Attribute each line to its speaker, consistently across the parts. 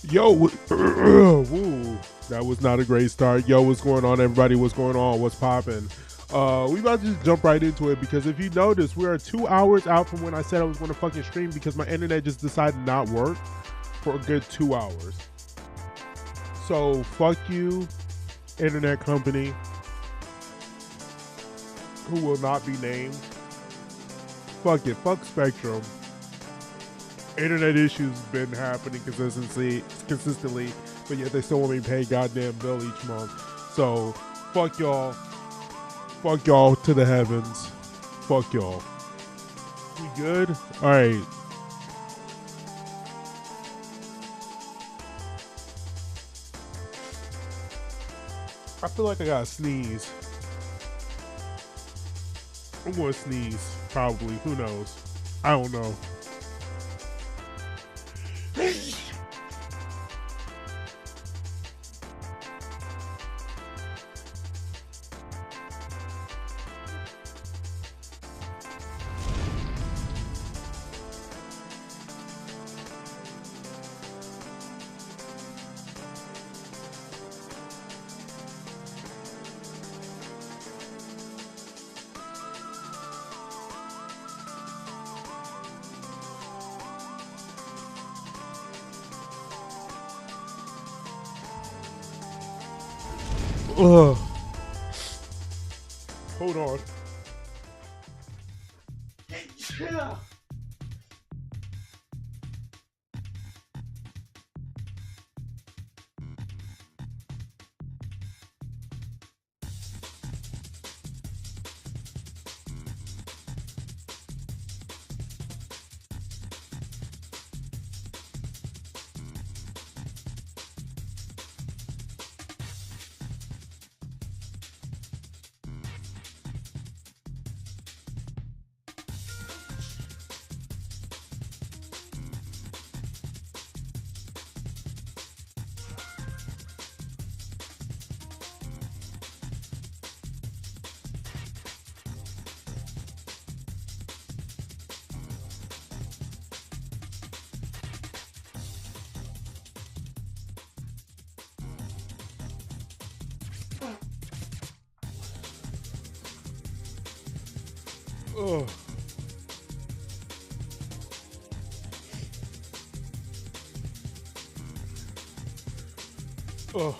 Speaker 1: Yo, woo, that was not a great start. Yo, what's going on, everybody? What's going on? What's popping? We about to just jump right into it because if you notice, we are 2 hours out from when I said I was going to fucking stream because my internet just decided to not work for a good 2 hours. So fuck you, internet company, who will not be named. Fuck it, fuck Spectrum. Internet issues been happening consistently, but yet they still want me to pay goddamn bill each month. So fuck y'all to the heavens. Fuck y'all. We good? All right. I feel like I gotta sneeze. I'm gonna sneeze, probably. Who knows? I don't know. Ugh. Hold on. Yeah. Ugh. Ugh.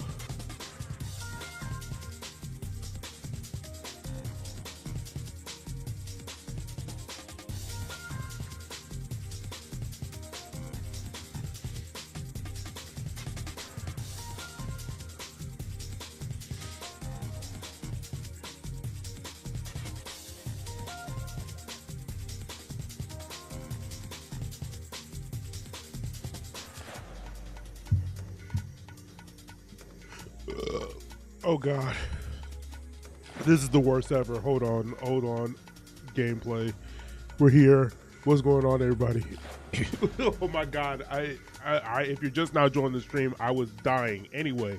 Speaker 1: Oh god, this is the worst ever. Hold on. Gameplay, we're here. What's going on, everybody? Oh my god, I if you're just now joining the stream, I was dying. Anyway,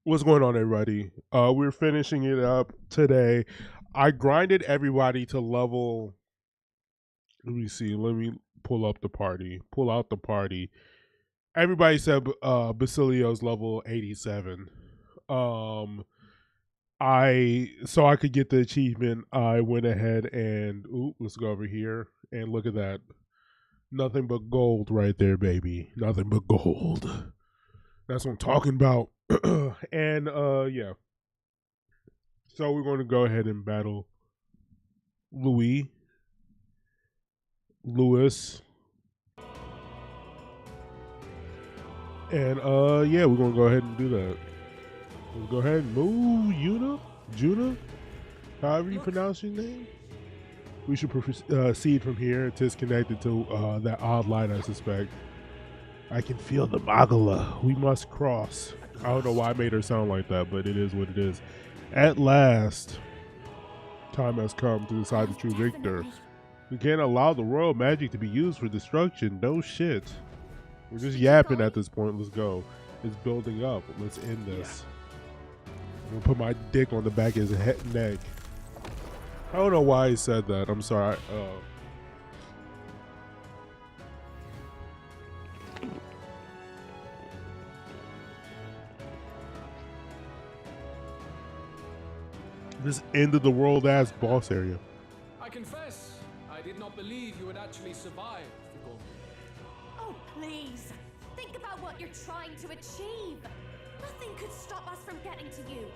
Speaker 1: what's going on, everybody? We're finishing it up today. I grinded everybody to level. Let me see. Let me pull out the party. Everybody said Basilio's level 87. So I could get the achievement. I went ahead and let's go over here and look at that. Nothing but gold right there, baby. Nothing but gold. That's what I'm talking about. And yeah. So we're going to go ahead and battle Louis. And yeah, we're gonna go ahead and do that. We'll go ahead and move Juna, however you pronounce your name. We should proceed from here. It is connected to that odd light, I suspect. I can feel the Magala. We must cross. I don't know why I made her sound like that, but it is what it is. At last, time has come to decide the true victor. We can't allow the royal magic to be used for destruction. No shit. We're just yapping at this point. Let's go. It's building up. Let's end this. I'm gonna put my dick on the back of his neck. I don't know why he said that. I'm sorry. This end of the world ass boss area.
Speaker 2: I confess, I did not believe you would actually survive the gauntlet.
Speaker 3: Oh, please. Think about what you're trying to achieve. Nothing could stop us from getting to you.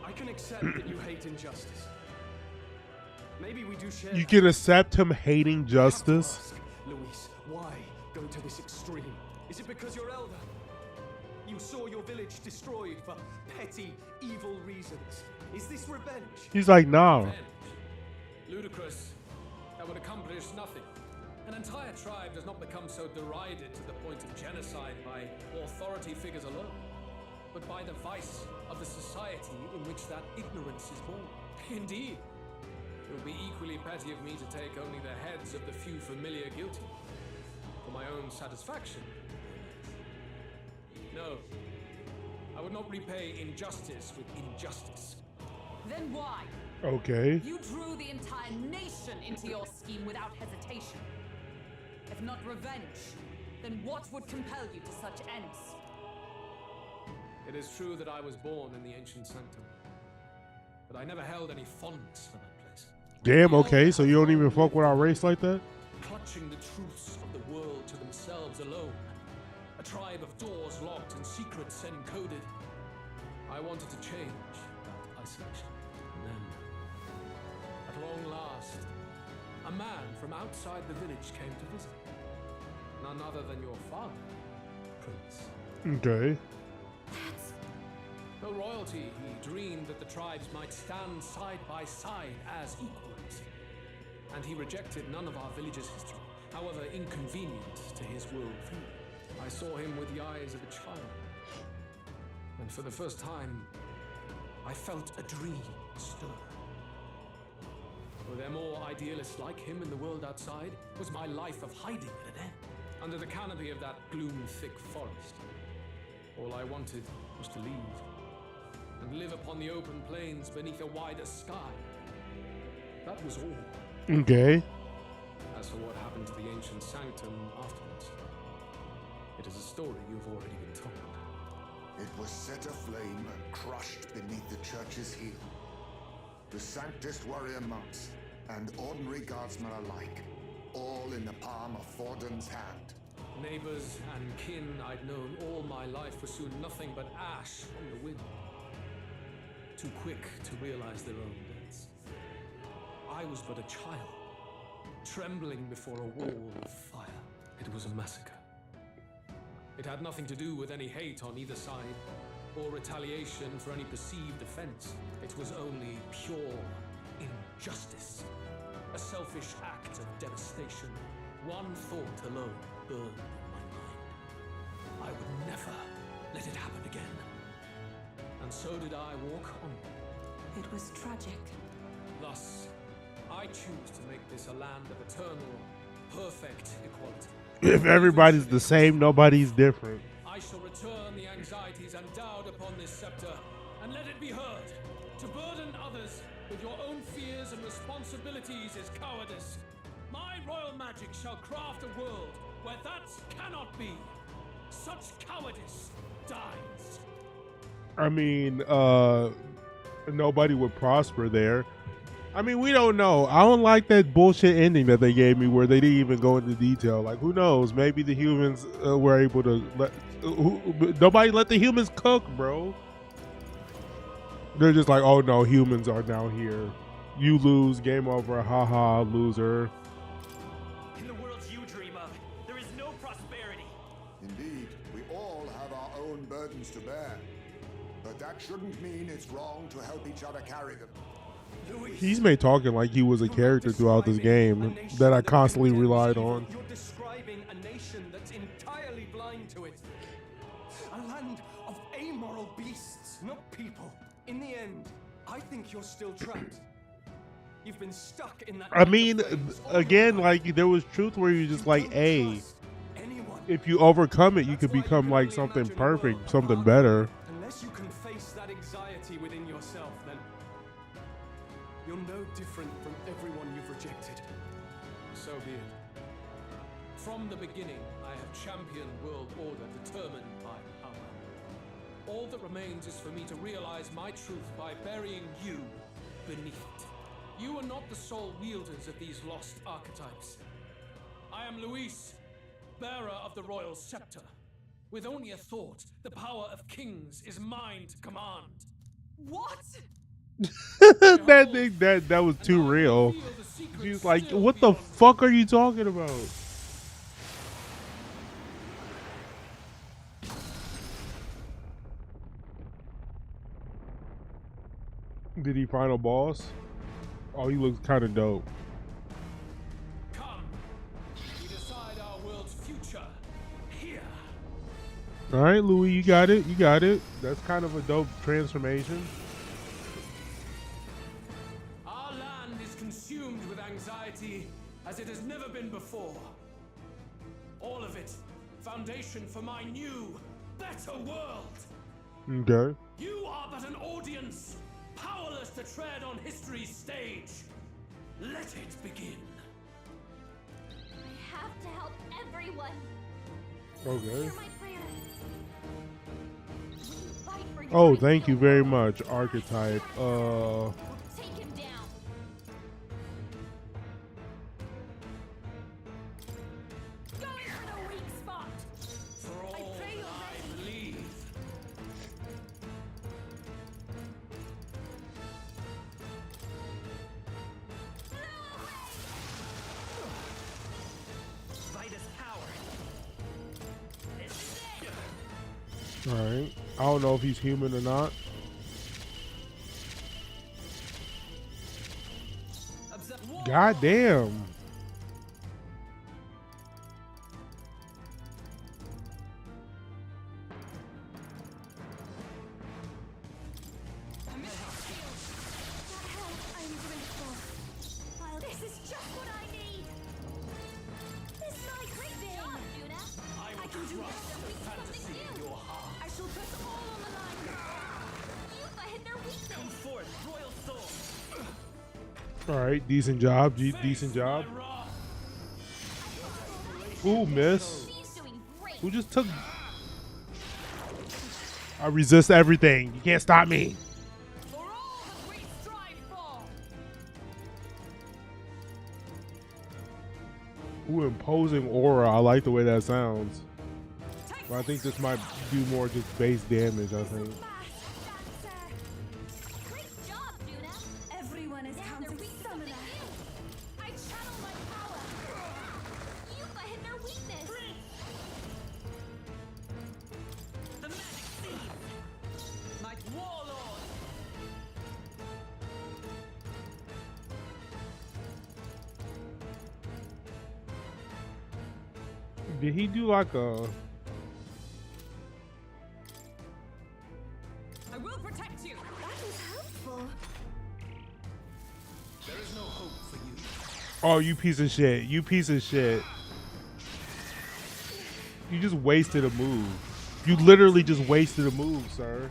Speaker 2: I can accept that you hate injustice. Maybe we do share.
Speaker 1: You can accept him hating justice.
Speaker 2: Luis, why go to this extreme? Is it because you're elder? You saw your village destroyed for petty, evil reasons. Is this revenge?
Speaker 1: He's like, nah.
Speaker 2: Revenge. Ludicrous. That would accomplish nothing. An entire tribe does not become so derided to the point of genocide by authority figures alone, but by the vice of the society in which that ignorance is born. Indeed. It would be equally petty of me to take only the heads of the few familiar guilty. For my own satisfaction. No. I would not repay injustice with injustice.
Speaker 3: Then why?
Speaker 1: Okay.
Speaker 3: You drew the entire nation into your scheme without hesitation. If not revenge, then what would compel you to such ends?
Speaker 2: It is true that I was born in the ancient sanctum, but I never held any fondness for that place.
Speaker 1: Damn, okay, so you don't even fuck with our race like that?
Speaker 2: Clutching the truths of the world to themselves alone. A tribe of doors locked and secrets encoded. I wanted to change that isolation. And then, at long last, a man from outside the village came to visit. None other than your father, Prince.
Speaker 1: Okay.
Speaker 2: Though royalty, he dreamed that the tribes might stand side by side as equals. And he rejected none of our village's history, however inconvenient to his worldview. I saw him with the eyes of a child. And for the first time, I felt a dream stir. Were there more idealists like him in the world outside? Was my life of hiding at an end? Under the canopy of that gloom-thick forest, all I wanted was to leave and live upon the open plains beneath a wider sky. That was all.
Speaker 1: Okay.
Speaker 2: As for what happened to the ancient sanctum afterwards, it is a story you've already been told.
Speaker 4: It was set aflame and crushed beneath the church's heel. The Sanctist warrior monks and ordinary guardsmen alike, all in the palm of Forden's hand.
Speaker 2: Neighbors and kin I'd known all my life were soon nothing but ash on the wind. Too quick to realize their own deaths. I was but a child, trembling before a wall of fire. It was a massacre. It had nothing to do with any hate on either side, or retaliation for any perceived offense. It was only pure injustice. A selfish act of devastation. One thought alone burned in my mind. I would never let it happen again. And so did I walk on.
Speaker 3: It was tragic.
Speaker 2: Thus, I choose to make this a land of eternal, perfect equality.
Speaker 1: If everybody's the same, nobody's different.
Speaker 2: I shall return the anxieties endowed upon this scepter, and let it be heard. To burden others with your own fears and responsibilities is cowardice. My royal magic shall craft a world where that cannot be. Such cowardice dies.
Speaker 1: I mean, nobody would prosper there. I mean, we don't know. I don't like that bullshit ending that they gave me where they didn't even go into detail. Like, who knows? Maybe the humans were able to let... nobody let the humans cook, bro. They're just like, oh no, humans are now here. You lose, game over, haha, loser.
Speaker 5: In the worlds you dream of, there is no prosperity.
Speaker 4: Indeed, we all have our own burdens to bear. But that shouldn't mean it's wrong to help each other carry them.
Speaker 1: He's made talking like he was a character throughout this game that I constantly relied on.
Speaker 5: You're describing a nation that's entirely blind to it. A land of amoral beasts, not people. In the end, I think you're still trapped. You've been stuck in that.
Speaker 1: I mean, again, like there was truth where you're just like, hey, if you overcome it, you could become like something perfect, something better.
Speaker 5: Unless you can face that anxiety within yourself, then you're no different from everyone you've rejected.
Speaker 2: So be it. From the beginning, I have championed world order determined by power. All that remains is for me to realize my truth by burying you beneath it. You are not the sole wielders of these lost archetypes. I am Luis, bearer of the royal scepter. With only a thought, the power of kings is mine to command.
Speaker 3: What?
Speaker 1: that was too real. She's like, what the fuck are you talking about? Did he find a boss? Oh, he looks kind of dope.
Speaker 2: Come, we decide our world's future here.
Speaker 1: All right, Louis, you got it. You got it. That's kind of a dope transformation.
Speaker 2: Our land is consumed with anxiety as it has never been before. All of it, foundation for my new, better world.
Speaker 1: Okay.
Speaker 2: You are but an audience, powerless to tread on history's stage. Let it begin.
Speaker 6: I have to help everyone.
Speaker 1: Okay.
Speaker 6: Hear my prayer. Fight for your
Speaker 1: Oh, thank you
Speaker 6: ideal
Speaker 1: very
Speaker 6: world.
Speaker 1: much, Archetype.
Speaker 6: Take him down. Going for the weak spot.
Speaker 2: For all
Speaker 6: pray you're
Speaker 2: I
Speaker 6: ready.
Speaker 2: believe.
Speaker 5: Vitus power. This is it.
Speaker 1: All right. I don't know if he's human or not. God damn.
Speaker 6: I'm grateful. This is just what I need. This is my great job, Judah.
Speaker 2: I
Speaker 6: can
Speaker 2: will
Speaker 6: do
Speaker 2: trust
Speaker 6: this.
Speaker 2: the
Speaker 6: We
Speaker 2: fantasy
Speaker 6: something
Speaker 2: in
Speaker 6: new.
Speaker 2: your heart.
Speaker 6: I shall put all on the line. You've hit their
Speaker 5: Come
Speaker 6: weakness.
Speaker 5: forth, royal soul.
Speaker 1: All right. Decent job. Decent job.
Speaker 2: My wrath.
Speaker 1: Ooh, miss.
Speaker 6: He's doing great.
Speaker 1: Who just took? I resist everything. You can't stop me.
Speaker 3: For all that we strive for.
Speaker 1: Ooh, imposing aura. I like the way that sounds.
Speaker 3: Take
Speaker 1: But I think this might do more just base damage, I think.
Speaker 6: Great job, Judah.
Speaker 3: Everyone is
Speaker 6: Now they're
Speaker 3: counting
Speaker 6: weak to
Speaker 3: summoner.
Speaker 6: something new. I channel my power. You've hit their weakness.
Speaker 5: The magic seed. My warlord.
Speaker 1: Did he do like a?
Speaker 3: I will protect you.
Speaker 6: That is helpful.
Speaker 2: There is no hope for you.
Speaker 1: Oh, you piece of shit. You piece of shit. You just wasted a move. You literally just wasted a move, sir.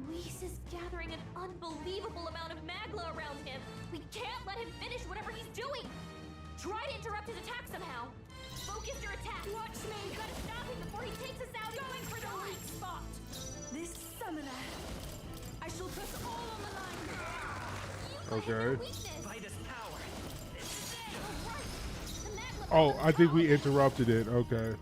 Speaker 6: Luis is gathering an unbelievable amount of magla around him. We can't let him finish whatever he's doing. Try to interrupt his attack somehow. Focus your attack. Watch me. You gotta stop him before he takes us out.
Speaker 3: Going for the weak spot. This summoner. I shall put all on the line.
Speaker 1: Okay.
Speaker 5: Vitus power. This is it.
Speaker 1: Oh, I think we interrupted it. Okay.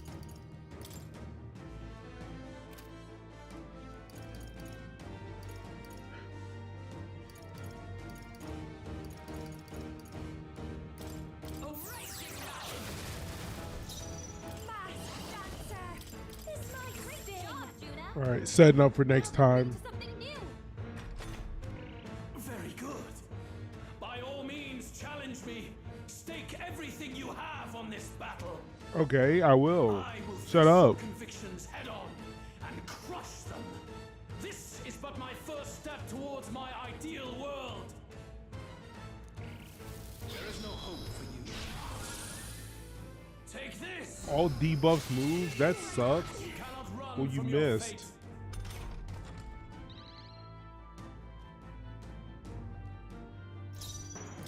Speaker 1: All right, setting up for next time.
Speaker 6: Something new.
Speaker 2: Very good. By all means, challenge me. Stake everything you have on this battle.
Speaker 1: Okay, I will.
Speaker 2: I will
Speaker 1: Shut
Speaker 2: face your
Speaker 1: up.
Speaker 2: convictions head on and crush them. This is but my first step towards my ideal world. There is no hope for you. Take this.
Speaker 1: All debuffs moves? That sucks.
Speaker 2: You cannot run
Speaker 1: Well, you
Speaker 2: from your
Speaker 1: missed.
Speaker 2: fate.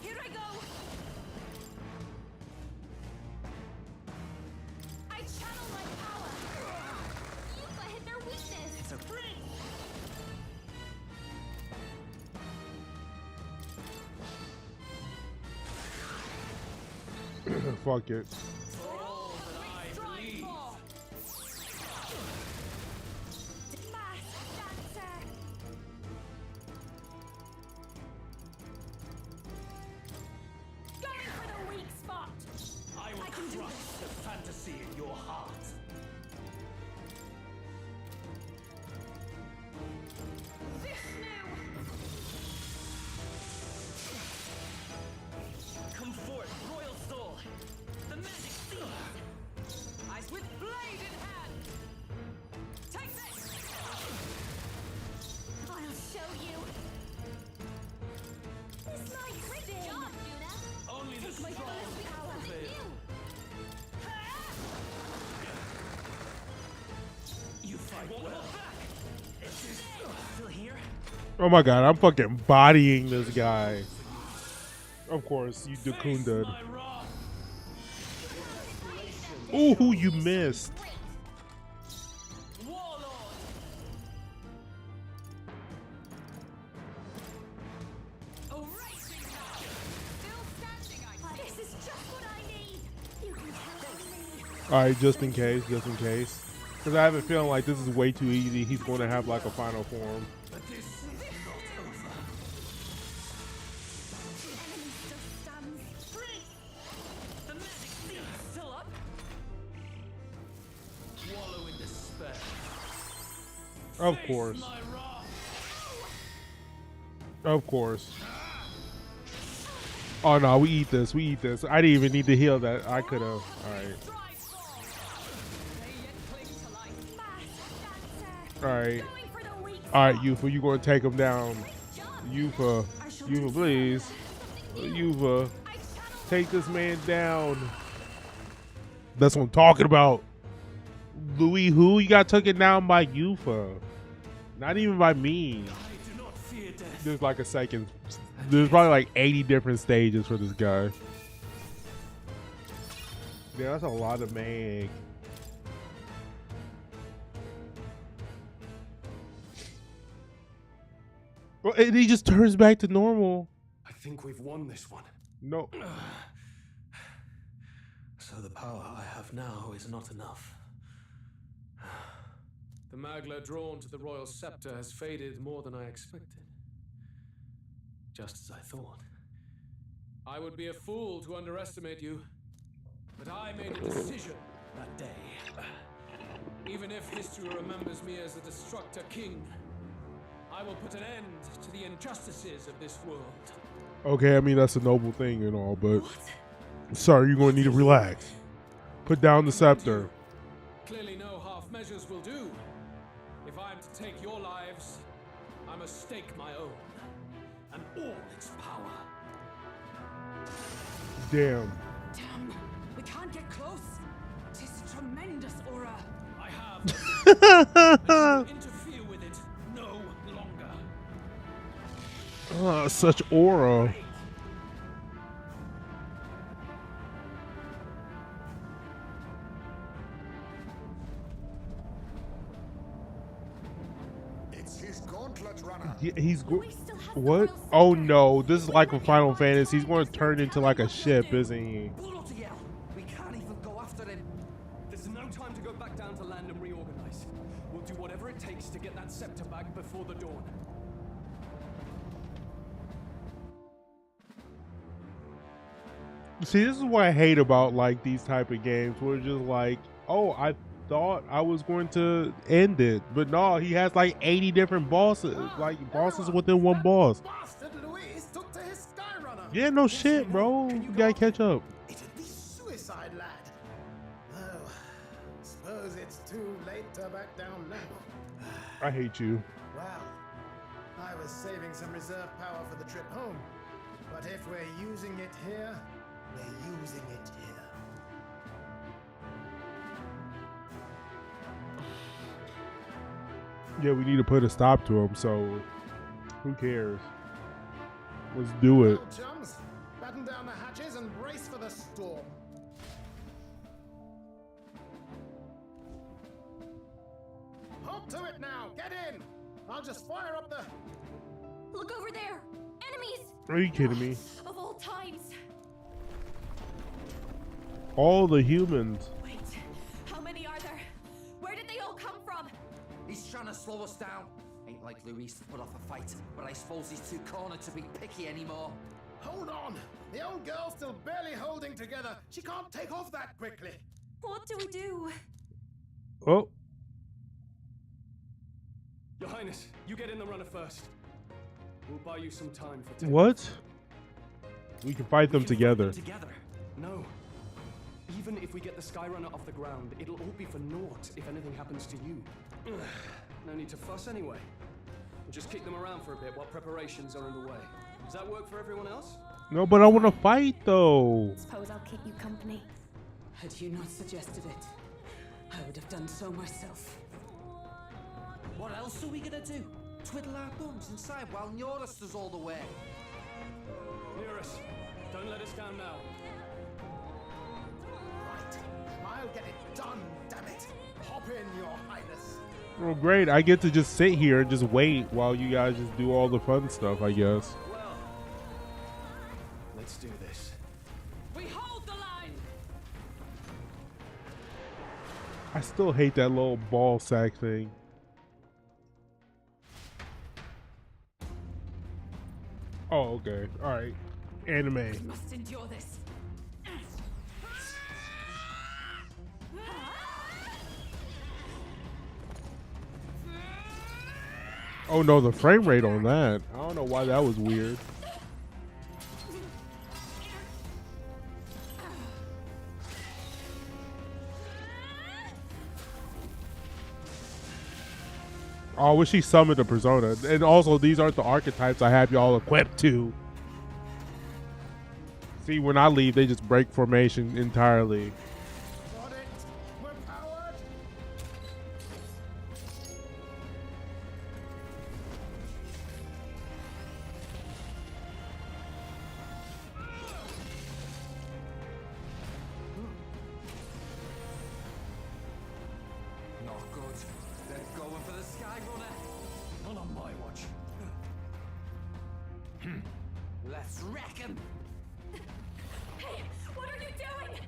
Speaker 3: Here I go. I channel my power.
Speaker 6: Yuka hit their weakness.
Speaker 5: It's a free.
Speaker 1: Fuck it.
Speaker 2: For all that I believe.
Speaker 6: Going for the weak spot.
Speaker 2: I will crush the fantasy in your heart.
Speaker 5: Come forth, royal soul. The magic seeds.
Speaker 3: Eyes with blade in hand. Take this.
Speaker 6: I'll show you. This might crit job, Juna.
Speaker 2: Only the strong prevail. You fight well.
Speaker 5: Still here?
Speaker 1: Oh my god, I'm fucking bodying this guy. Of course, you Dakunda.
Speaker 2: My wrath.
Speaker 1: Ooh, you missed.
Speaker 2: Warlord.
Speaker 3: Oh, racing now. Still standing, I think.
Speaker 6: This is just what I need. You can count on me.
Speaker 1: Alright, just in case, just in case. Because I have a feeling like this is way too easy. He's going to have like a final form.
Speaker 2: But this is not over.
Speaker 6: Enemy still stands.
Speaker 5: Free! The magic seeds still up?
Speaker 2: Wallow in despair.
Speaker 1: Of course.
Speaker 2: My wrath.
Speaker 1: Of course. Oh no, we eat this. We eat this. I didn't even need to heal that. I could have. Alright.
Speaker 3: They yet cling to life.
Speaker 1: Alright.
Speaker 6: Going for the weak
Speaker 1: Alright, Yufa, you gonna take him down. Yufa. Yufa, please. Yufa. Take this man down. That's what I'm talking about. Louis who? You got taken down by Yufa. Not even by me.
Speaker 2: I do not fear death.
Speaker 1: There's like a second. There's probably like 80 different stages for this guy. Yeah, that's a lot of mag. Well, and he just turns back to normal.
Speaker 5: I think we've won this one.
Speaker 1: No.
Speaker 2: So the power I have now is not enough. The Magla drawn to the royal scepter has faded more than I expected. Just as I thought. I would be a fool to underestimate you, but I made a decision that day. Even if history remembers me as the Destructor King, I will put an end to the injustices of this world.
Speaker 1: Okay, I mean, that's a noble thing and all, but... Sorry, you're going to need to relax. Put down the scepter.
Speaker 2: Clearly no half measures will do. If I am to take your lives, I must stake my own, and all its power.
Speaker 1: Damn.
Speaker 3: Damn, we can't get close. Tis a tremendous aura.
Speaker 2: I have and to interfere with it no longer.
Speaker 1: Such aura.
Speaker 4: It's his gauntlet runner.
Speaker 1: Yeah, he's
Speaker 6: We still have the
Speaker 1: what?
Speaker 6: royal
Speaker 1: Oh
Speaker 6: scepter.
Speaker 1: no, this is like a Final Fantasy. He's going to turn into like a ship, isn't he?
Speaker 5: Bloody hell! We can't even go after him. There's no time to go back down to land and reorganize. We'll do whatever it takes to get that scepter back before the dawn.
Speaker 1: See, this is what I hate about like these type of games where it's just like, oh, I thought I was going to end it, but no, he has like 80 different bosses, like bosses within one boss.
Speaker 7: Bastard Louise took to his Skyrunner.
Speaker 1: Yeah, no shit, bro. You gotta catch up.
Speaker 7: It'd be suicide, lad. Oh, suppose it's too late to back down now.
Speaker 1: I hate you.
Speaker 7: Well, I was saving some reserve power for the trip home. But if we're using it here, we're using it here.
Speaker 1: Yeah, we need to put a stop to him, so who cares? Let's do it.
Speaker 7: Well, chums, batten down the hatches and brace for the storm. Hold to it now. Get in. I'll just fire up the...
Speaker 6: Look over there. Enemies
Speaker 1: Are you kidding me?
Speaker 6: of all times.
Speaker 1: All the humans.
Speaker 3: Wait, how many are there? Where did they all come from?
Speaker 8: He's trying to slow us down. Ain't like Luis to put off a fight, but I suppose he's too cornered to be picky anymore.
Speaker 7: Hold on! The old girl's still barely holding together. She can't take off that quickly.
Speaker 3: What do we do?
Speaker 1: Oh,
Speaker 5: Your Highness, you get in the runner first. We'll buy you some time for
Speaker 1: what? We can fight them together.
Speaker 5: No. Even if we get the Skyrunner off the ground, it'll all be for naught if anything happens to you. No need to fuss anyway. We'll just kick them around for a bit while preparations are underway. Does that work for everyone else?
Speaker 1: No, but I want to fight though.
Speaker 3: Suppose I'll keep you company.
Speaker 9: Had you not suggested it, I would have done so myself.
Speaker 8: What else are we gonna do? Twiddle our thumbs inside while Norris does all the work.
Speaker 5: Nearest, don't let us down now.
Speaker 7: Right. I'll get it done, damn it. Hop in, Your Highness.
Speaker 1: Well, great. I get to just sit here and just wait while you guys just do all the fun stuff, I guess.
Speaker 5: Well, let's do this.
Speaker 3: We hold the line!
Speaker 1: I still hate that little ball sack thing. Oh, okay. All right. Anime.
Speaker 3: We must endure this.
Speaker 1: Oh no, the frame rate on that. I don't know why that was weird. Oh, I wish he summoned a persona. And also, these aren't the archetypes I have y'all equipped to. See, when I leave, they just break formation entirely.
Speaker 7: Got it. We're powered.
Speaker 8: Not good. They're going for the Skyrunner.
Speaker 5: Not on my watch.
Speaker 8: Let's wreck him.
Speaker 3: Hey, what are you doing?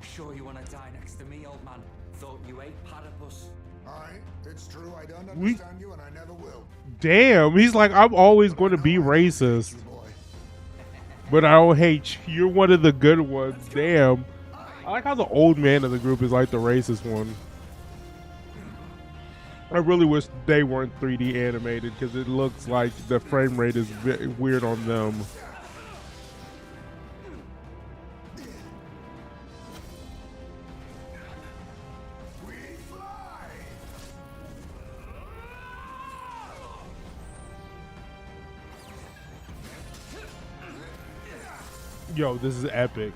Speaker 8: Sure you want to die next to me, old man? Thought you ate platypus.
Speaker 4: Aye, it's true. I don't
Speaker 1: We-
Speaker 4: understand you, and I never will.
Speaker 1: Damn, he's like, I'm always going to be racist,
Speaker 4: You boy.
Speaker 1: but I don't hate you. You're one of the good ones. Damn. I like how the old man of the group is like the racist one. I really wish they weren't 3D animated because it looks like the frame rate is weird on them.
Speaker 4: We fly.
Speaker 1: Yo, this is epic.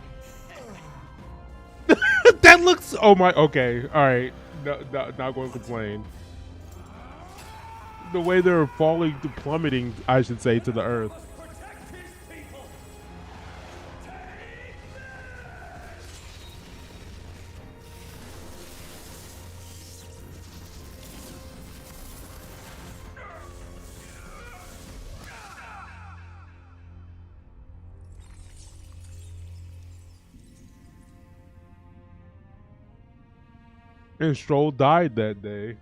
Speaker 1: That looks. Oh my. Okay. All right. No, not going to complain. The way they're falling, plummeting, I should say, to the earth.
Speaker 5: Protect his people!
Speaker 1: And Stroll died that day.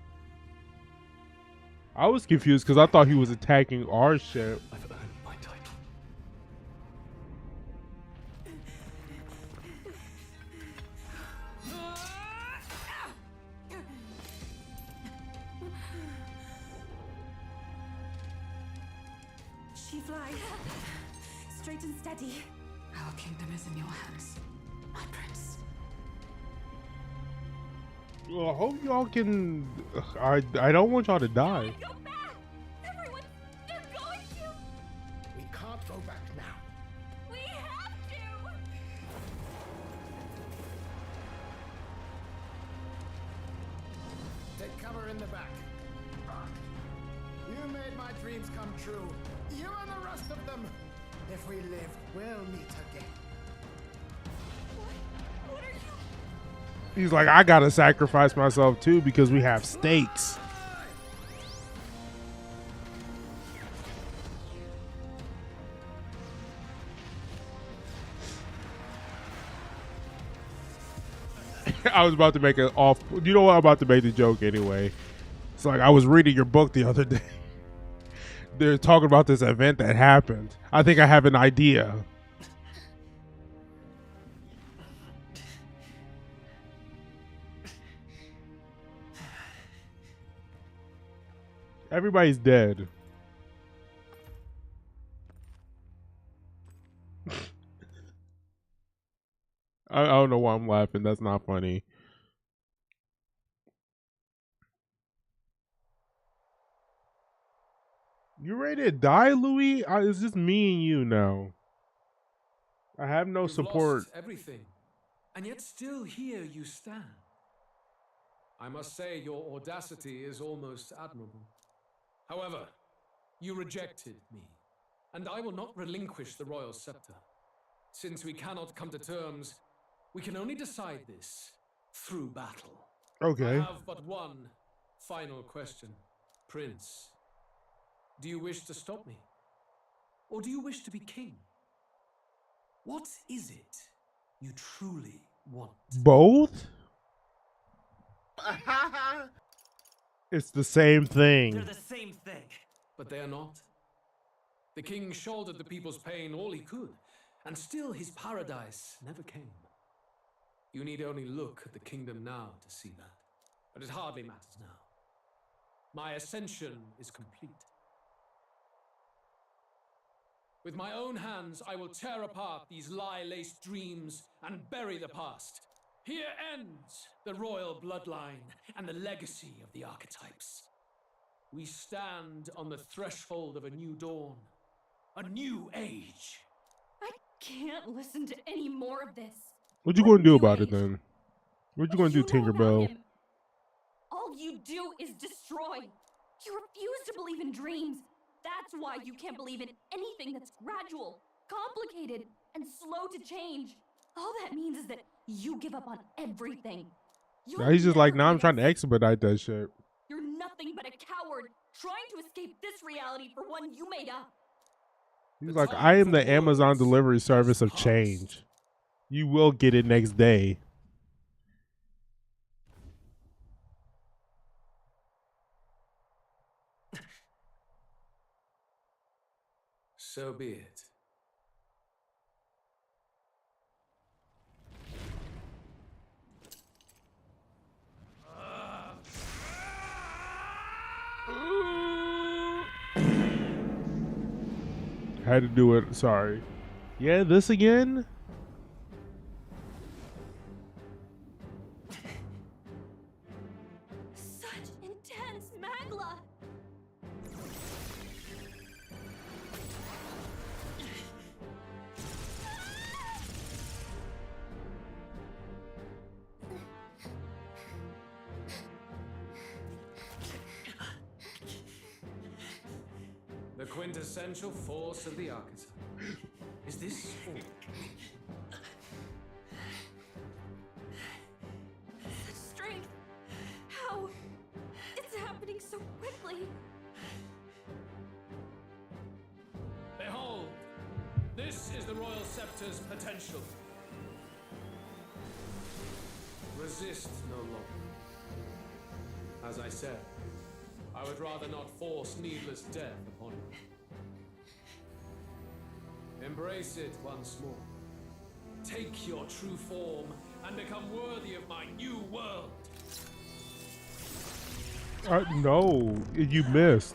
Speaker 1: I was confused because I thought he was attacking our ship.
Speaker 5: I've earned my title.
Speaker 3: She flies. Straight and steady.
Speaker 9: Our kingdom is in your hands, my prince.
Speaker 1: Well, I hope y'all can. I don't want y'all to die.
Speaker 6: Go back! Everyone, they're going to!
Speaker 7: We can't go back now.
Speaker 6: We have to!
Speaker 7: Take cover in the back. You made my dreams come true. You and the rest of them. If we live, we'll meet again.
Speaker 6: What are you?
Speaker 1: He's like, I gotta sacrifice myself too because we have stakes. I was about to make it off. You know what? I'm about to make the joke anyway. It's like I was reading your book the other day. They're talking about this event that happened. I think I have an idea. Everybody's dead. I don't know why I'm laughing. That's not funny. You ready to die, Louis? It's just me and you now. I have no
Speaker 2: You've
Speaker 1: support.
Speaker 2: lost everything, and yet still here you stand. I must say your audacity is almost admirable. However, you rejected me, and I will not relinquish the royal scepter. Since we cannot come to terms, we can only decide this through battle.
Speaker 1: Okay.
Speaker 2: I have but one final question. Prince, do you wish to stop me? Or do you wish to be king? What is it you truly want?
Speaker 1: Both? It's the same thing.
Speaker 10: They're the same thing.
Speaker 2: But they are not. The king shouldered the people's pain all he could, and still his paradise never came. You need only look at the kingdom now to see that. But it hardly matters now. My ascension is complete. With my own hands, I will tear apart these lie-laced dreams and bury the past. Here ends the royal bloodline and the legacy of the archetypes. We stand on the threshold of a new dawn, a new age.
Speaker 6: I can't listen to any more of this.
Speaker 1: What you gonna do about it then? What you gonna do, Tinkerbell?
Speaker 6: All you do is destroy. You refuse to believe in dreams. That's why you can't believe in anything that's gradual, complicated, and slow to change. All that means is that you give up on everything.
Speaker 1: Now he's just like, nah, I'm trying to expedite that shit.
Speaker 6: You're nothing but a coward trying to escape this reality for one you made up.
Speaker 1: He's like, I am the Amazon delivery service of change. You will get it next day.
Speaker 2: So be it.
Speaker 1: Had to do it. Sorry. Yeah, this again?
Speaker 6: Such intense magla.
Speaker 2: The quintessential force of the archetype. Is this all?
Speaker 6: Such strength. How? It's happening so quickly.
Speaker 2: Behold, this is the royal scepter's potential. Resist no longer. As I said, I would rather not force needless death upon you. Embrace it once more. Take your true form and become worthy of my new world.
Speaker 1: No, you missed.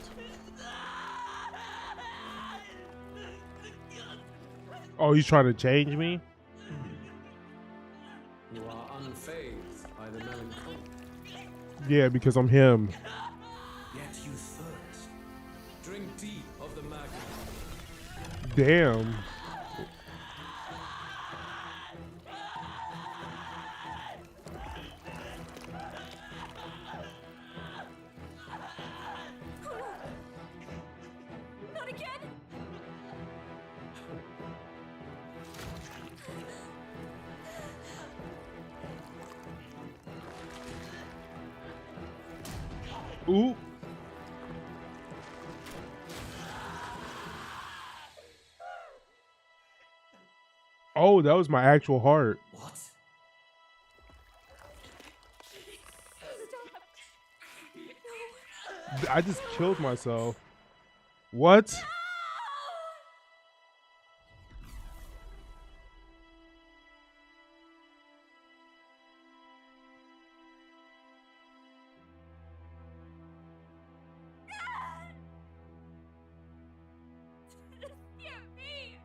Speaker 1: Oh, he's trying to change me?
Speaker 2: You are unfazed by the melancholy.
Speaker 1: Yeah, because I'm him.
Speaker 2: Yet you thirst. Drink deep of the magma.
Speaker 1: Damn.
Speaker 6: Not again.
Speaker 1: Ooh. Oh, that was my actual heart.
Speaker 2: What?
Speaker 1: I just killed myself. What?
Speaker 6: Hear me!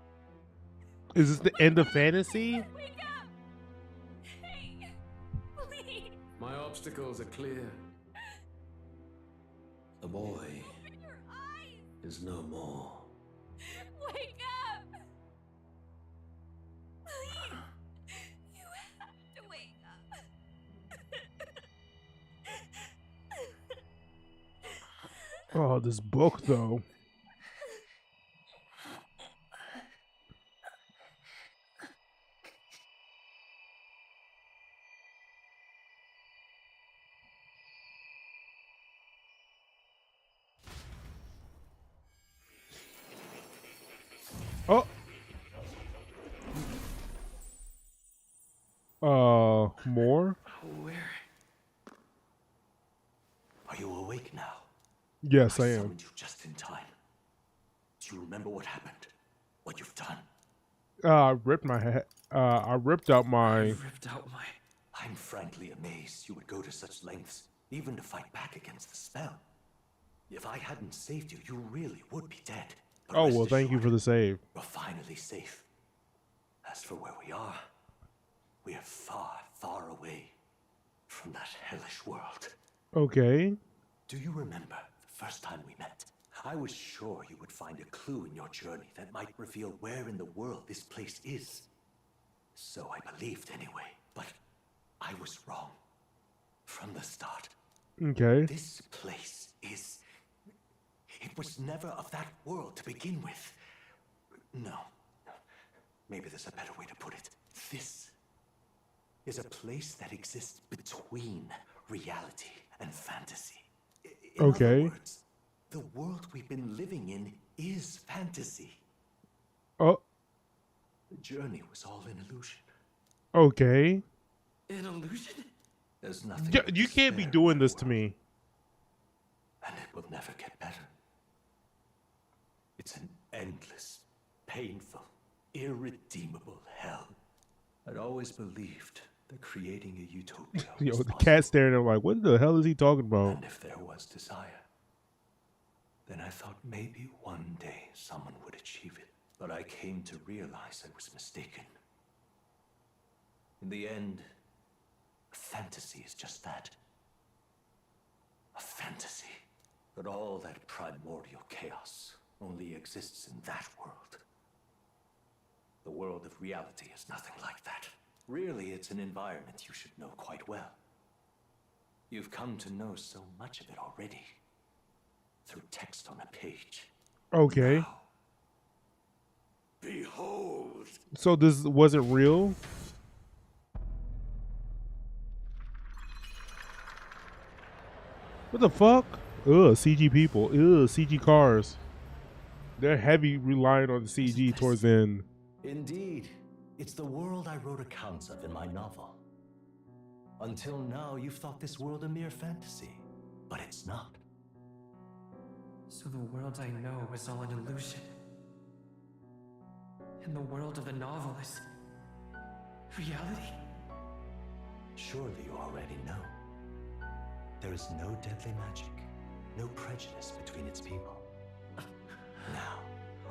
Speaker 1: Is this the end of fantasy?
Speaker 6: Wake up! Hey, please!
Speaker 2: My obstacles are clear. The boy
Speaker 6: Open your eyes!
Speaker 2: is no more.
Speaker 6: Wake up! Please! You have to wake up!
Speaker 1: Oh, this book though. Oh. More?
Speaker 10: Where? Are you awake now?
Speaker 1: Yes, I am.
Speaker 10: Summoned you just in time. Do you remember what happened? What you've done?
Speaker 1: I ripped my head. I ripped out my.
Speaker 10: Ripped out my. I'm frankly amazed you would go to such lengths, even to fight back against the spell. If I hadn't saved you, you really would be dead. But
Speaker 1: Oh
Speaker 10: rest
Speaker 1: well, thank you
Speaker 10: assured,
Speaker 1: for the save.
Speaker 10: we're finally safe. As for where we are far, far away from that hellish world.
Speaker 1: Okay.
Speaker 10: Do you remember the first time we met? I was sure you would find a clue in your journey that might reveal where in the world this place is. So I believed anyway, but I was wrong. From the start.
Speaker 1: Okay.
Speaker 10: This place is... It was never of that world to begin with. No. Maybe there's a better way to put it. This is a place that exists between reality and fantasy. In
Speaker 1: Okay.
Speaker 10: other words, the world we've been living in is fantasy.
Speaker 1: Oh.
Speaker 10: The journey was all an illusion.
Speaker 1: Okay.
Speaker 10: An illusion? There's nothing.
Speaker 1: Yeah,
Speaker 10: but
Speaker 1: you can't be
Speaker 10: despair in
Speaker 1: doing
Speaker 10: that
Speaker 1: this to
Speaker 10: world,
Speaker 1: me.
Speaker 10: and it will never get better. It's an endless, painful, irredeemable hell. I'd always believed that creating a utopia
Speaker 1: Yo,
Speaker 10: was
Speaker 1: the
Speaker 10: possible.
Speaker 1: cat staring at him like, what the hell is he talking about?
Speaker 10: And if there was desire, then I thought maybe one day someone would achieve it. But I came to realize I was mistaken. In the end, fantasy is just that. A fantasy. But all that primordial chaos only exists in that world. The world of reality is nothing like that. Really, it's an environment you should know quite well. You've come to know so much of it already. Through text on a page.
Speaker 1: Okay.
Speaker 10: Now, behold!
Speaker 1: So this wasn't real? What the fuck? Ugh, CG people. Ugh, CG cars. They're heavy relying on the CG towards the end.
Speaker 10: Indeed, it's the world I wrote accounts of in my novel. Until now, you've thought this world a mere fantasy, but it's not.
Speaker 5: So the world I know is all an illusion. And the world of the novel is reality?
Speaker 10: Surely you already know. There is no deadly magic, no prejudice between its people. Now,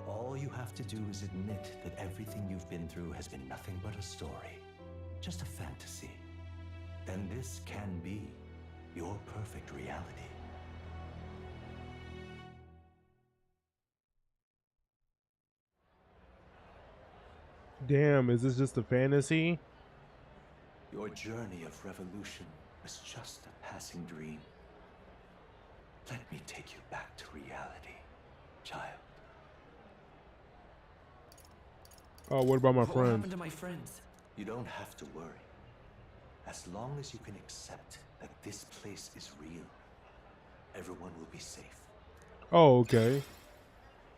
Speaker 10: all you have to do is admit that everything you've been through has been nothing but a story, just a fantasy. Then this can be your perfect reality.
Speaker 1: Damn, is this just a fantasy?
Speaker 10: Your journey of revolution was just a passing dream. Let me take you back to reality, child.
Speaker 1: Oh, what about my
Speaker 5: What
Speaker 1: friends?
Speaker 5: happened to my friends?
Speaker 10: You don't have to worry. As long as you can accept that this place is real, everyone will be safe.
Speaker 1: Oh, okay.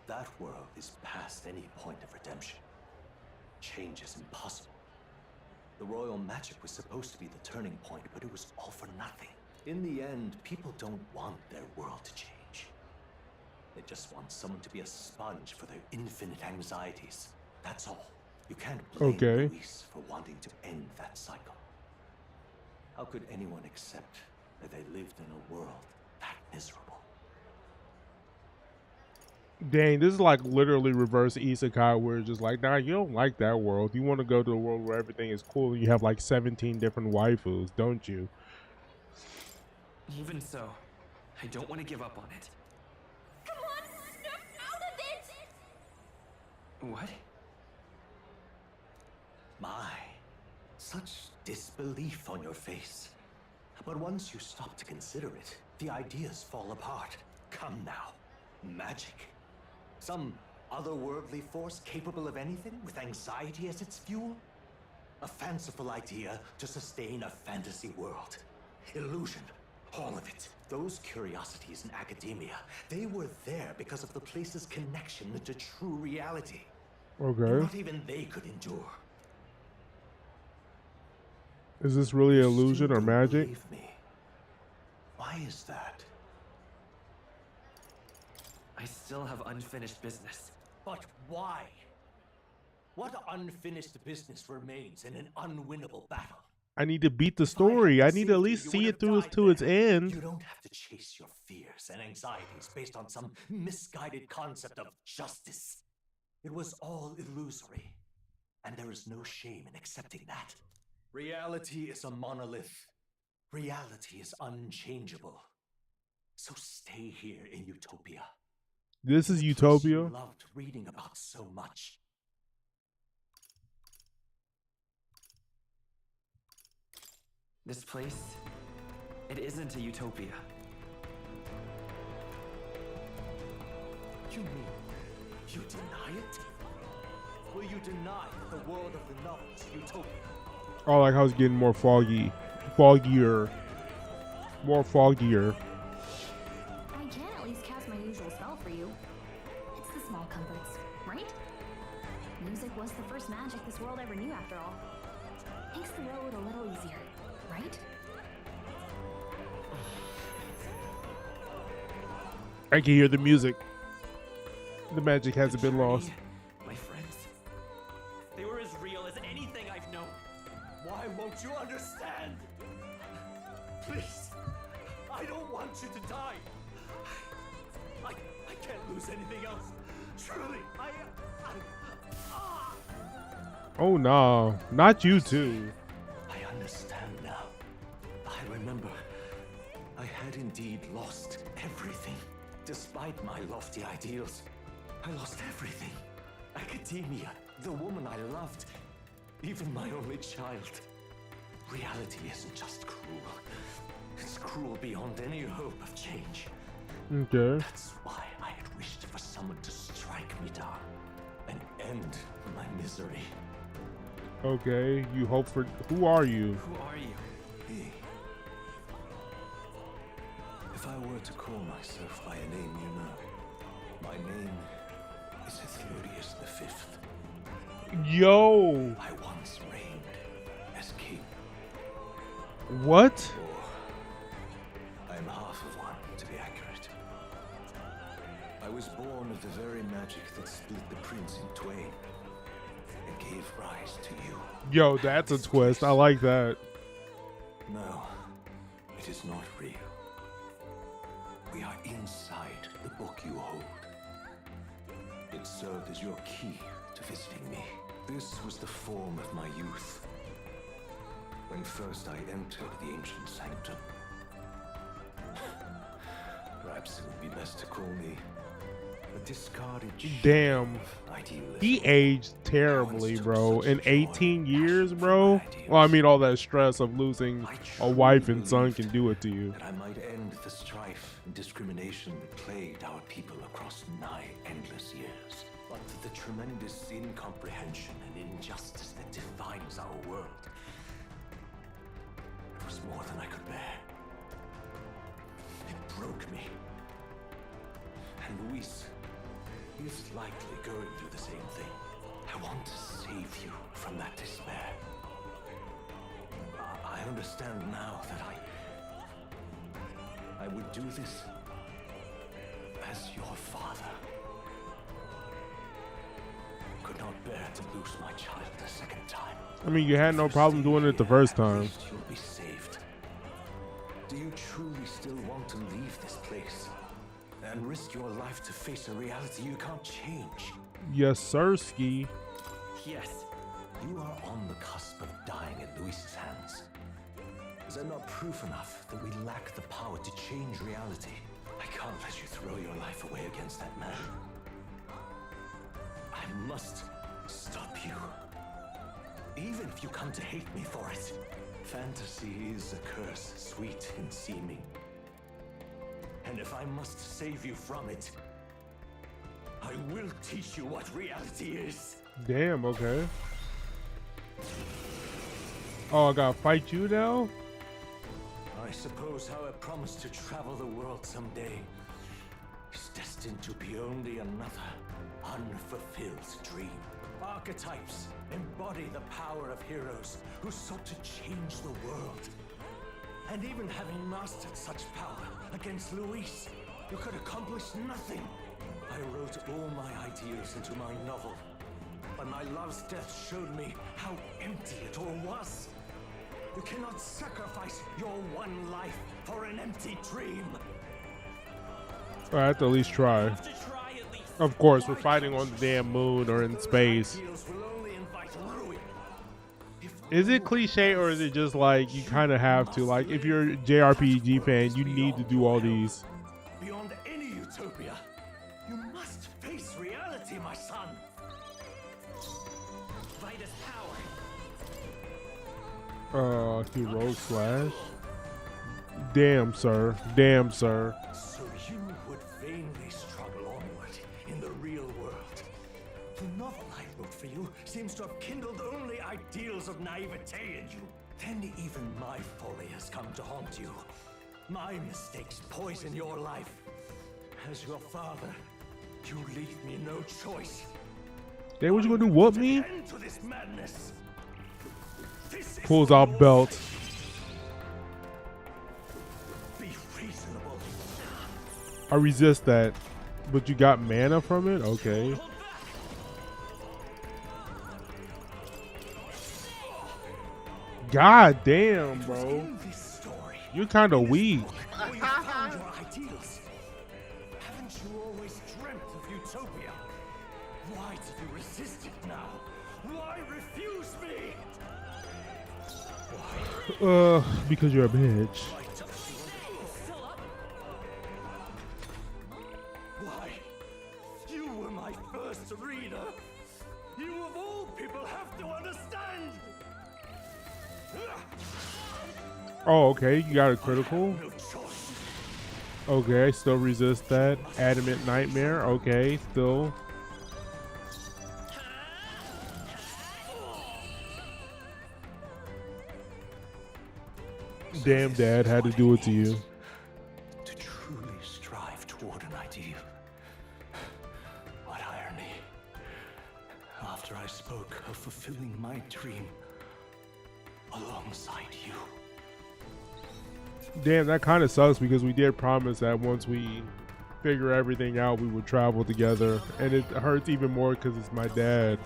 Speaker 10: That world is past any point of redemption. Change is impossible. The royal magic was supposed to be the turning point, but it was all for nothing. In the end, people don't want their world to change. They just want someone to be a sponge for their infinite anxieties. That's all. You can't blame
Speaker 1: Okay.
Speaker 10: Luis for wanting to end that cycle. How could anyone accept that they lived in a world that miserable?
Speaker 1: Dang, this is like literally reverse isekai, where it's just like, nah, you don't like that world. You want to go to a world where everything is cool and you have like 17 different waifus, don't you?
Speaker 11: Even so, I don't want to give up on it.
Speaker 6: Come on, snap out of it!
Speaker 11: What?
Speaker 10: My, such disbelief on your face. But once you stop to consider it, the ideas fall apart. Come now. Magic? Some otherworldly force capable of anything with anxiety as its fuel? A fanciful idea to sustain a fantasy world. Illusion. All of it. Those curiosities in academia, they were there because of the place's connection to true reality.
Speaker 1: Okay.
Speaker 10: Not even they could endure.
Speaker 1: Is this really
Speaker 10: You
Speaker 1: illusion
Speaker 10: still
Speaker 1: or
Speaker 10: don't
Speaker 1: magic?
Speaker 10: believe me. Why is that?
Speaker 11: I still have unfinished business.
Speaker 10: But why? What unfinished business remains in an unwinnable battle?
Speaker 1: I need to beat the
Speaker 10: If I had
Speaker 1: story. I need
Speaker 10: saved
Speaker 1: to at
Speaker 10: you,
Speaker 1: least
Speaker 10: you
Speaker 1: see
Speaker 10: would
Speaker 1: it
Speaker 10: have
Speaker 1: through
Speaker 10: died
Speaker 1: to its
Speaker 10: there.
Speaker 1: end.
Speaker 10: You don't have to chase your fears and anxieties based on some misguided concept of justice. It was all illusory, and there is no shame in accepting that. Reality is a monolith. Reality is unchangeable. So stay here in Utopia.
Speaker 1: This is
Speaker 10: The place
Speaker 1: Utopia.
Speaker 10: you loved reading about so much.
Speaker 11: This place, it isn't a utopia.
Speaker 10: You mean you deny it? Will you deny that the world of the novel is Utopia?
Speaker 1: Oh, like how it's getting more foggy. Foggier. More foggier.
Speaker 6: I can at least cast my usual spell for you. It's the small comforts, right? Music was the first magic this world ever knew, after all. Makes the road a little easier, right?
Speaker 1: I can hear the music. The magic hasn't been lost.
Speaker 11: My friends, they were as real as anything I've known.
Speaker 10: Why won't you understand? Please, I don't want you to die. I can't lose anything else. Truly,
Speaker 1: Oh no, not you too.
Speaker 10: I understand now. I remember. I had indeed lost everything. Despite my lofty ideals, I lost everything. Academia, the woman I loved, even my only child. Reality isn't just cruel. It's cruel beyond any hope of change.
Speaker 1: Okay.
Speaker 10: That's why I had wished for someone to strike me down and end my misery.
Speaker 1: Okay. You hope for. Who are you?
Speaker 11: Who are you?
Speaker 10: Me. If I were to call myself by a name you know, my name is Ethurius the Fifth.
Speaker 1: Yo.
Speaker 10: I once reigned as king.
Speaker 1: What?
Speaker 10: Or I am half of one, to be accurate. I was born of the very magic that split the prince in twain and gave rise to you.
Speaker 1: Yo, that's a twist. I like that.
Speaker 10: No, it is not real. We are inside the book you hold. It served as your key to visiting me. This was the form of my youth. When first I entered the ancient sanctum. Perhaps it would be best to call me a discarded
Speaker 1: Damn.
Speaker 10: idealism.
Speaker 1: He aged terribly, bro. In 18 years, bro. Well, I mean, all that stress of losing a wife and son can do it to you.
Speaker 10: That I might end the strife and discrimination that plagued our people across nigh endless years. But the tremendous incomprehension and injustice that defines our world, it was more than I could bear. It broke me. And Luis, he's likely going through the same thing. I want to save you from that despair. I understand now that I would do this as your father. Could not bear to lose my child a second time.
Speaker 1: I mean, you had no problem doing it the first time.
Speaker 10: You'll be saved. Do you truly still want to leave this place and risk your life to face a reality you can't change?
Speaker 1: Yes, sir, Ski.
Speaker 11: Yes.
Speaker 10: You are on the cusp of dying at Luis's hands. Is that not proof enough that we lack the power to change reality? I can't let you throw your life away against that man. I must stop you. Even if you come to hate me for it. Fantasy is a curse, sweet in seeming. And if I must save you from it, I will teach you what reality is.
Speaker 1: Damn, okay. Oh, I gotta fight you now?
Speaker 10: I suppose how I promised to travel the world someday is destined to be only another unfulfilled dream. Archetypes embody the power of heroes who sought to change the world. And even having mastered such power against Luis, you could accomplish nothing. I wrote all my ideals into my novel, but my love's death showed me how empty it all was. You cannot sacrifice your one life for an empty dream.
Speaker 1: I have to at least try. Of course, we're fighting on the damn moon or in space. Is it cliche or is it just like you kind of have to? Like, if you're a JRPG fan, you need to do all these.
Speaker 10: Beyond any utopia, you must face reality, my son. Vitus power.
Speaker 1: He rogue slash. Damn, sir. Damn, sir.
Speaker 10: So you would vainly struggle onward in the real world. The novel I wrote for you seems to have kindled only ideals of naivete in you. Then even my folly has come to haunt you. My mistakes poison your life. As your father, you leave me no choice.
Speaker 1: They was gonna do what me?
Speaker 10: End to this madness. This is
Speaker 1: Pulls out belt.
Speaker 10: Be reasonable.
Speaker 1: I resist that. But you got mana from it? Okay. God damn, bro. You're kind of weak.
Speaker 10: You found your ideals. Haven't you always dreamt of utopia? Why do you resist it now? Why refuse me?
Speaker 1: Because you're a bitch.
Speaker 10: Why? You were my first reader. You of all people have to understand.
Speaker 1: Oh, okay. You got a critical. Okay, still resist that. Adamant Nightmare. Okay, still. Damn, Dad had to do it to you.
Speaker 10: To truly strive toward an ideal. What irony. After I spoke of fulfilling my dream alongside you.
Speaker 1: Damn, that kind of sucks because we did promise that once we figure everything out, we would travel together. And it hurts even more because it's my dad.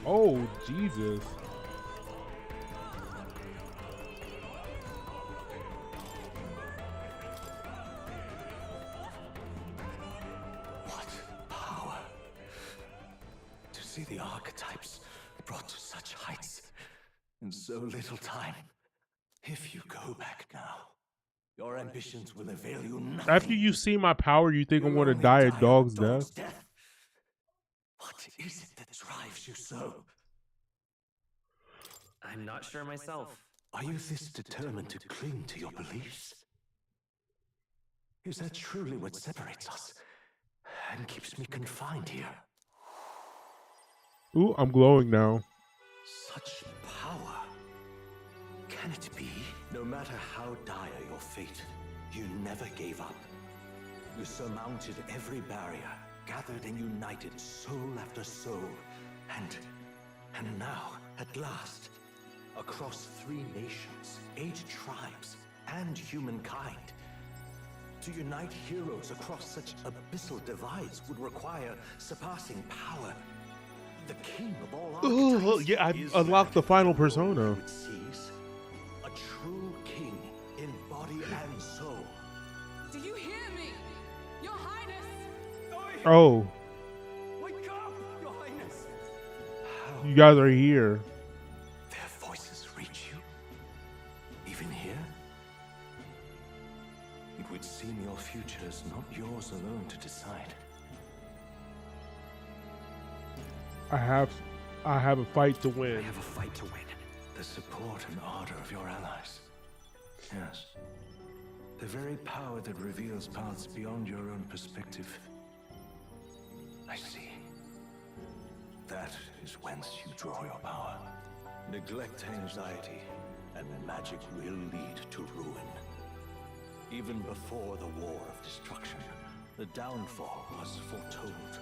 Speaker 1: Oh, Jesus.
Speaker 10: What power. To see the archetypes brought to such heights in so little time. If you go back now, your ambitions will avail you nothing.
Speaker 1: After you see my power, you think I'm going to die a dog's death?
Speaker 10: What is it that drives you so?
Speaker 11: I'm not sure myself.
Speaker 10: Are you this determined to cling to your beliefs? Is that truly what separates us and keeps me confined here?
Speaker 1: Ooh, I'm glowing now.
Speaker 10: Such power. Can it be? No matter how dire your fate, you never gave up. You surmounted every barrier, gathered and united soul after soul, and now, at last, across 3 nations, 8 tribes, and humankind. To unite heroes across such abyssal divides would require surpassing power. The king of all archetypes.
Speaker 1: Oh, yeah, I unlocked the final persona.
Speaker 10: It sees a true king in body and soul.
Speaker 9: Do you hear me? Your Highness!
Speaker 1: Oh,
Speaker 5: Wake up, Your Highness!
Speaker 10: How
Speaker 1: you guys are here.
Speaker 10: their voices reach you? Even here? It would seem your future is not yours alone to decide.
Speaker 1: I have a fight to
Speaker 10: I
Speaker 1: win.
Speaker 10: have a fight to win. The support and ardor of your allies. Yes. The very power that reveals paths beyond your own perspective. I see. That is whence you draw your power. Neglect anxiety, and magic will lead to ruin. Even before the war of destruction, the downfall was foretold.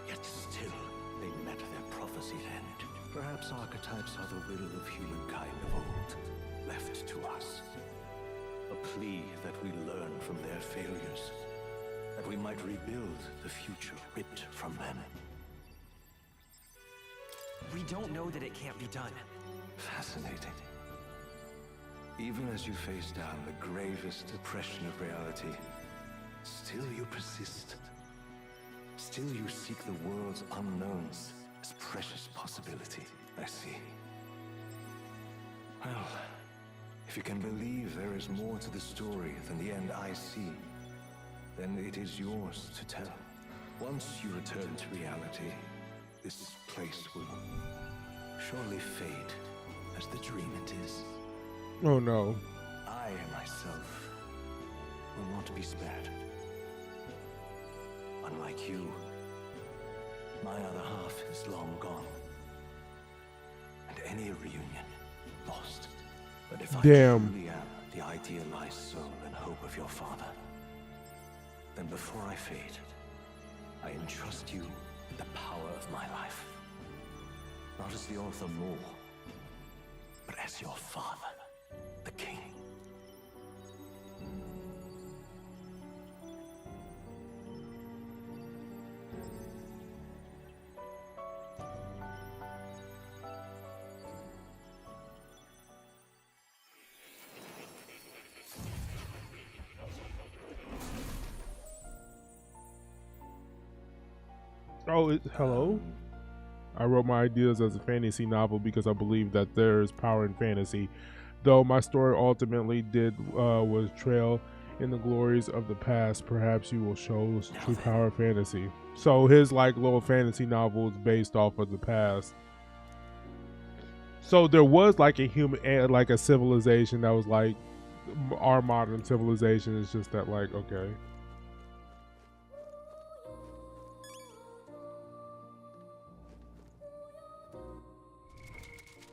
Speaker 10: Yet still, they met their prophecy's end. Perhaps archetypes are the will of humankind of old, left to us. A plea that we learn from their failures, that we might rebuild the future ripped from them.
Speaker 11: We don't know that it can't be done.
Speaker 10: Fascinating. Even as you face down the gravest oppression of reality, still you persist. Still you seek the world's unknowns as precious possibility. I see. Well, if you can believe there is more to the story than the end I see, then it is yours to tell. Once you return to reality, this place will surely fade as the dream it is.
Speaker 1: Oh no.
Speaker 10: I myself will not be spared. Unlike you, my other half is long gone. And any reunion lost. But if I truly am the idealized soul and hope of your father, then before I fade, I entrust you with the power of my life. Not as the author more, but as your father, the king.
Speaker 1: Oh, hello? I wrote my ideas as a fantasy novel because I believe that there is power in fantasy. Though my story ultimately was trail in the glories of the past, perhaps you will show true power of fantasy. So his like little fantasy novel is based off of the past. So there was like a like a civilization that was like our modern civilization. It's just that like, okay.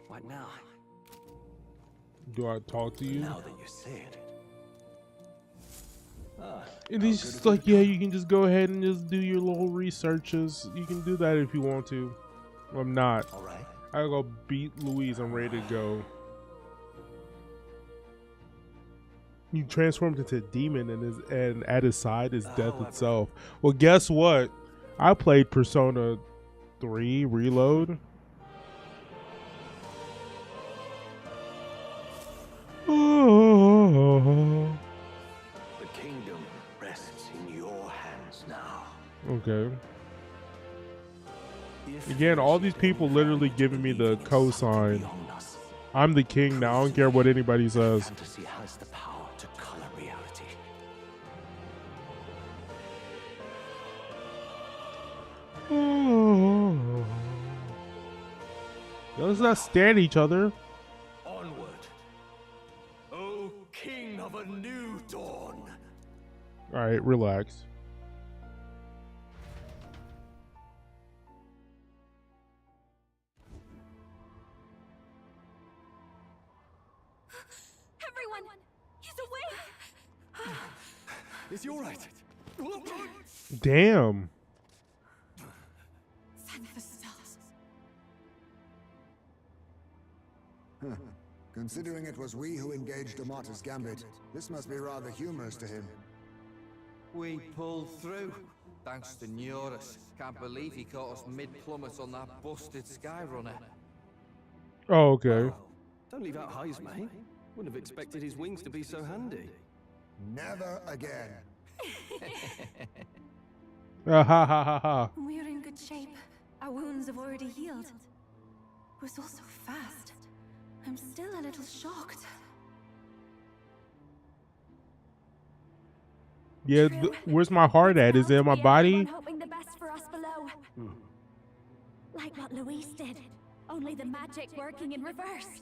Speaker 11: What now?
Speaker 1: Do I talk to you?
Speaker 10: Now that you say it.
Speaker 1: And he's just like, yeah, you can just go ahead and just do your little researches. You can do that if you want to. I'm not.
Speaker 10: All right.
Speaker 1: I gotta go beat Louise. I'm ready to go. You transformed into a demon, and at his side is death itself. Well, guess what? I played Persona 3 Reload. Oh.
Speaker 10: The kingdom rests in your hands now.
Speaker 1: Okay. Again, all these people literally giving me the cosign. I'm the king now. I don't care what anybody says.
Speaker 10: Fantasy has the power to color reality.
Speaker 1: Oh. Let's not stand each other.
Speaker 10: Onward, O king of a new dawn.
Speaker 1: All right, relax.
Speaker 6: Everyone! He's awake!
Speaker 5: Is he all right?
Speaker 1: Damn.
Speaker 4: Considering it was we who engaged Amata's gambit, this must be rather humorous to him.
Speaker 8: We pulled through. Thanks to Neurus. Can't believe he caught us mid-plummet on that busted Skyrunner.
Speaker 1: Oh, okay.
Speaker 5: Wow. Don't leave out highs, mate. Wouldn't have expected his wings to be so handy.
Speaker 4: Never again.
Speaker 1: Ha ha ha ha.
Speaker 6: We're in good shape. Our wounds have already healed. It was all so fast. I'm still a little shocked.
Speaker 1: Yeah, where's my heart at? Is it in my body?
Speaker 6: Hoping the best for us below. Like what Luis did. Only the magic working in reverse.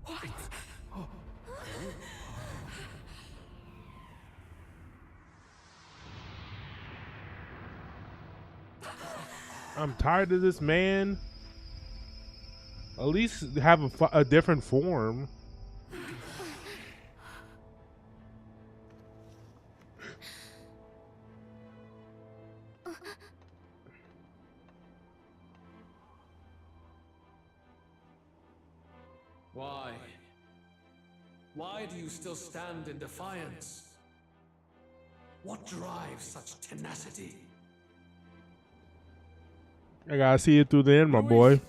Speaker 6: What?
Speaker 1: I'm tired of this, man. At least have a different form.
Speaker 2: Why? Why do you still stand in defiance? What drives such tenacity?
Speaker 1: I gotta see it through the end, my boy.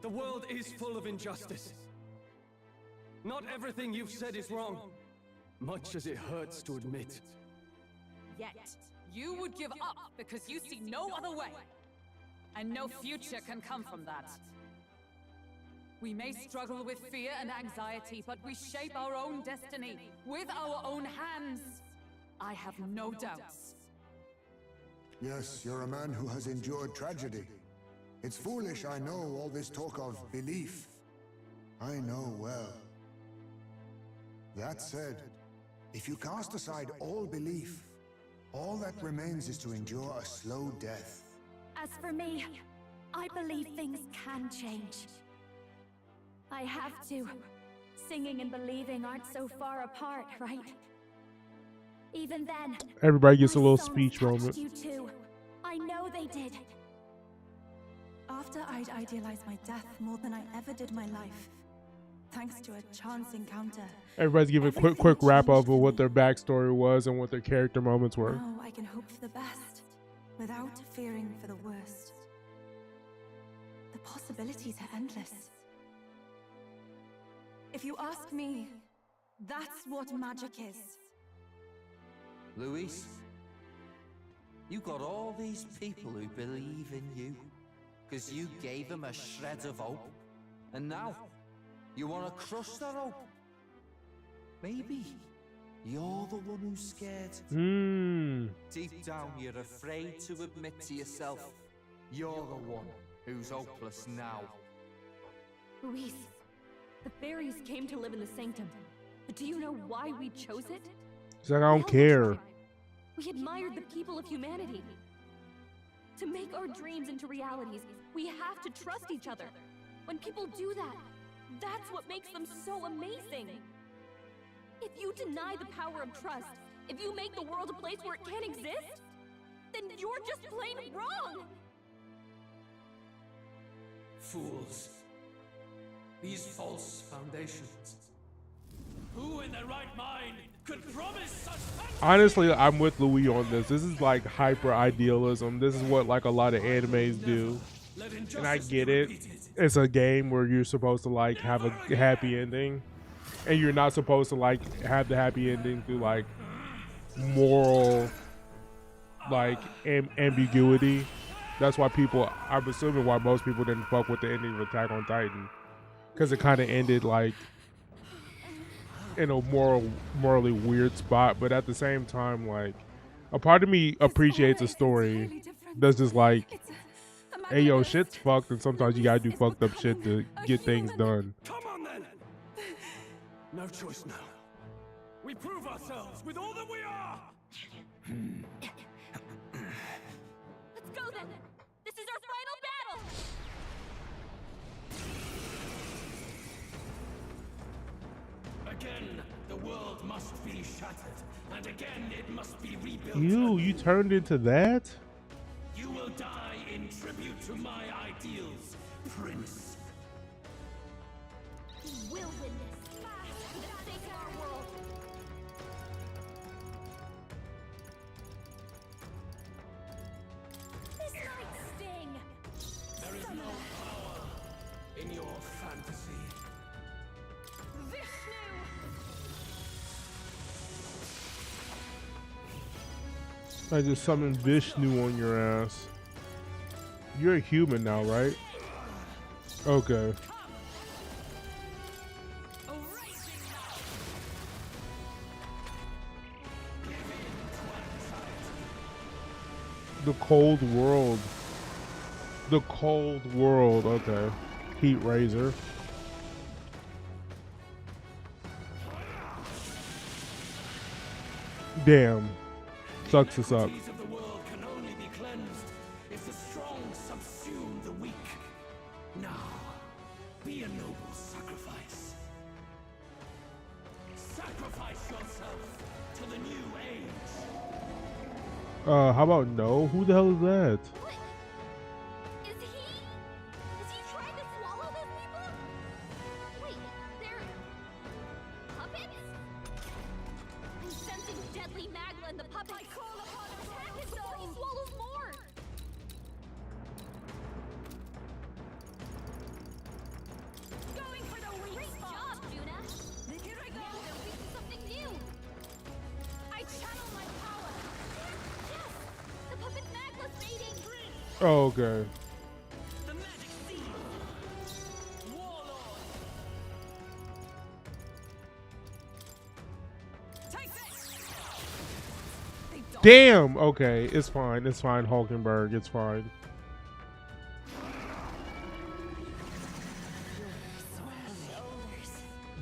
Speaker 5: The world is full of injustice. Not everything you've said is wrong, much as it hurts to admit.
Speaker 3: Yet, you would give up because you see no other way. And no future can come from that. We may struggle with fear and anxiety, but we shape our own destiny with our own hands. I have no doubts.
Speaker 4: Yes, you're a man who has endured tragedy. It's foolish, I know, all this talk of belief. I know well. That said, if you cast aside all belief, all that remains is to endure a slow death.
Speaker 6: As for me, I believe things can change. I have to. Singing and believing aren't so far apart, right? Even then,
Speaker 1: Everybody gets a
Speaker 6: my
Speaker 1: little
Speaker 6: songs
Speaker 1: speech
Speaker 6: touched
Speaker 1: moment.
Speaker 6: You too. I know they did.
Speaker 12: After I'd idealized my death more than I ever did my life, thanks to a chance encounter.
Speaker 1: Everybody's giving a quick wrap up of what their backstory was and what their character moments were.
Speaker 12: Now I can hope for the best, without fearing for the worst. The possibilities are endless. If you ask me, that's what magic is.
Speaker 8: Luis, you got all these people who believe in you, because you gave them a shred of hope. And now, you want to crush that hope? Maybe you're the one who's scared. Deep down, you're afraid to admit to yourself, you're the one who's hopeless now.
Speaker 6: Luis, the fairies came to live in the sanctum. But do you know why we chose it?
Speaker 1: He's like, I don't care.
Speaker 6: We admired the people of humanity. To make our dreams into realities, we have to trust each other. When people do that, that's what makes them so amazing. If you deny the power of trust, if you make the world a place where it can't exist, then you're just plain wrong!
Speaker 2: Fools. These false foundations. Who in their right mind could promise such fantasy?
Speaker 1: Honestly, I'm with Louis on this. This is like hyper idealism. This is what like a lot of animes do. And I get it. It's a game where you're supposed to like have a happy ending. And you're not supposed to like have the happy ending through like moral like ambiguity. That's why people, I'm assuming why most people didn't fuck with the ending of Attack on Titan. Because it kind of ended like in a morally weird spot, but at the same time, like a part of me appreciates a story that's just like, hey yo, shit's fucked, and sometimes you gotta do fucked up shit to get things done.
Speaker 5: Come on then! No choice now. We prove ourselves with all that we are!
Speaker 6: Let's go then! This is our final battle!
Speaker 2: Again, the world must be shattered, and again it must be rebuilt.
Speaker 1: You turned into that?
Speaker 2: You will die in tribute to my ideals,
Speaker 10: Prince.
Speaker 6: We'll win this. For the sake of our world. This might sting.
Speaker 2: There is no power in your fantasy.
Speaker 6: Vishnu!
Speaker 1: I just summoned Vishnu on your ass. You're a human now, right? Okay. The cold world. The cold world. Okay. Heat razor. Damn. Sucks to suck.
Speaker 2: Iniquities of the world can only be cleansed if the strong subsume the weak. Now, be a noble sacrifice. Sacrifice yourself to the new age.
Speaker 1: How about no? Who the hell is that?
Speaker 6: What? Is he trying to swallow those people? Wait, they're puppets? I'm sensing deadly magma in the puppet. I call upon attack it before he swallows more. Going for the weak Great job, Juna. Here I go. Now they're reaching something new. I channel my power. Yes, the puppet's magma's fading.
Speaker 1: Oh, okay.
Speaker 11: The magic seed. Warlord. Take this. They don't.
Speaker 1: Damn. Okay, it's fine. It's fine, Hulkenberg. It's fine.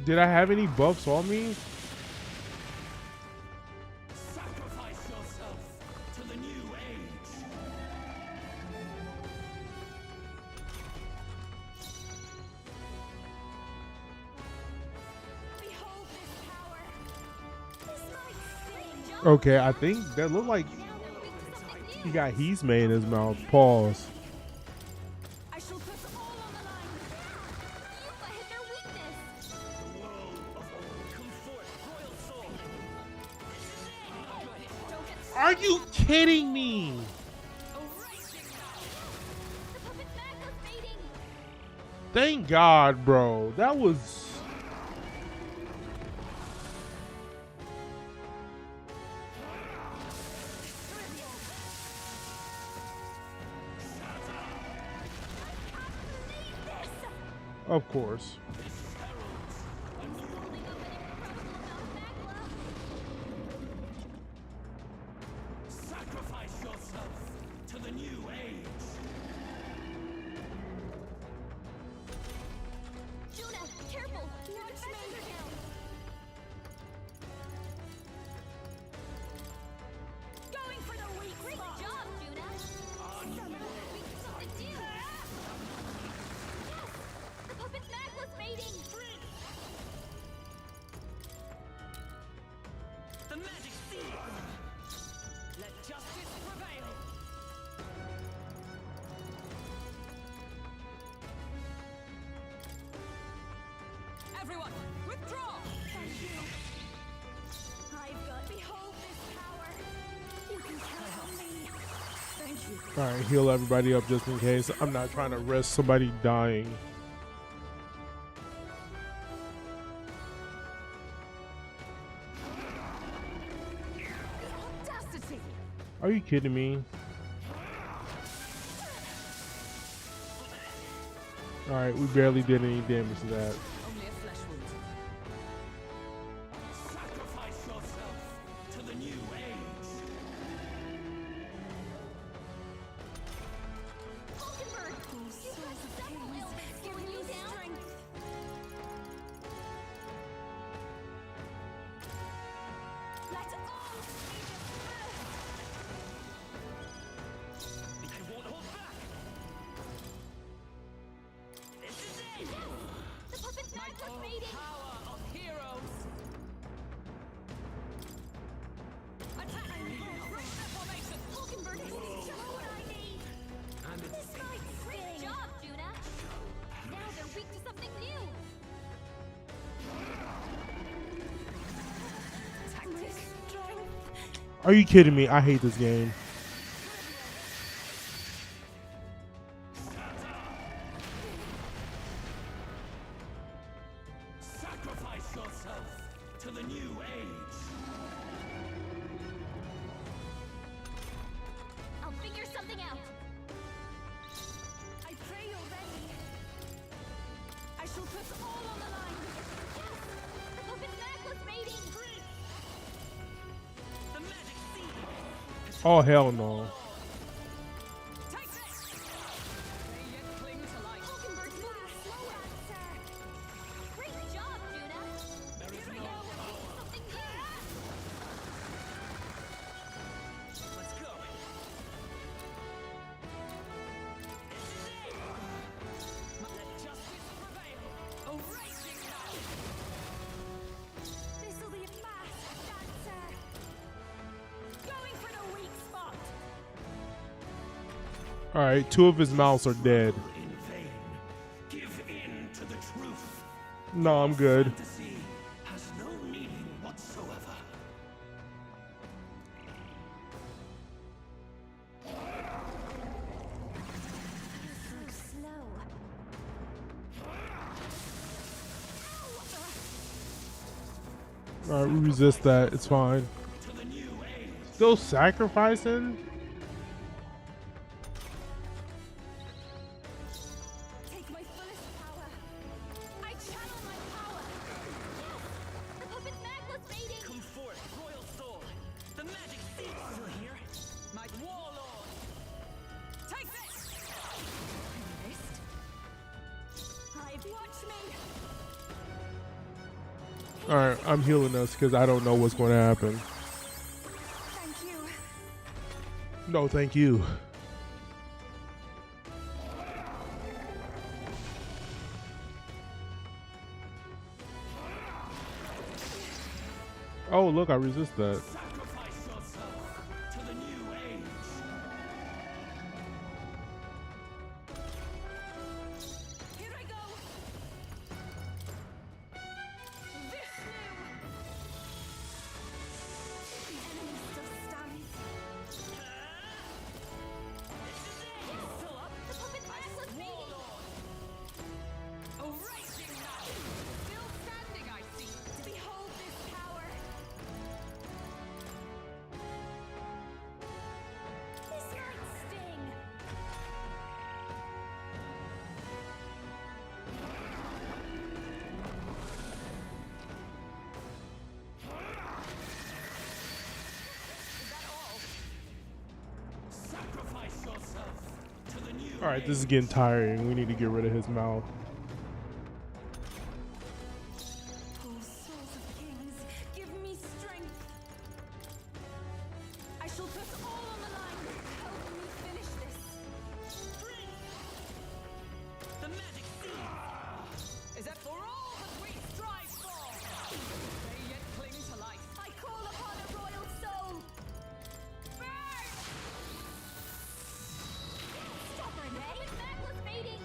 Speaker 1: Did I have any buffs on me?
Speaker 2: Sacrifice yourself to the new age.
Speaker 6: Behold this power. This might sting.
Speaker 1: Okay, I think that looked like
Speaker 6: Now they're reaching something
Speaker 1: he
Speaker 6: new.
Speaker 1: got he's made in his mouth. Pause.
Speaker 6: I shall put them all on the line. Yuba hit their weakness.
Speaker 2: The world of all come forth, royal soul.
Speaker 6: Don't get
Speaker 1: Are you kidding me?
Speaker 6: the puppet's magma's fading.
Speaker 1: Thank God, bro. That was. Of course.
Speaker 6: Holding up an incredible amount of magma.
Speaker 2: Sacrifice yourself to the new age.
Speaker 6: Juna, careful. Your defenses are down. Going for the weak Great job, Juna. Someone reached something new. Yes, the puppet's magma's fading.
Speaker 11: The magic seed. Let justice prevail. Everyone, withdraw.
Speaker 6: Thank you. I've got behold this power. You can count on me.
Speaker 11: Thank you.
Speaker 1: All right, heal everybody up just in case. I'm not trying to risk somebody dying.
Speaker 6: Audacity.
Speaker 1: Are you kidding me? All right, we barely did any damage to that.
Speaker 11: Only a flesh wound.
Speaker 2: Sacrifice yourself to the new age.
Speaker 6: Hulkenberg, you've got several ailments slowing you down. Let's all see this
Speaker 11: I won't hold back. This is it.
Speaker 6: The puppet's
Speaker 1: Are you kidding me? I hate this game.
Speaker 10: Sacrifice yourself to the new age.
Speaker 6: I'll figure something out.
Speaker 12: I pray you're ready. I shall put all on the line.
Speaker 6: The puppet's necklace mating!
Speaker 11: The magic seed.
Speaker 1: Oh hell no.
Speaker 3: Take this! They yet cling to life.
Speaker 6: Hulkenberg's moving slower! Great job, Judah!
Speaker 10: There is no power.
Speaker 6: Something new!
Speaker 11: Let's go. Let justice prevail. A raging battle.
Speaker 12: This'll be a fast dancer. Going for the weak spot.
Speaker 1: All right, 2 of his mouths are dead.
Speaker 10: In vain. Give in to the truth.
Speaker 1: No, I'm good.
Speaker 10: Fantasy has no meaning whatsoever.
Speaker 6: So slow.
Speaker 1: All right, we resist that. It's fine.
Speaker 10: To the new age.
Speaker 1: Still sacrificing?
Speaker 12: Take my fullest power. I channel my power.
Speaker 6: The puppet's necklace mating!
Speaker 11: Come forth, royal soul. The magic seed still here. My warlord.
Speaker 3: Take this!
Speaker 12: Watch me.
Speaker 1: All right, I'm healing us because I don't know what's going to happen.
Speaker 12: Thank you.
Speaker 1: No, thank you. Oh, look, I resist that.
Speaker 10: Sacrifice yourself to the new age.
Speaker 12: Here I go. Vishnu. The enemy still stands.
Speaker 6: Still up? The puppet's necklace mating!
Speaker 3: A raging battle. Still standing, I see.
Speaker 12: Behold this power. This might sting.
Speaker 10: Sacrifice yourself to the new
Speaker 1: All right, this is getting tiring. We need to get rid of his mouth.
Speaker 12: Oh, souls of kings, give me strength. I shall put all on the line. Help me finish this.
Speaker 11: The magic seed.
Speaker 3: Is that for all that we strive for? They yet cling to life.
Speaker 12: I call upon a royal soul. Burn!
Speaker 6: Stubborn, eh? The puppet's necklace mating!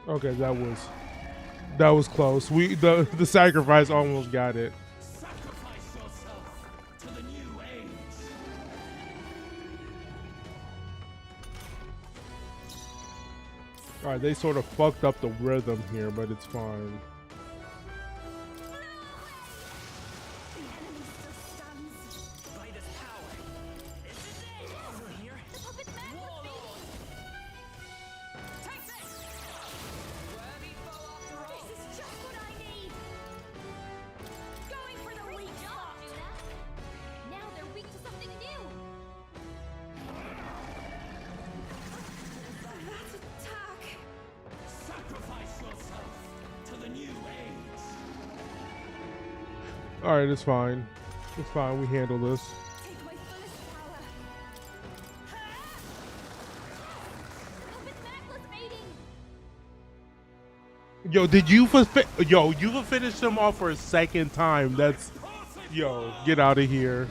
Speaker 1: Okay, that was close. The sacrifice almost got it.
Speaker 10: Sacrifice yourself to the new age.
Speaker 1: All right, they sort of fucked up the rhythm here, but it's fine.
Speaker 12: The enemy still stands.
Speaker 11: By this power. Still here.
Speaker 6: The puppet's necklace mating!
Speaker 3: Take this! Worthy foe after all.
Speaker 12: This is just what I need. Going for the
Speaker 6: Great
Speaker 12: weak
Speaker 6: job,
Speaker 12: spot.
Speaker 6: Judah! Now they're weak to something new!
Speaker 12: That attack.
Speaker 10: Sacrifice yourself to the new age.
Speaker 1: All right, it's fine. It's fine. We handle this.
Speaker 12: Take my fullest power.
Speaker 6: The puppet's necklace mating!
Speaker 1: Yo, you finished him off for a second time. That's, yo, get out of here.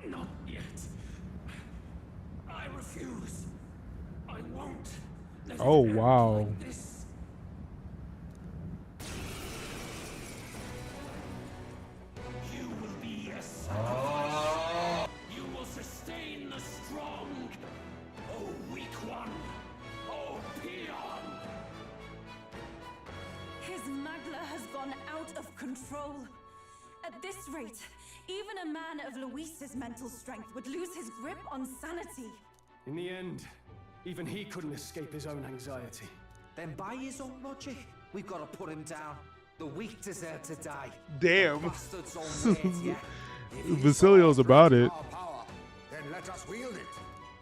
Speaker 10: Not yet. I refuse. I won't. Let it
Speaker 1: Oh,
Speaker 10: end
Speaker 1: wow.
Speaker 10: like this.
Speaker 12: control. At this rate, even a man of Luis's mental strength would lose his grip on sanity.
Speaker 5: In the end, even he couldn't escape his own anxiety.
Speaker 8: Then by his own logic, we've got to put him down. The weak deserve to die.
Speaker 1: Damn.
Speaker 8: The bastard's own mate, yeah?
Speaker 1: Basilio's about it.
Speaker 4: Our power, then let us wield it.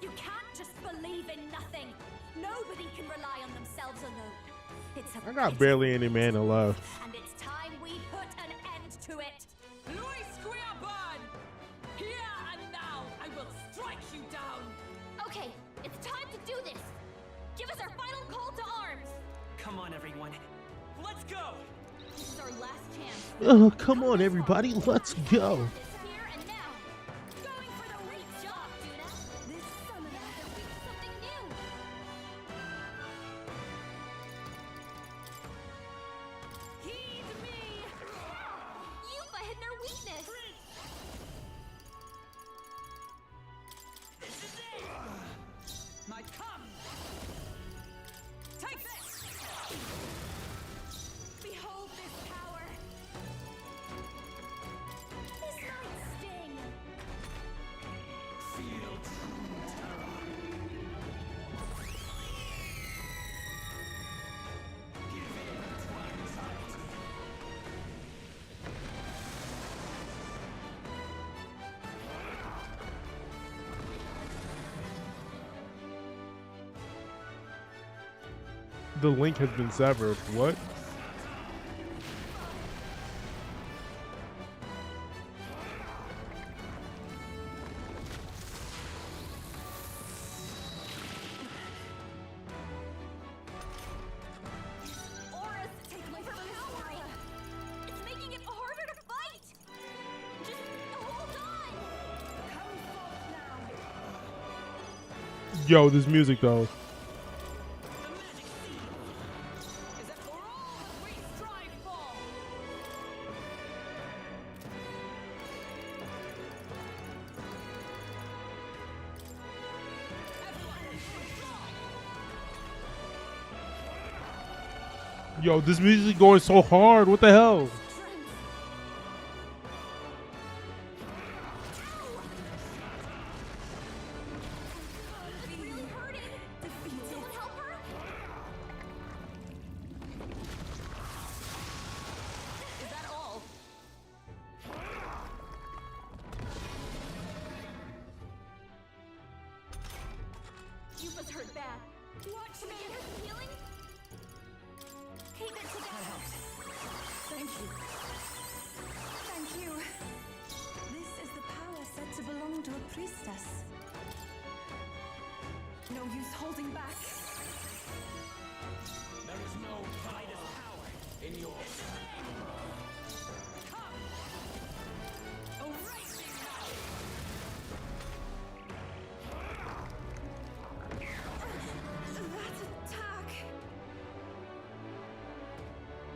Speaker 6: You can't just believe in nothing. Nobody can rely on themselves alone. It's a
Speaker 1: I got barely any mana left.
Speaker 6: and it's time we put an end to it.
Speaker 3: Luis Quiaban! Here and now, I will strike you down!
Speaker 6: Okay, it's time to do this. Give us our final call to arms.
Speaker 11: Come on, everyone. Let's go!
Speaker 6: This is our last chance.
Speaker 1: Oh, come on, everybody. Let's go.
Speaker 6: This here and now. Going for the great job, Duna. This summoner has reached something new. Heed me. You've hidden our weakness.
Speaker 3: My come! Take this!
Speaker 6: Behold this power. This might sting.
Speaker 10: Feel true terror. Give in to anxiety.
Speaker 1: The link has been severed. What?
Speaker 6: Aura's taking over power. It's making it harder to fight. Just hold on.
Speaker 1: Yo, this music though.
Speaker 3: Is it for all that we strive for?
Speaker 1: Yo, this music going so hard. What the hell?
Speaker 6: It's really hurting. Someone help her.
Speaker 3: Is that all?
Speaker 6: Yuba's hurt bad. Watch me. Get her some healing. Keep it together.
Speaker 12: Thank you. Thank you. This is the power said to belong to a priestess. No use holding back.
Speaker 10: There is no Titus power in your
Speaker 12: That attack.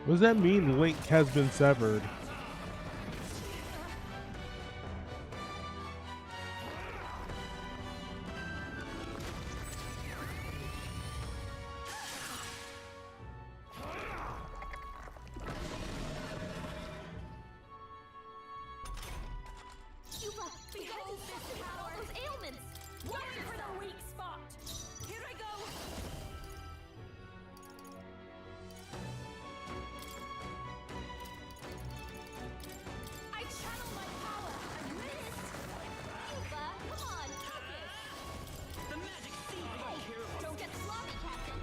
Speaker 1: What does that mean? Link has been severed.
Speaker 6: Yuba, behold this power. Those ailments. Going for the weak spot.
Speaker 12: Here I go.
Speaker 6: I channel my power. Yuba, come on, focus.
Speaker 11: The magic seed!
Speaker 6: Hey, don't get sloppy, Captain.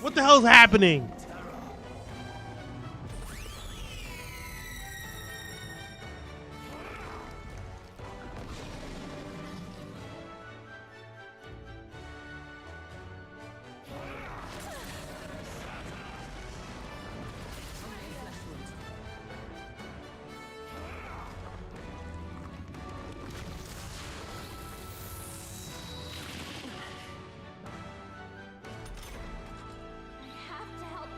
Speaker 1: What the hell's happening?
Speaker 6: I have to help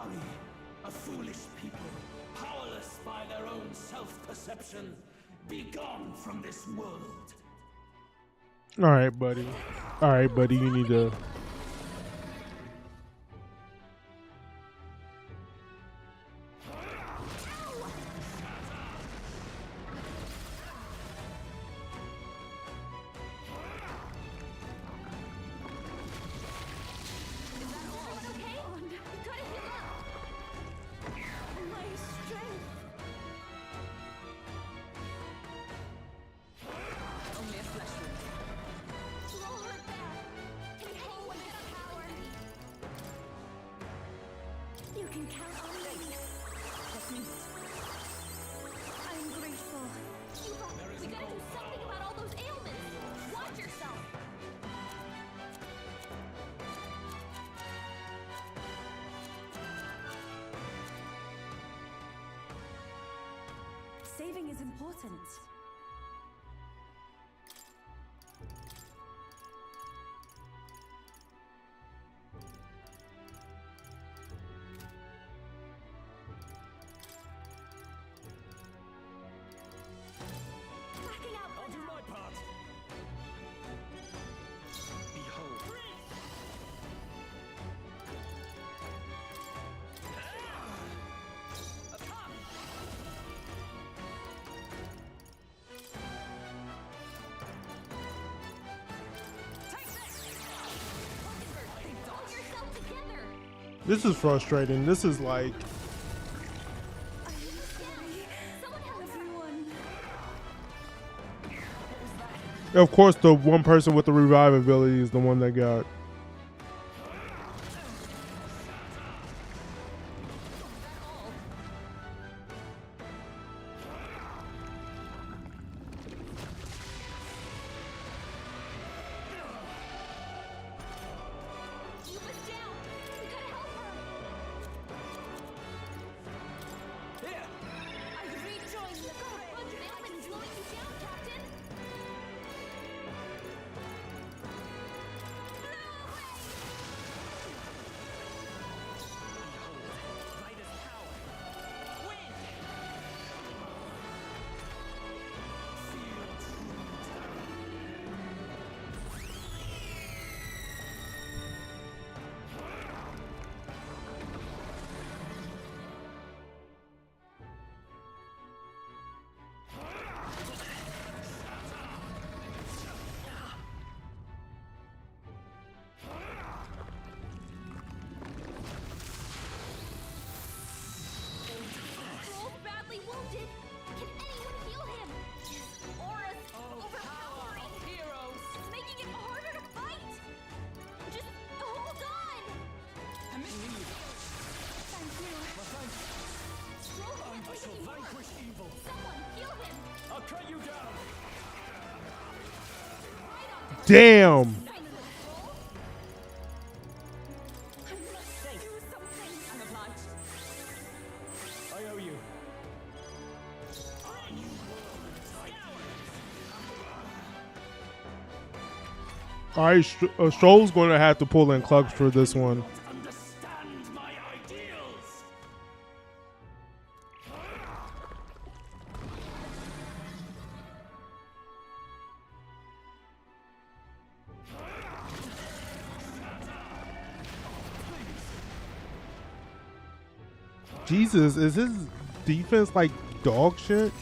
Speaker 10: Sorry, a foolish people, powerless by their own self-perception. Be gone from this world.
Speaker 1: All right, buddy. All right, buddy. You need to.
Speaker 6: You can count on me. I'm grateful. We gotta do something about all those ailments. Watch yourself.
Speaker 12: Saving is important.
Speaker 6: Backing up.
Speaker 11: I'll do my part. Behold.
Speaker 6: Hold yourself together.
Speaker 1: This is frustrating. This is like.
Speaker 6: Someone help her.
Speaker 1: Of course, the one person with the revive ability is the one that got.
Speaker 6: Yuba's down. We gotta help her.
Speaker 11: Here.
Speaker 6: I rejoin the courage. Ailment's slowing you down, Captain.
Speaker 11: Rider's power. Win.
Speaker 6: Troll's badly wounded. Can anyone heal him? His aura's overpowering.
Speaker 3: Heroes.
Speaker 6: It's making it harder to fight. Just hold on.
Speaker 12: Thank you.
Speaker 6: Troll can't
Speaker 11: I
Speaker 6: take
Speaker 11: shall
Speaker 6: anymore.
Speaker 11: vanquish evil.
Speaker 6: Someone heal him.
Speaker 11: I'll cut you down.
Speaker 6: Right on target.
Speaker 1: Damn.
Speaker 6: Nice little troll.
Speaker 12: I must do something.
Speaker 3: I'm obliged.
Speaker 11: I owe you.
Speaker 1: All right, Stroll's going to have to pull in clubs for this one.
Speaker 10: Understand my ideals.
Speaker 1: Jesus, is his defense like dog shit?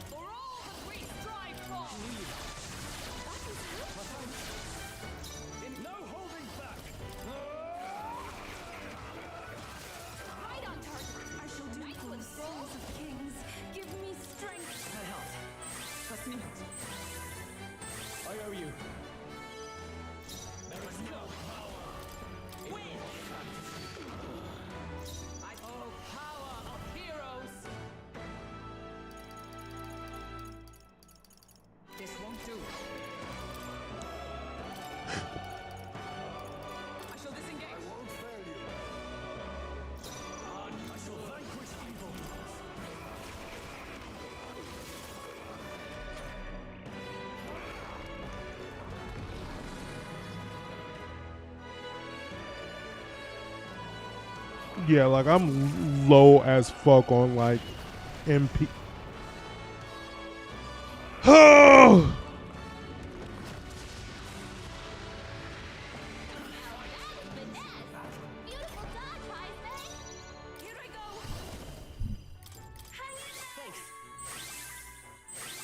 Speaker 3: For all that we strive for.
Speaker 11: No holding back.
Speaker 6: Right on target.
Speaker 12: I shall do
Speaker 6: Nice
Speaker 12: for
Speaker 6: one,
Speaker 12: the
Speaker 6: Troll.
Speaker 12: souls of kings. Give me strength.
Speaker 3: Trust me.
Speaker 1: Yeah, like I'm low as fuck on like MP. Oh!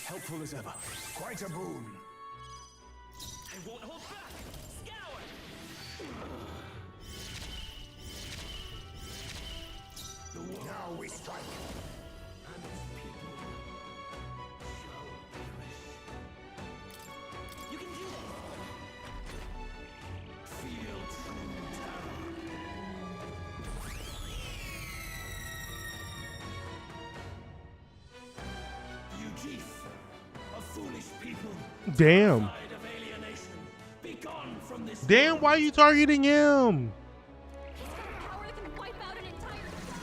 Speaker 5: Helpful as ever.
Speaker 4: Quite a boon.
Speaker 11: I won't hold back. Scour.
Speaker 4: Now we strike.
Speaker 10: And its people shall perish.
Speaker 11: You can do this.
Speaker 10: Feel true terror. You chief of foolish people.
Speaker 1: Damn.
Speaker 10: Side of alienation. Be gone from this.
Speaker 1: Damn, why are you targeting him?
Speaker 6: He's got a power that can wipe out an entire sun.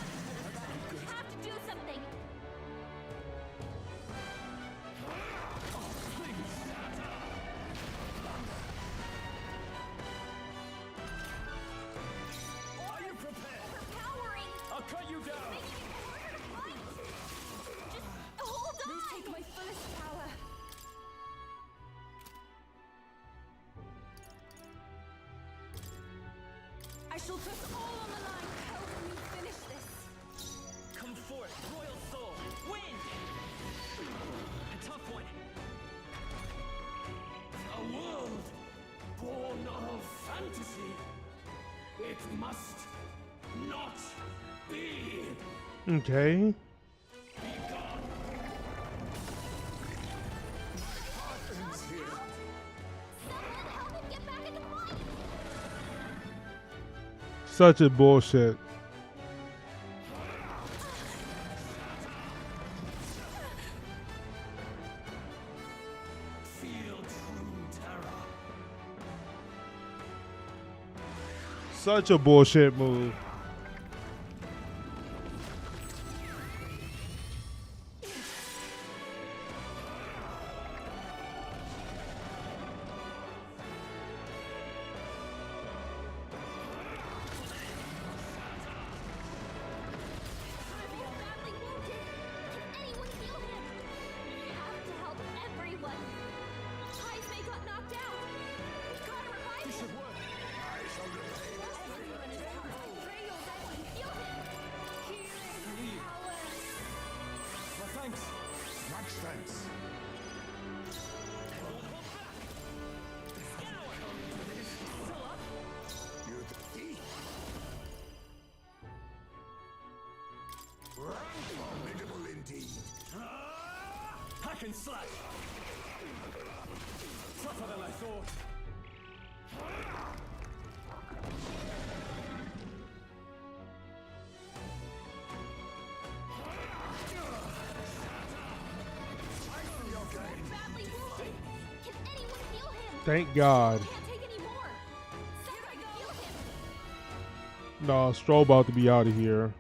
Speaker 6: We have to do something.
Speaker 5: Are you prepared?
Speaker 6: Overpowering.
Speaker 5: I'll cut you down.
Speaker 6: Making it harder to fight. Just hold on.
Speaker 12: Please take my fullest power. I shall put all on the line. Help me finish this.
Speaker 11: Come forth, royal soul. Wind. A tough one.
Speaker 10: A world born of fantasy. It must not be.
Speaker 1: Okay.
Speaker 4: Parthians here.
Speaker 6: Someone help him get back in the fight.
Speaker 1: Such a bullshit.
Speaker 10: Feel true terror.
Speaker 1: Such a bullshit move.
Speaker 6: He's badly wounded. Can anyone heal him? We have to help everyone. Heismay got knocked out. We gotta revive him.
Speaker 4: I shall repay this
Speaker 6: Everyone is down. Pray you're ready. Heal him. Healing power.
Speaker 5: Well, thanks.
Speaker 4: Much thanks. You thief. Formidable indeed.
Speaker 5: Hack and slash. Tougher than I thought.
Speaker 6: Badly wounded. Can anyone heal him?
Speaker 1: Thank God.
Speaker 6: Can't take any more. Someone heal him.
Speaker 1: No, Stroll about to be out of here.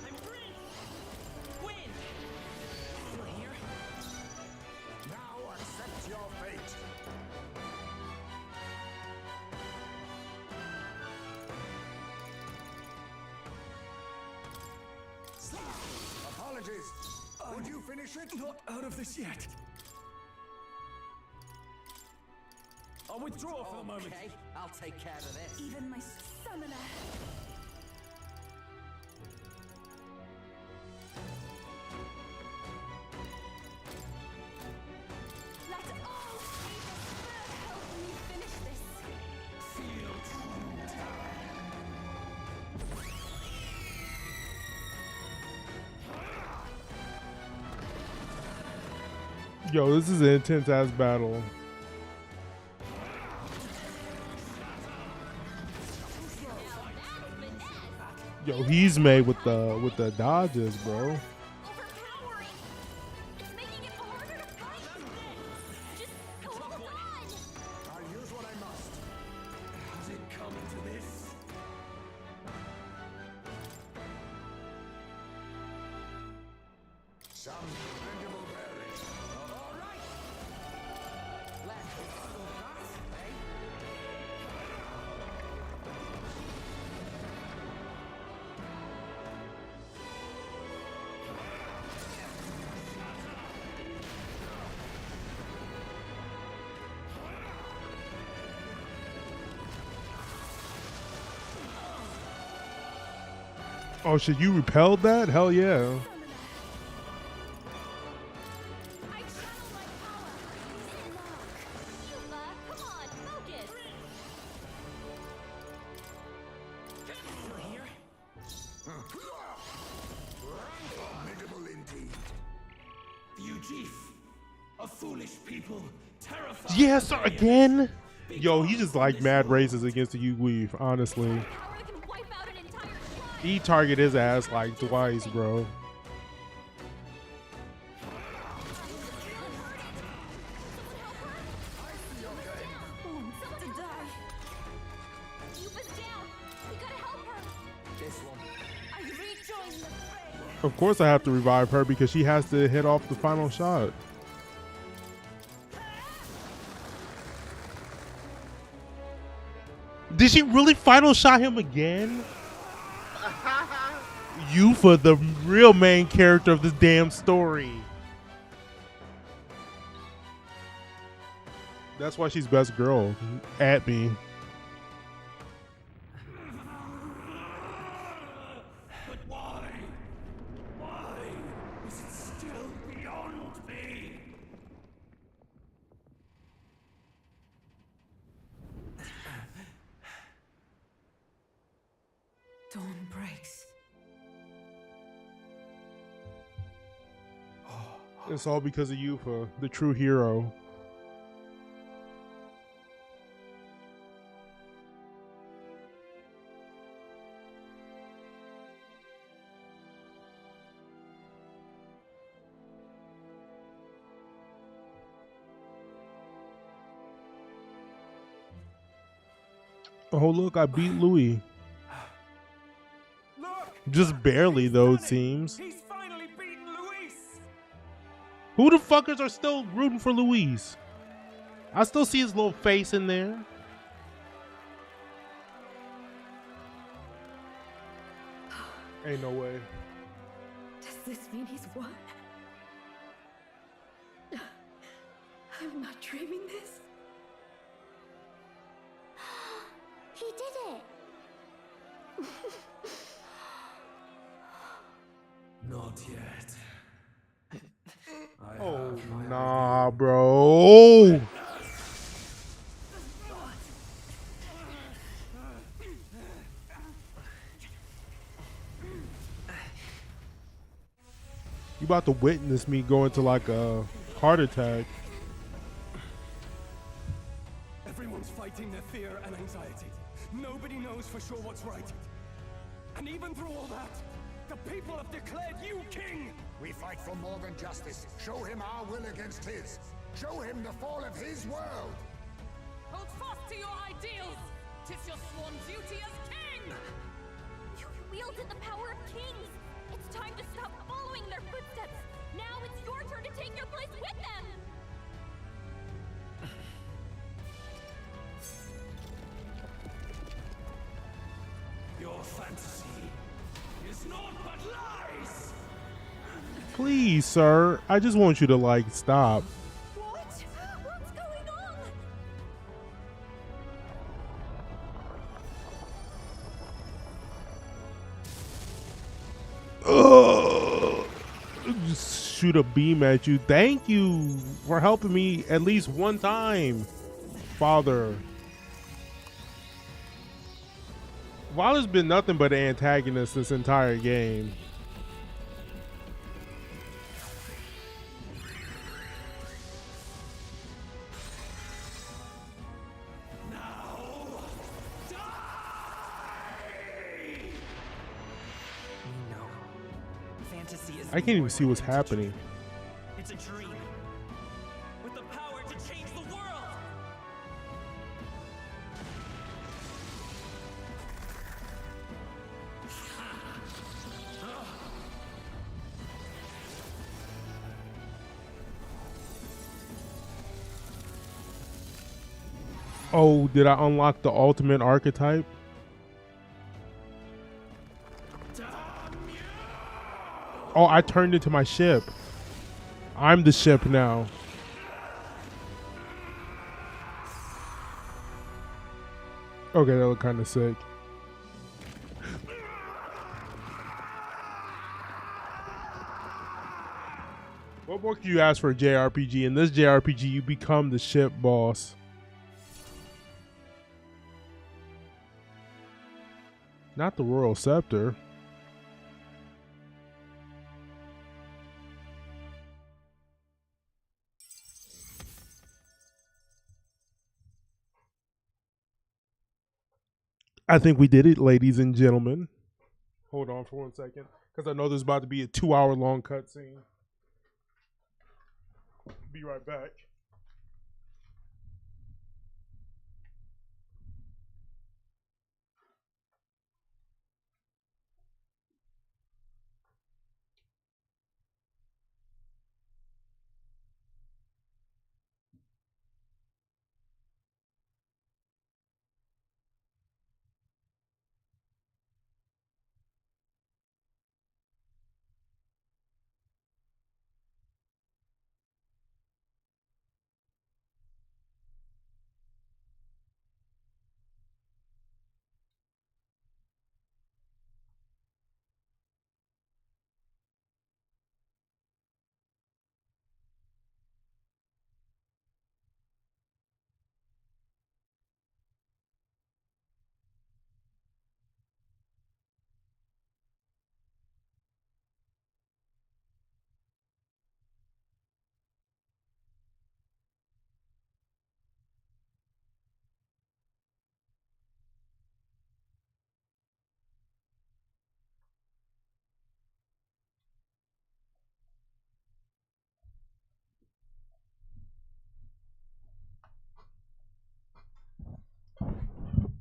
Speaker 11: I'm free. Wind. Still here?
Speaker 4: Now accept your fate. Apologies. Would you finish it?
Speaker 5: Not out of this yet. I'll withdraw for the moment.
Speaker 8: Okay, I'll take care of this.
Speaker 12: Even my summoner. Let all Saber's help me finish this.
Speaker 10: Feel true terror.
Speaker 1: Yo, this is an intense ass battle. Yo, he's made with the dodges, bro.
Speaker 6: Overpowering. It's making it harder to fight. Just hold on.
Speaker 4: I'll use what I must.
Speaker 10: Has it come to this?
Speaker 4: Some commendable bearing.
Speaker 8: All right. Let's that, eh?
Speaker 1: Oh shit, you repelled that? Hell yeah.
Speaker 6: I channel my power. Yuba, come on, focus.
Speaker 4: Formidable indeed.
Speaker 10: Fugif, a foolish people, terrified.
Speaker 1: Yes, sir, again? Yo, he just like mad racist against the Yu-Weave, honestly.
Speaker 6: Power that can wipe out an entire tribe.
Speaker 1: He target his ass like twice, bro.
Speaker 6: Yuba's down. We gotta help her.
Speaker 8: This one.
Speaker 6: I rejoin the fray.
Speaker 1: Of course I have to revive her because she has to hit off the final shot. Did she really final shot him again? Yufa, the real main character of this damn story. That's why she's best girl. At me.
Speaker 10: But why? Why is it still beyond me?
Speaker 9: Dawn breaks.
Speaker 1: It's all because of Yufa, the true hero. Oh look, I beat Louis.
Speaker 5: Look!
Speaker 1: Just barely though, it seems.
Speaker 5: He's finally beaten Luis!
Speaker 1: Who the fuckers are still rooting for Luis? I still see his little face in there. Ain't no way.
Speaker 12: Does this mean he's won? I'm not dreaming this.
Speaker 6: He did it.
Speaker 2: Not yet.
Speaker 1: Oh, nah, bro. You about to witness me go into like a heart attack.
Speaker 5: Everyone's fighting their fear and anxiety. Nobody knows for sure what's right. And even through all that, the people have declared you king!
Speaker 4: We fight for more than justice. Show him our will against his. Show him the fall of his world.
Speaker 3: Hold fast to your ideals! 'Tis your sworn duty as king!
Speaker 6: You wielded the power of kings. It's time to stop following their footsteps. Now it's your turn to take your place with them.
Speaker 10: Your fantasy is naught but lies!
Speaker 1: Please, sir. I just want you to like stop.
Speaker 6: What? What's going on?
Speaker 1: Ugh. Just shoot a beam at you. Thank you for helping me at least one time, Father. Waller's been nothing but an antagonist this entire game.
Speaker 11: No. Fantasy is
Speaker 1: I can't even see what's happening.
Speaker 11: It's a dream. With the power to change the world!
Speaker 1: Oh, did I unlock the ultimate archetype? Oh, I turned into my ship. I'm the ship now. Okay, that looked kind of sick. What more can you ask for a JRPG? In this JRPG, you become the ship boss. Not the Royal Scepter. I think we did it, ladies and gentlemen. Hold on for 1 second, because I know there's about to be a 2-hour long cutscene. Be right back.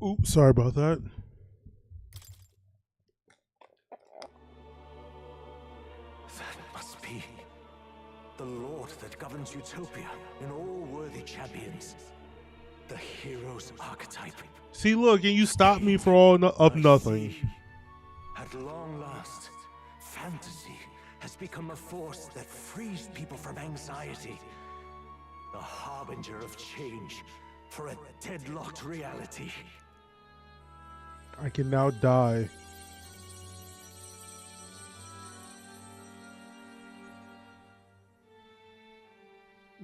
Speaker 1: Oops, sorry about that.
Speaker 10: That must be the Lord that governs Utopia and all worthy champions. The hero's archetype.
Speaker 1: See, look, and you stopped me for all of nothing.
Speaker 10: At long last, fantasy has become a force that frees people from anxiety. The harbinger of change for a deadlocked reality.
Speaker 1: I can now die.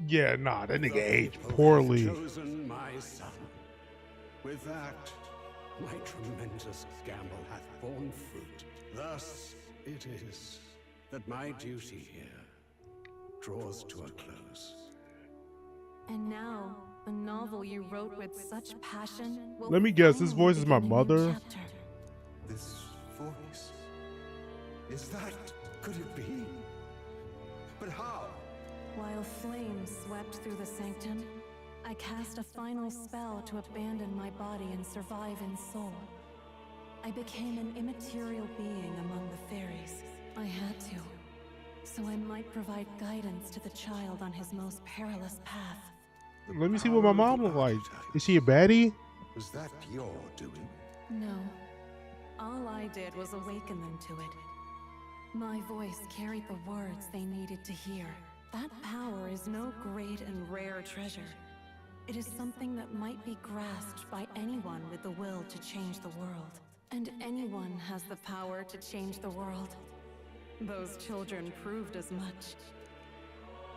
Speaker 1: Yeah, nah, that nigga aged poorly.
Speaker 13: Chosen my son. With that, my tremendous gamble hath borne fruit. Thus it is that my duty here draws to a close.
Speaker 12: And now, the novel you wrote with such passion will
Speaker 1: Let me guess, this
Speaker 12: finally
Speaker 1: voice is my
Speaker 12: begin a new
Speaker 1: mother?
Speaker 12: chapter.
Speaker 13: This voice. Is that... could it be? But how?
Speaker 12: While flames swept through the sanctum, I cast a final spell to abandon my body and survive in soul. I became an immaterial being among the fairies. I had to, so I might provide guidance to the child on his most perilous path.
Speaker 1: Let me see what my mom look like. Is she a baddie?
Speaker 13: Was that your doing?
Speaker 12: No. All I did was awaken them to it. My voice carried the words they needed to hear. That power is no great and rare treasure. It is something that might be grasped by anyone with the will to change the world. And anyone has the power to change the world. Those children proved as much.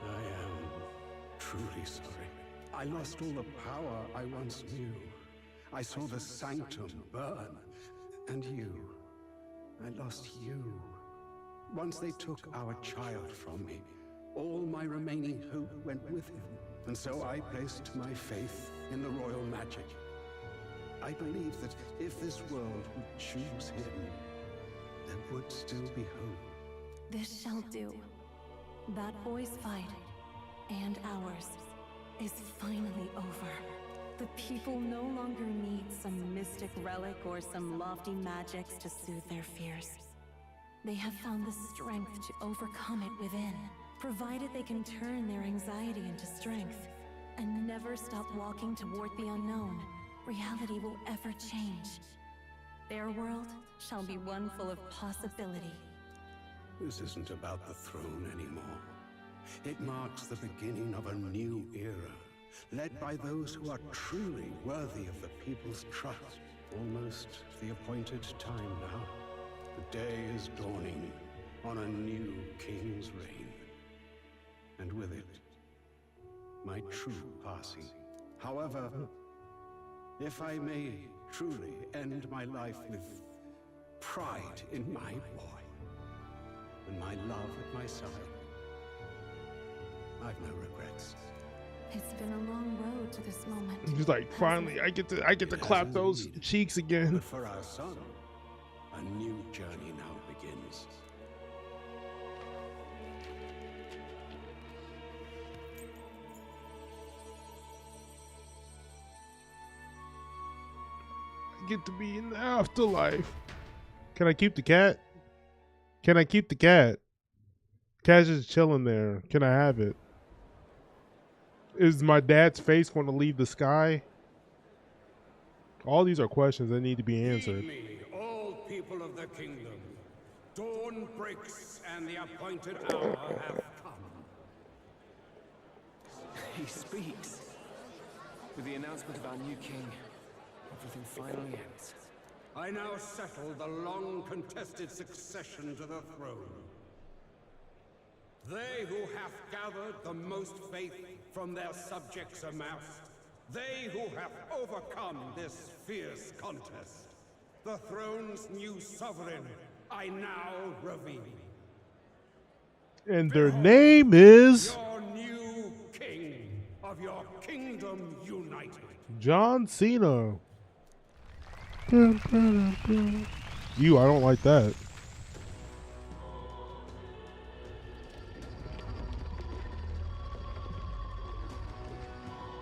Speaker 13: I am truly sorry. I lost all the power I once knew. I saw the sanctum burn. And you. I lost you. Once they took our child from me, all my remaining hope went with him. And so I placed my faith in the royal magic. I believed that if this world would choose him, there would still be hope.
Speaker 12: This shall do. That boy's fight, and ours, is finally over. The people no longer need some mystic relic or some lofty magics to soothe their fears. They have found the strength to overcome it within, provided they can turn their anxiety into strength. and never stop walking toward the unknown, reality will ever change. Their world shall be one full of possibility.
Speaker 13: This isn't about the throne anymore. It marks the beginning of a new era, led by those who are truly worthy of the people's trust. Almost the appointed time now. The day is dawning on a new king's reign. And with it, my true passing. However, if I may truly end my life with pride in my boy, and my love at my side, I've no regrets.
Speaker 12: It's been a long road to this moment.
Speaker 1: He's like, finally, I get to clap those cheeks again.
Speaker 13: But for our son, a new journey now begins.
Speaker 1: I get to be in the afterlife. Can I keep the cat? Can I keep the cat? Cat's just chilling there. Can I have it? Is my dad's face going to leave the sky? All these are questions that need to be answered.
Speaker 13: Heed me, all people of the kingdom. Dawn breaks and the appointed hour have come.
Speaker 5: He speaks. With the announcement of our new king, everything finally ends.
Speaker 13: I now settle the long contested succession to the throne. They who have gathered the most faith from their subjects amassed, they who have overcome this fierce contest, the throne's new sovereign, I now reveal.
Speaker 1: And their name is
Speaker 13: your new king of your kingdom united.
Speaker 1: John Cena. You, I don't like that.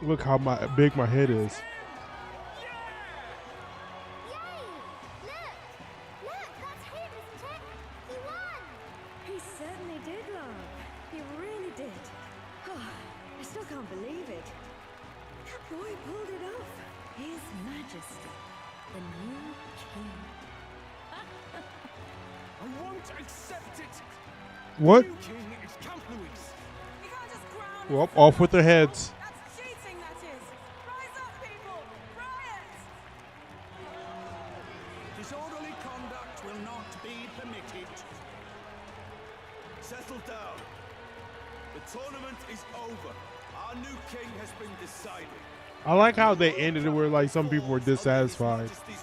Speaker 1: Look how big my head is.
Speaker 14: He certainly did, love. He really did. Oh, I still can't believe it. That boy pulled it off. His Majesty, the new king.
Speaker 5: I won't accept it.
Speaker 1: What?
Speaker 5: The new king is Camp Louise.
Speaker 3: You can't just crown
Speaker 1: Well, off with their heads.
Speaker 3: That's cheating, that is. Rise up, people! Riot!
Speaker 5: Disorderly conduct will not be permitted.
Speaker 15: Settle down. The tournament is over. Our new king has been decided.
Speaker 1: I like how they ended it where like some people were dissatisfied.
Speaker 15: Threaten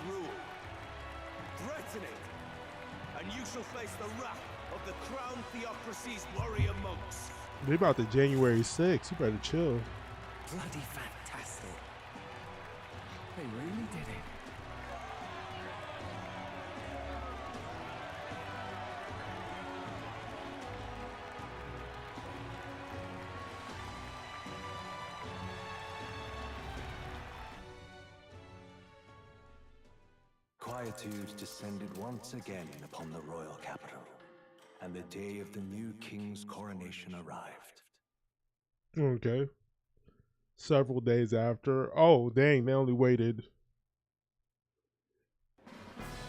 Speaker 15: it, and you shall face the wrath of the crown theocracy's warrior monks.
Speaker 1: They about to January 6th. You better chill.
Speaker 5: Bloody fantastic. They really did it.
Speaker 10: Quietude descended once again upon the royal capital, and the day of the new king's coronation arrived.
Speaker 1: Okay. Several days after. Oh, dang, they only waited.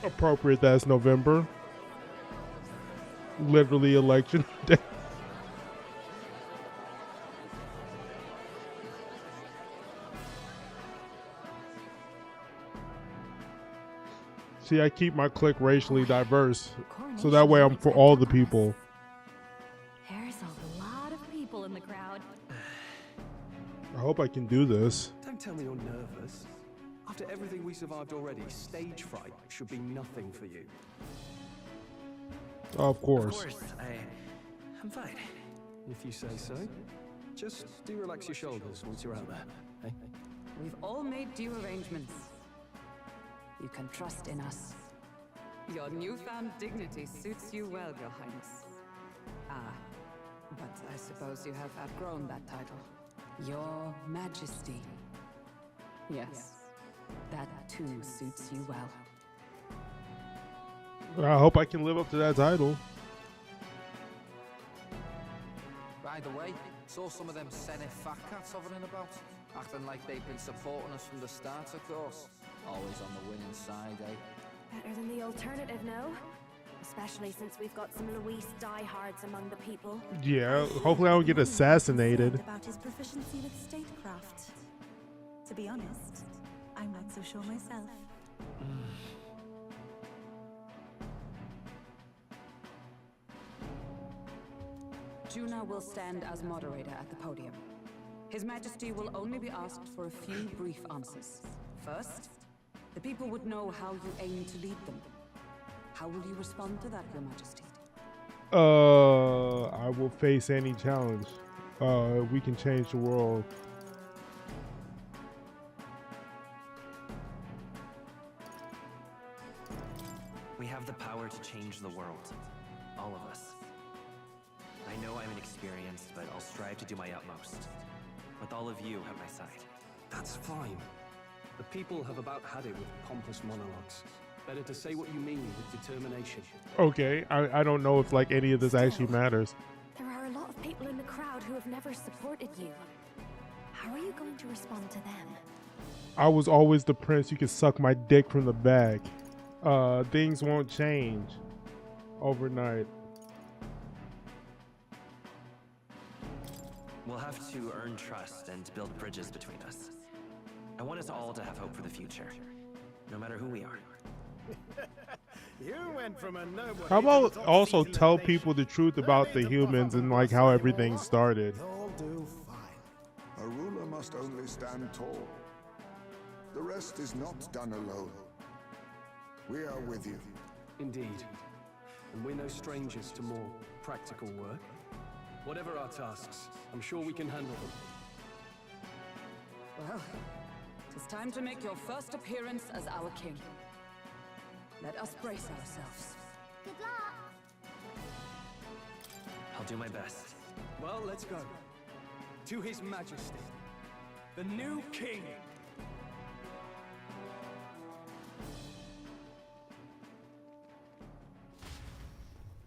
Speaker 1: Appropriate, that's November. Literally election day. See, I keep my clique racially diverse, so that way I'm for all the people.
Speaker 12: There's a lot of people in the crowd.
Speaker 1: I hope I can do this.
Speaker 5: Don't tell me you're nervous. After everything we survived already, stage fright should be nothing for you.
Speaker 1: Of course.
Speaker 5: I'm fine. If you say so. Just do relax your shoulders once you're out there. Hey?
Speaker 3: We've all made due arrangements. You can trust in us. Your newfound dignity suits you well, Your Highness. But I suppose you have outgrown that title. Your Majesty. Yes, that too suits you well.
Speaker 1: I hope I can live up to that title.
Speaker 8: By the way, saw some of them Senate fat cats hovering about, acting like they've been supporting us from the start, of course. Always on the winning side, eh?
Speaker 14: Better than the alternative, no? Especially since we've got some Luis diehards among the people.
Speaker 1: Yeah, hopefully I don't get assassinated.
Speaker 16: About his proficiency with statecraft. To be honest, I'm not so sure myself.
Speaker 9: Juna will stand as moderator at the podium. His Majesty will only be asked for a few brief answers. First, the people would know how you aim to lead them. How will you respond to that, Your Majesty?
Speaker 1: I will face any challenge. We can change the world.
Speaker 11: We have the power to change the world. All of us. I know I'm inexperienced, but I'll strive to do my utmost. With all of you at my side.
Speaker 5: That's fine. The people have about had it with pompous monologues. Better to say what you mean with determination.
Speaker 1: Okay, I don't know if like any of this actually matters.
Speaker 14: There are a lot of people in the crowd who have never supported you. How are you going to respond to them?
Speaker 1: I was always the prince. You can suck my dick from the back. Things won't change overnight.
Speaker 11: We'll have to earn trust and build bridges between us. I want us all to have hope for the future, no matter who we are.
Speaker 7: You went from a nobody.
Speaker 1: How about also tell people the truth about the humans and like how everything started?
Speaker 4: You'll do fine. A ruler must only stand tall. The rest is not done alone. We are with you.
Speaker 5: Indeed. And we're no strangers to more practical work. Whatever our tasks, I'm sure we can handle them.
Speaker 9: Well, it is time to make your first appearance as our king. Let us brace ourselves.
Speaker 6: Good luck.
Speaker 11: I'll do my best.
Speaker 5: Well, let's go. To His Majesty, the new king.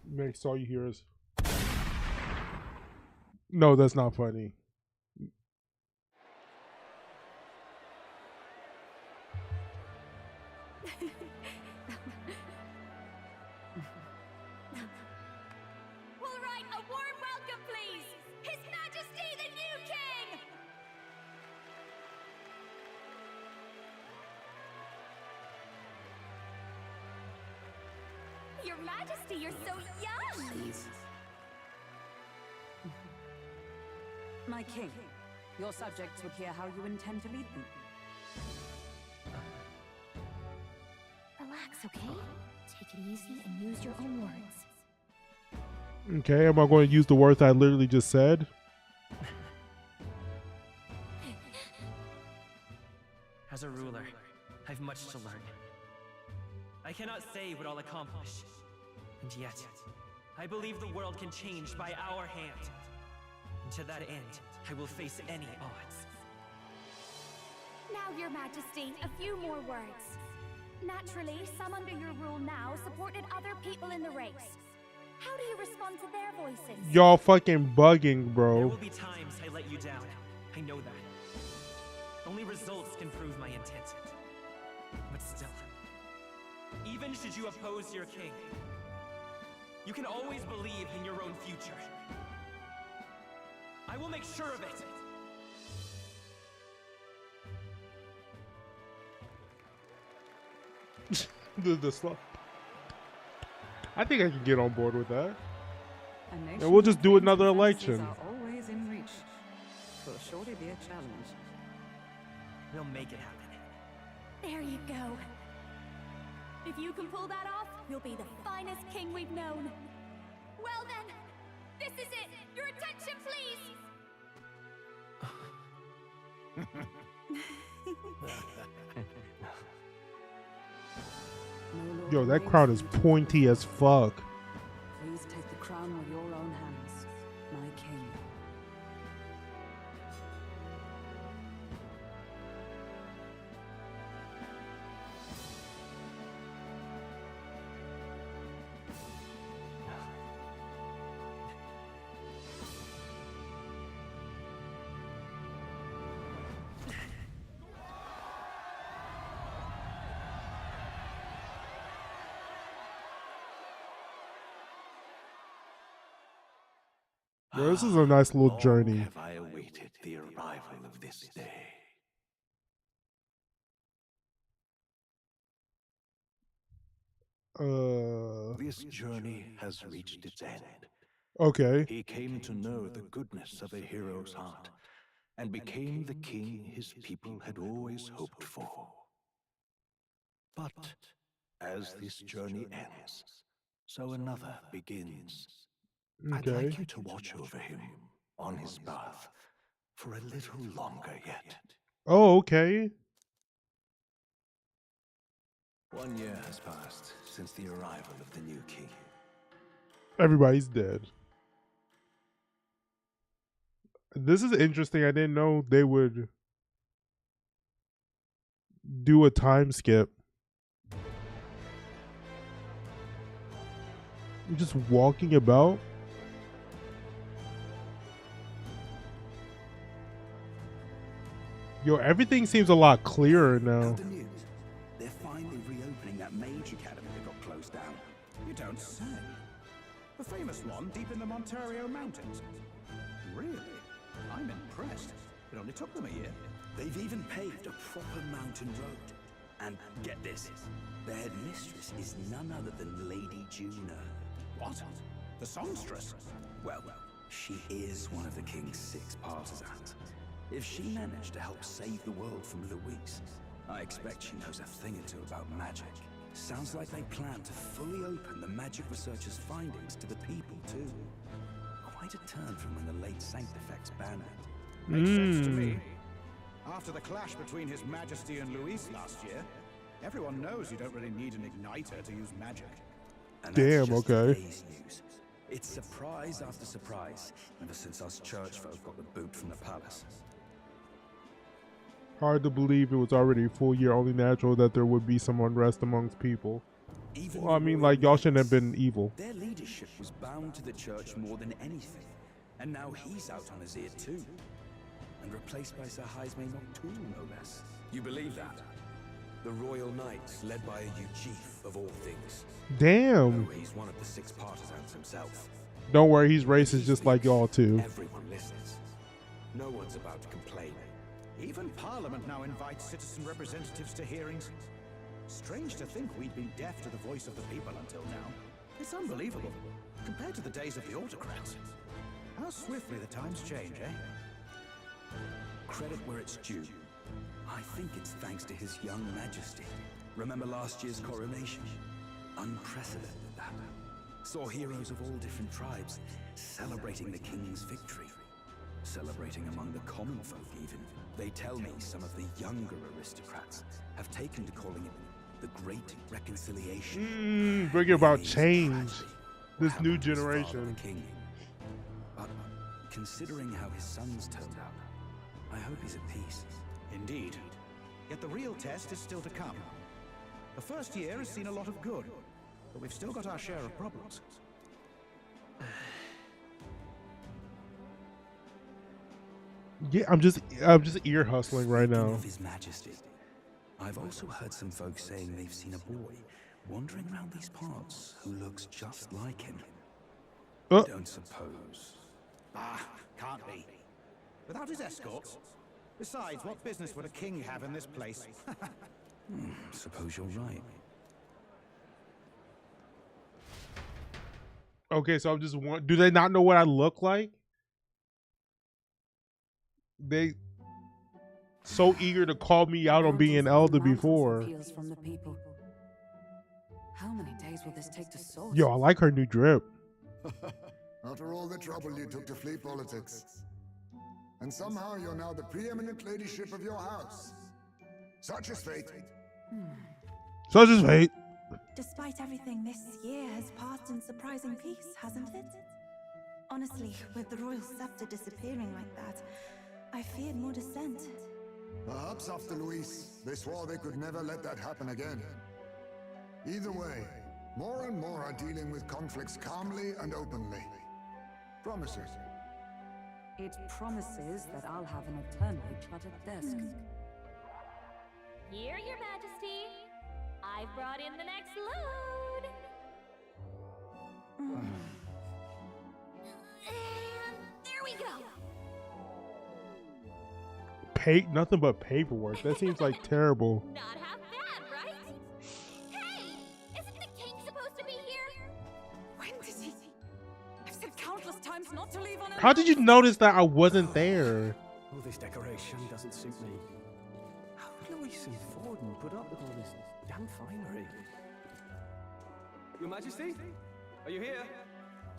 Speaker 1: Makes all you hear is. No, that's not funny.
Speaker 6: All right, a warm welcome, please. His Majesty, the new king. Your Majesty, you're so young.
Speaker 5: Please.
Speaker 9: My king, your subjects would hear how you intend to lead them.
Speaker 6: Relax, okay? Take it easy and use your own words.
Speaker 1: Okay, am I going to use the words I literally just said?
Speaker 11: As a ruler, I've much to learn. I cannot say what I'll accomplish. And yet, I believe the world can change by our hand. And to that end, I will face any odds.
Speaker 6: Now, Your Majesty, a few more words. Naturally, some under your rule now supported other people in the race. How do you respond to their voices?
Speaker 1: Y'all fucking bugging,
Speaker 11: There
Speaker 1: bro.
Speaker 11: will be times I let you down. I know that. Only results can prove my intent. But still, even should you oppose your king, you can always believe in your own future. I will make sure of it.
Speaker 1: the slow. I think I can get on board with that.
Speaker 9: A nation
Speaker 1: And we'll just do
Speaker 9: whose
Speaker 1: another
Speaker 9: fantasies
Speaker 1: election.
Speaker 9: are always in reach. Will surely be a challenge.
Speaker 11: We'll make it happen.
Speaker 6: There you go. If you can pull that off, you'll be the finest king we've known. Well then, this is it. Your attention, please.
Speaker 1: Yo, that crowd is pointy as fuck.
Speaker 9: Please take the crown with your own hands, my king.
Speaker 1: Yo, this is a nice little
Speaker 10: Long
Speaker 1: journey.
Speaker 10: have I awaited the arrival of this day. This journey has reached its end.
Speaker 1: Okay.
Speaker 10: He came to know the goodness of a hero's heart, and became the king his people had always hoped for. But as this journey ends, so another begins. I'd
Speaker 1: Okay.
Speaker 10: like you to watch over him on his path for a little longer yet.
Speaker 1: Oh, okay.
Speaker 10: 1 year has passed since the arrival of the new king.
Speaker 1: Everybody's dead. This is interesting. I didn't know they would do a time skip. You're just walking about. Yo, everything seems a lot clearer now.
Speaker 13: The news. They're finally reopening that mage academy that got closed down. You don't say. The famous one deep in the Montario Mountains. Really? I'm impressed. It only took them a year. They've even paved a proper mountain road. And get this, their headmistress is none other than Lady Juna. What? The songstress? Well, she is one of the king's 6 partisans. If she managed to help save the world from Louise, I expect she knows a thing or two about magic. Sounds like they plan to fully open the magic researchers' findings to the people, too. Quite a turn from when the late Sanctifex banned it.
Speaker 17: Makes sense to me. After the clash between His Majesty and Luis last year, everyone knows you don't really need an igniter to use magic.
Speaker 13: And
Speaker 1: Damn,
Speaker 13: that's just
Speaker 1: okay.
Speaker 13: today's news. It's surprise after surprise, ever since us church folk got the boot from the palace.
Speaker 1: Hard to believe it was already a full year. Only natural that there would be some unrest amongst people.
Speaker 13: Even
Speaker 1: Well, I
Speaker 13: the
Speaker 1: mean,
Speaker 13: royal
Speaker 1: like, y'all shouldn't have
Speaker 13: knights,
Speaker 1: been evil.
Speaker 13: Their leadership was bound to the church more than anything. And now he's out on his ear too. And replaced by Sir Jaime Noctul, no less. You believe that? The royal knights, led by a Uchief of all things.
Speaker 1: Damn.
Speaker 13: Oh, he's one of the 6 partisans himself.
Speaker 1: Don't worry, he's racist just like y'all too.
Speaker 13: Everyone listens. No one's about to complain.
Speaker 17: Even Parliament now invites citizen representatives to hearings. Strange to think we'd been deaf to the voice of the people until now. It's unbelievable, compared to the days of the autocrats. How swiftly the times change, eh?
Speaker 13: Credit where it's due. I think it's thanks to His young majesty. Remember last year's coronation? Unprecedented, that. Saw heroes of all different tribes celebrating the king's victory. Celebrating among the common folk, even. They tell me some of the younger aristocrats have taken to calling it the Great Reconciliation.
Speaker 1: Bring about change. This
Speaker 13: How
Speaker 1: new
Speaker 13: about his father,
Speaker 1: generation.
Speaker 13: the king? But considering how his sons turned out, I hope he's at peace.
Speaker 17: Indeed. Yet the real test is still to come. The first year has seen a lot of good, but we've still got our share of problems.
Speaker 1: Yeah, I'm just ear hustling right
Speaker 13: Speaking
Speaker 1: now.
Speaker 13: of His Majesty, I've also heard some folks saying they've seen a boy wandering around these parts who looks just like him. I don't suppose.
Speaker 17: Ah, can't be. Without his escorts? Besides, what business would a king have in this place?
Speaker 13: Suppose you're right.
Speaker 1: Okay, so I'm just do they not know what I look like? They so eager to call me out on being an elder before.
Speaker 9: Appeals from the people. How many days will this take to sort?
Speaker 1: Yo, I like her new drip.
Speaker 4: After all the trouble you took to flee politics. And somehow you're now the preeminent ladyship of your house. Such is fate.
Speaker 1: Such is fate.
Speaker 16: Despite everything, this year has passed in surprising peace, hasn't it? Honestly, with the royal scepter disappearing like that, I feared more dissent.
Speaker 4: Perhaps after Luis, they swore they could never let that happen again. Either way, more and more are dealing with conflicts calmly and openly. Promises.
Speaker 9: It promises that I'll have an eternally cluttered desk.
Speaker 6: Here, Your Majesty. I've brought in the next load. And
Speaker 1: Nothing but paperwork. That seems like terrible.
Speaker 6: Not half bad, right? Hey! Isn't the king supposed to be here?
Speaker 9: When did he? I've said countless times not to leave on
Speaker 1: How did you notice that I wasn't there?
Speaker 5: All this decoration doesn't suit me. How would Louise and Forden put up with all this damn finery? Your Majesty? Are you here?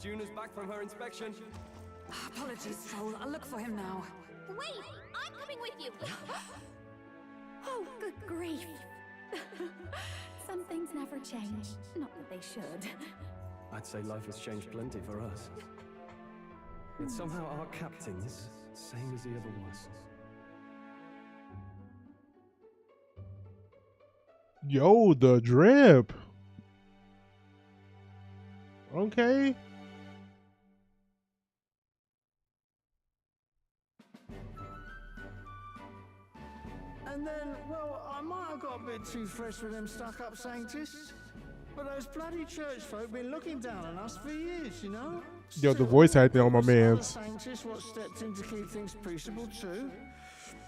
Speaker 5: Juna's back from her inspection.
Speaker 9: Apologies, Troll. I'll look for him now.
Speaker 6: Wait! I'm coming with you!
Speaker 14: Oh, good grief. Some things never change. Not that they should.
Speaker 5: I'd say life has changed plenty for us. Yet somehow our captain's same as he ever was.
Speaker 1: Yo, the drip. Okay.
Speaker 18: And then, well, I might have got a bit too fresh for them stuck-up Sanctists. But those bloody church folk been looking down on us for years, you know?
Speaker 1: Yo, the voice acting on my man's.
Speaker 18: Sanctists what stepped in to keep things peaceable too.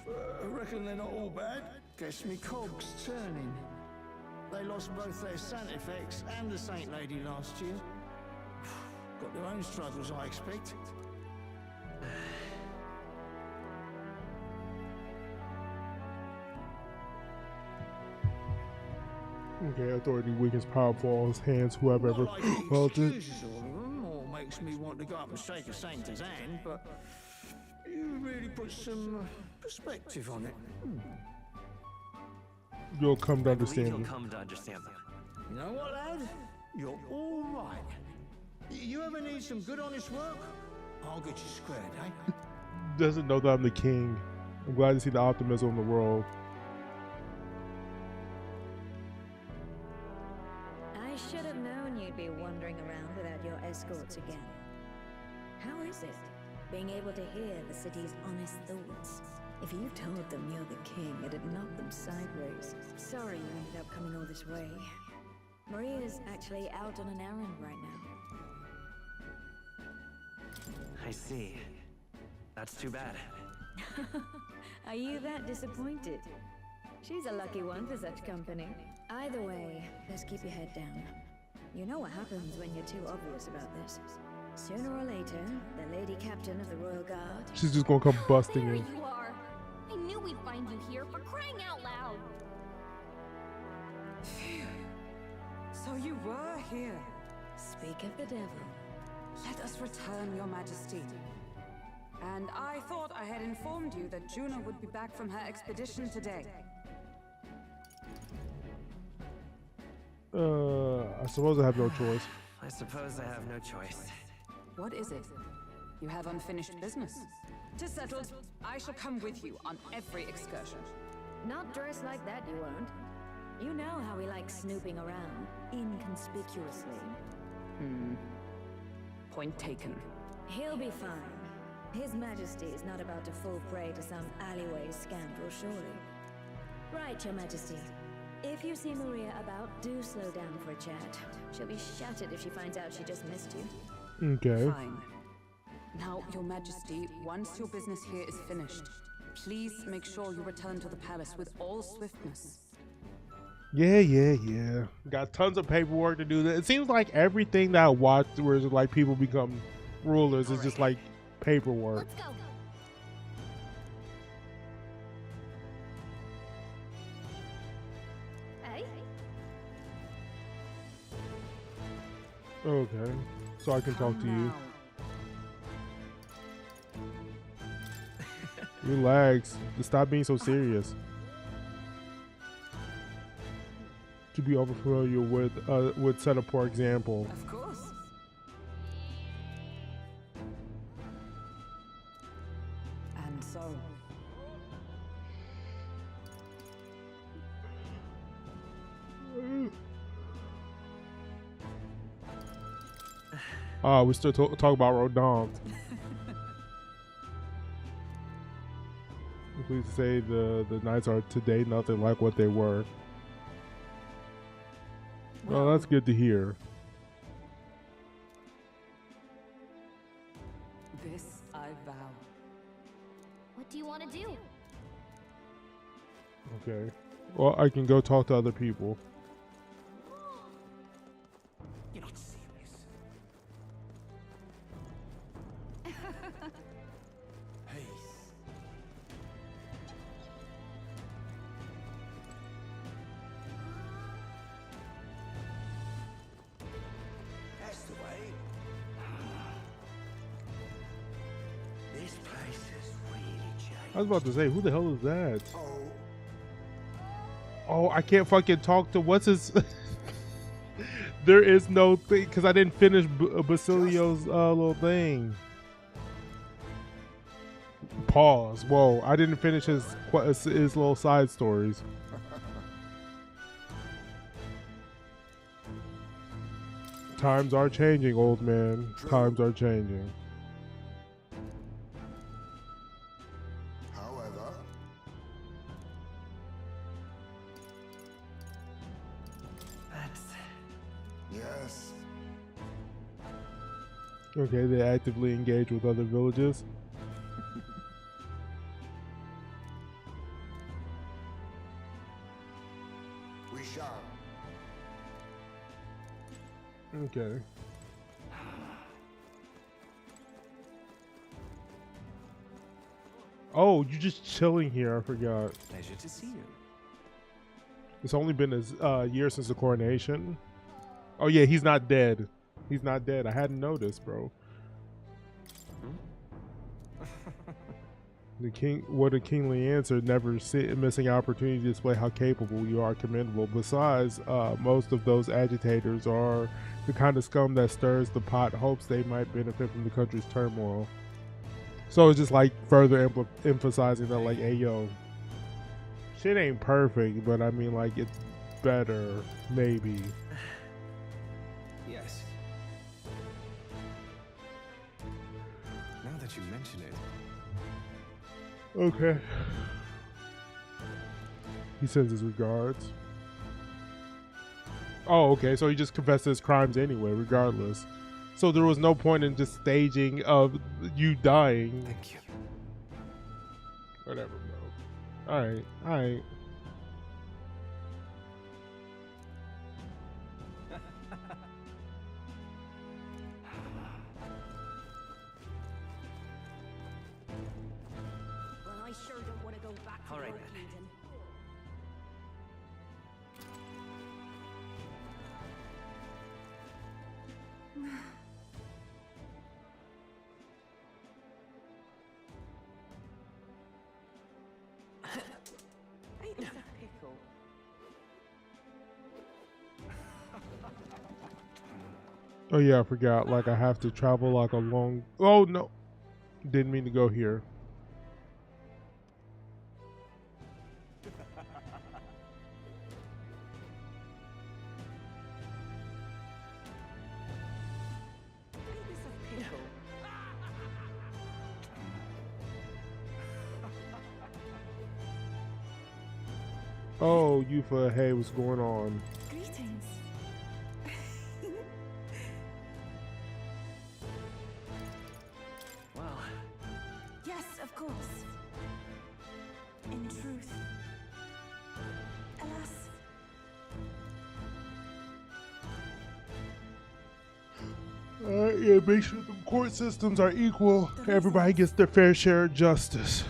Speaker 18: I reckon they're not all bad. Guess me cogs turning. They lost both their Santifex and the Saint Lady last year. Got their own struggles, I expect.
Speaker 1: Okay, authority weakens power falls hands whoever ever held it.
Speaker 18: Excuses all of them, or makes me want to go up and shake a saint's hand, but you really put some perspective on it.
Speaker 1: You'll come to understand
Speaker 11: You'll
Speaker 1: me.
Speaker 11: come to understand them.
Speaker 18: You know what, lad? You're all right. You ever need some good honest work? I'll get you squared, eh?
Speaker 1: Doesn't know that I'm the king. I'm glad to see the optimism in the world.
Speaker 14: I should have known you'd be wandering around without your escorts again. How is it, being able to hear the city's honest thoughts? If you told them you're the king, it'd knock them sideways. Sorry you ended up coming all this way. Maria's actually out on an errand right now.
Speaker 11: I see. That's too bad.
Speaker 14: Are you that disappointed? She's a lucky one for such company. Either way, just keep your head down. You know what happens when you're too obvious about this. Sooner or later, the lady captain of the Royal Guard...
Speaker 1: She's just gonna come busting
Speaker 6: There
Speaker 1: in.
Speaker 6: you are! I knew we'd find you here, for crying out loud!
Speaker 9: So you were here.
Speaker 14: Speak of the devil.
Speaker 9: Let us return, Your Majesty. And I thought I had informed you that Juno would be back from her expedition today.
Speaker 1: I suppose I have no choice.
Speaker 11: I suppose I have no choice.
Speaker 9: What is it? You have unfinished business. 'Tis settled. I shall come with you on every excursion.
Speaker 14: Not dressed like that, you won't. You know how we like snooping around, inconspicuously.
Speaker 9: Point taken.
Speaker 14: He'll be fine. His Majesty is not about to fall prey to some alleyway scoundrel, surely. Right, Your Majesty. If you see Maria about, do slow down for a chat. She'll be shattered if she finds out she just missed you.
Speaker 1: Okay.
Speaker 9: Fine. Now, Your Majesty, once your business here is finished, please make sure you return to the palace with all swiftness.
Speaker 1: Yeah. Got tons of paperwork to do. It seems like everything that I watched where it's like people become rulers is just like paperwork.
Speaker 6: Let's go! Hey?
Speaker 1: Okay. So I can talk to you. Relax. Just stop being so serious. To be over familiar with set up for example.
Speaker 9: Of course. And so.
Speaker 1: We still talk about Rodin. I'm pleased to say the Knights are today nothing like what they were. Well, that's good to hear.
Speaker 9: This I vow.
Speaker 6: What do you want to do?
Speaker 1: Okay. Well, I can go talk to other people.
Speaker 10: You're not serious.
Speaker 15: Peace. That's the way. This place has really changed.
Speaker 1: I was about to say, who the hell is that? Oh, I can't fucking talk to what's his. There is no thing because I didn't finish Basilio's little thing. Pause. Whoa, I didn't finish his little side stories. Times are changing, old man. Times are changing.
Speaker 4: However, yes,
Speaker 1: Okay, they actively engage with other villages.
Speaker 4: we shall.
Speaker 1: Okay. Oh, you're just chilling here. I forgot.
Speaker 10: Pleasure to see you.
Speaker 1: It's only been a year since the coronation. Oh yeah, he's not dead. He's not dead. I hadn't noticed, bro. The king, what a kingly answer. Never missing opportunity to display how capable you are. Commendable. Besides, most of those agitators are the kind of scum that stirs the pot, hopes they might benefit from the country's turmoil. So it's just like further emphasizing that, like, hey yo, shit ain't perfect, but I mean, like, it's better, maybe.
Speaker 19: Yes. Now that you mention it.
Speaker 1: Okay. He sends his regards. Oh, okay. So he just confessed his crimes anyway, regardless. So there was no point in just staging of you dying.
Speaker 19: Thank you.
Speaker 1: Whatever, bro. Alright, alright.
Speaker 6: Well, I sure don't want to go back to
Speaker 11: All right,
Speaker 6: your
Speaker 11: then.
Speaker 6: kingdom.
Speaker 9: Ain't this a pickle?
Speaker 1: Oh yeah, I forgot. Like, I have to travel like a long... Oh no! Didn't mean to go here.
Speaker 9: Ain't this a pickle?
Speaker 1: Oh, Yufa, hey, what's going on?
Speaker 16: Greetings.
Speaker 11: Well,
Speaker 16: Yes, of course. In truth. Alas.
Speaker 1: Yeah, make sure the court systems are equal. Everybody gets their fair share of justice.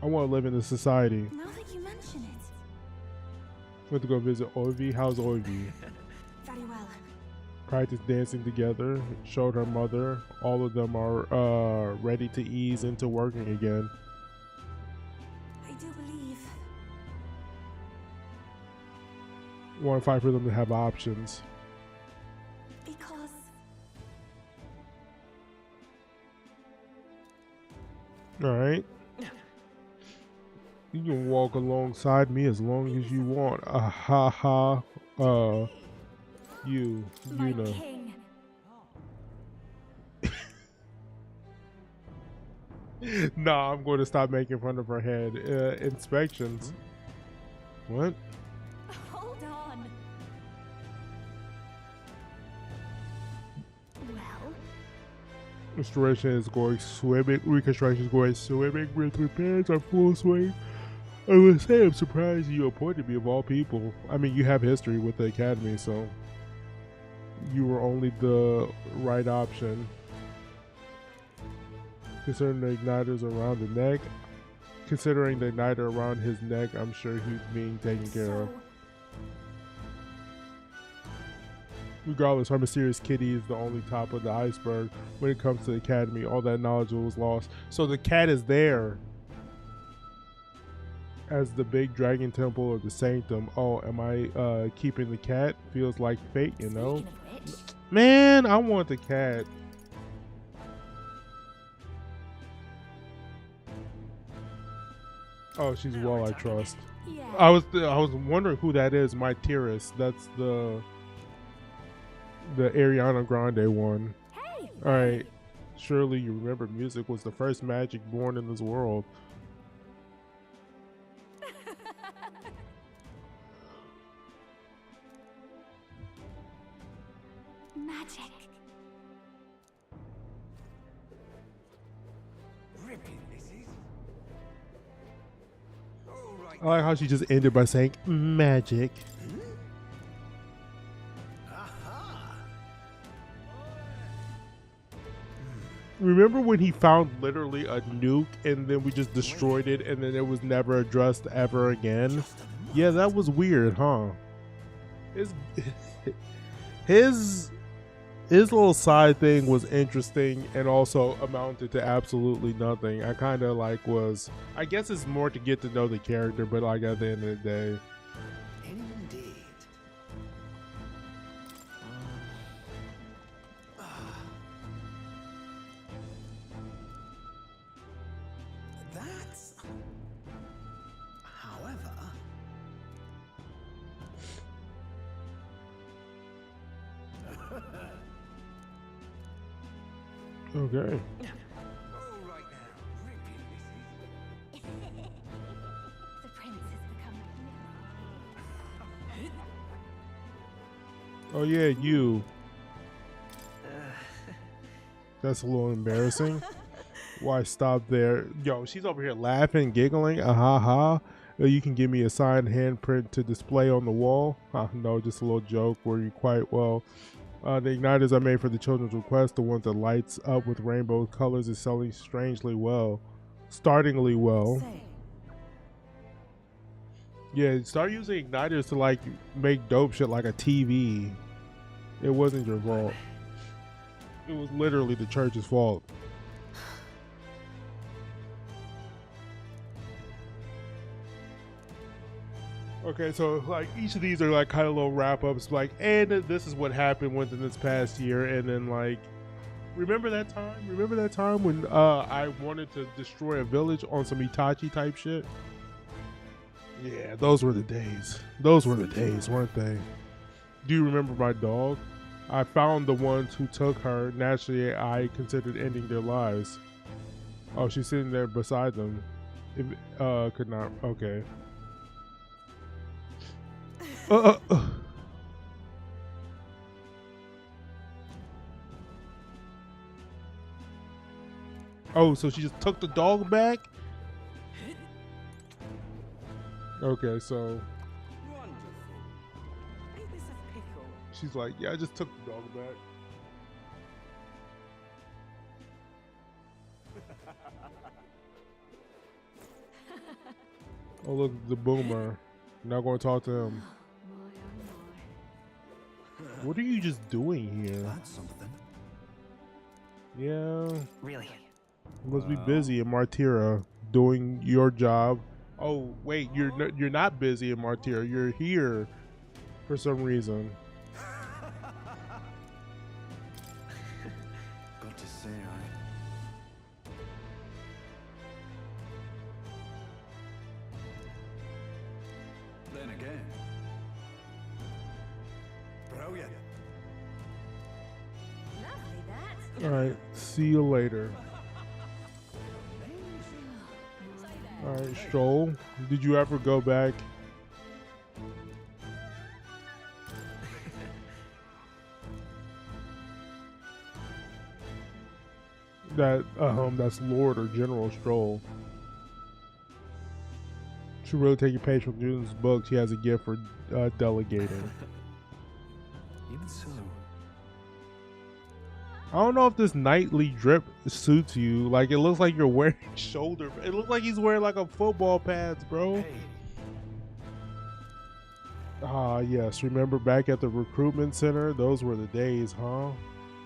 Speaker 1: I want to live in this society.
Speaker 16: Now that you mention it.
Speaker 1: Went to go visit Orvi. How's Orvi?
Speaker 16: Very well.
Speaker 1: Practice dancing together. Showed her mother. All of them are ready to ease into working again.
Speaker 16: I do believe.
Speaker 1: Want to fight for them to have options.
Speaker 16: Because.
Speaker 1: Alright. You can walk alongside me as long as you want. Ha ha. You
Speaker 16: My
Speaker 1: know.
Speaker 16: king.
Speaker 1: Nah, I'm going to stop making fun of her head. Inspections. What?
Speaker 6: Hold on. Well,
Speaker 1: Restoration is going swimming. Reconstruction is going swimming with repairs are full swing. I would say I'm surprised you appointed me of all people. I mean, you have history with the academy, so you were only the right option. Considering the igniters around the neck, considering the igniter around his neck, I'm sure he's being taken care of. Regardless, our mysterious kitty is the only top of the iceberg when it comes to the academy. All that knowledge was lost. So the cat is there as the big dragon temple of the sanctum. Oh, am I keeping the cat? Feels like fate, you know? Man, I want the cat. Oh, she's well, I trust.
Speaker 6: Yeah.
Speaker 1: I was wondering who that is. My Tyrus. That's the Ariana Grande one.
Speaker 6: Hey.
Speaker 1: All right. Surely you remember music was the first magic born in this world.
Speaker 6: Magic.
Speaker 1: I like how she just ended by saying magic. Remember when he found literally a nuke and then we just destroyed it and then it was never addressed ever again? Yeah, that was weird, huh? His little side thing was interesting and also amounted to absolutely nothing. I kind of like was, I guess it's more to get to know the character, but like at the end of the day.
Speaker 17: Indeed. That's... However...
Speaker 1: Okay.
Speaker 6: The prince has become
Speaker 1: Oh yeah, you. That's a little embarrassing. Why stop there? Yo, she's over here laughing, giggling. Ha ha. You can give me a signed handprint to display on the wall. No, just a little joke. Were you quite well? The igniters I made for the children's request, the one that lights up with rainbow colors, is selling strangely well. Startlingly well. Yeah, start using igniters to like make dope shit like a TV. It wasn't your fault. It was literally the church's fault. Okay, so like each of these are like kind of little wrap ups, like, and this is what happened within this past year, and then like, remember that time? Remember that time when I wanted to destroy a village on some Itachi type shit? Yeah, those were the days. Those were the days, weren't they? Do you remember my dog? I found the ones who took her. Naturally, I considered ending their lives. Oh, she's sitting there beside them. If, could not. Okay. Oh, so she just took the dog back? Okay, so she's like, yeah, I just took the dog back. Oh, look, the boomer. Not going to talk to him. What are you just doing here?
Speaker 17: That's something.
Speaker 1: Yeah.
Speaker 11: Really?
Speaker 1: You must be busy in Martira doing your job. Oh, wait, you're not busy in Martira. You're here for some reason.
Speaker 17: Got to say, Then again. Brilliant.
Speaker 1: All right, see you later. All right, Stroll, did you ever go back? That's Lord or General Stroll. Should really take a page from June's book. She has a gift for delegating.
Speaker 19: Even so.
Speaker 1: I don't know if this nightly drip suits you. Like, it looks like you're wearing shoulder. It looks like he's wearing like a football pads, bro.
Speaker 19: Hey.
Speaker 1: Ah, yes. Remember back at the recruitment center? Those were the days, huh?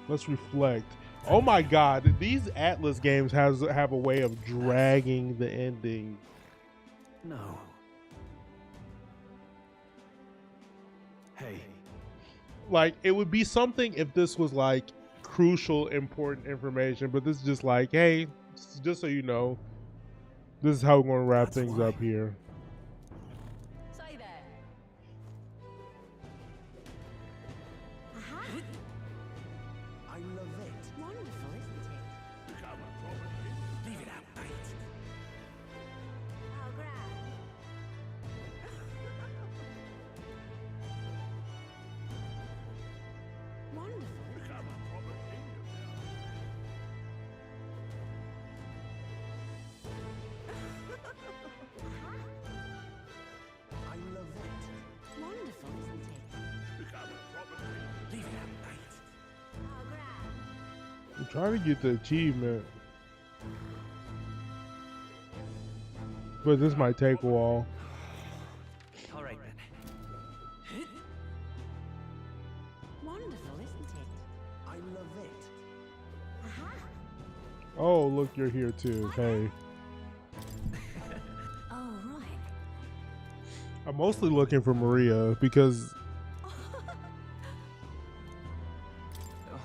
Speaker 1: Let's reflect. Oh my God, these Atlas games have a way of dragging the ending.
Speaker 19: No. Hey.
Speaker 1: Like, it would be something if this was like crucial, important information, but this is just like, hey, just so you know, this is how we're going to wrap things up here.
Speaker 3: Say that.
Speaker 17: I love it.
Speaker 6: Wonderful, isn't it?
Speaker 17: Leave it out, mate.
Speaker 6: Oh, grand.
Speaker 14: Wonderful.
Speaker 17: I love it.
Speaker 14: Wonderful, isn't it?
Speaker 17: Leave it out, mate.
Speaker 6: Oh, grand.
Speaker 1: I'm trying to get the achievement, but this might take a while.
Speaker 11: All right then.
Speaker 14: Wonderful, isn't it?
Speaker 17: I love it.
Speaker 1: Oh, look, you're here too. Hey.
Speaker 14: Oh, right.
Speaker 1: I'm mostly looking for Maria because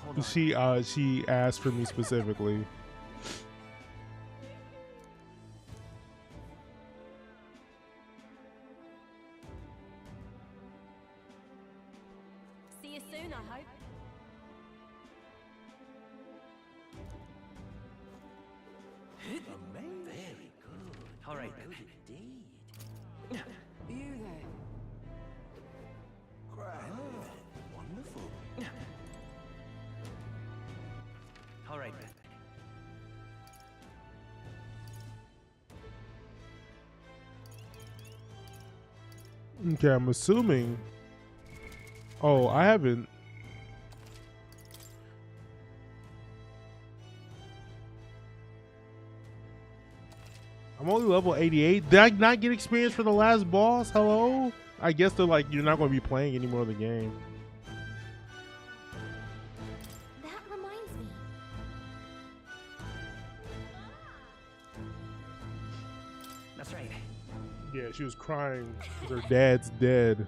Speaker 11: Hold on.
Speaker 1: she asked for me specifically.
Speaker 6: See you soon, I hope.
Speaker 17: Amazing. Very good.
Speaker 11: All right then.
Speaker 17: Indeed.
Speaker 9: You there.
Speaker 17: Grand. Wonderful.
Speaker 11: All right then.
Speaker 1: Okay, I'm assuming. Oh, I haven't. I'm only level 88. Did I not get experience for the last boss? Hello? I guess they're like, you're not going to be playing any more of the game.
Speaker 6: That reminds me.
Speaker 11: That's right.
Speaker 1: Yeah, she was crying because her dad's dead.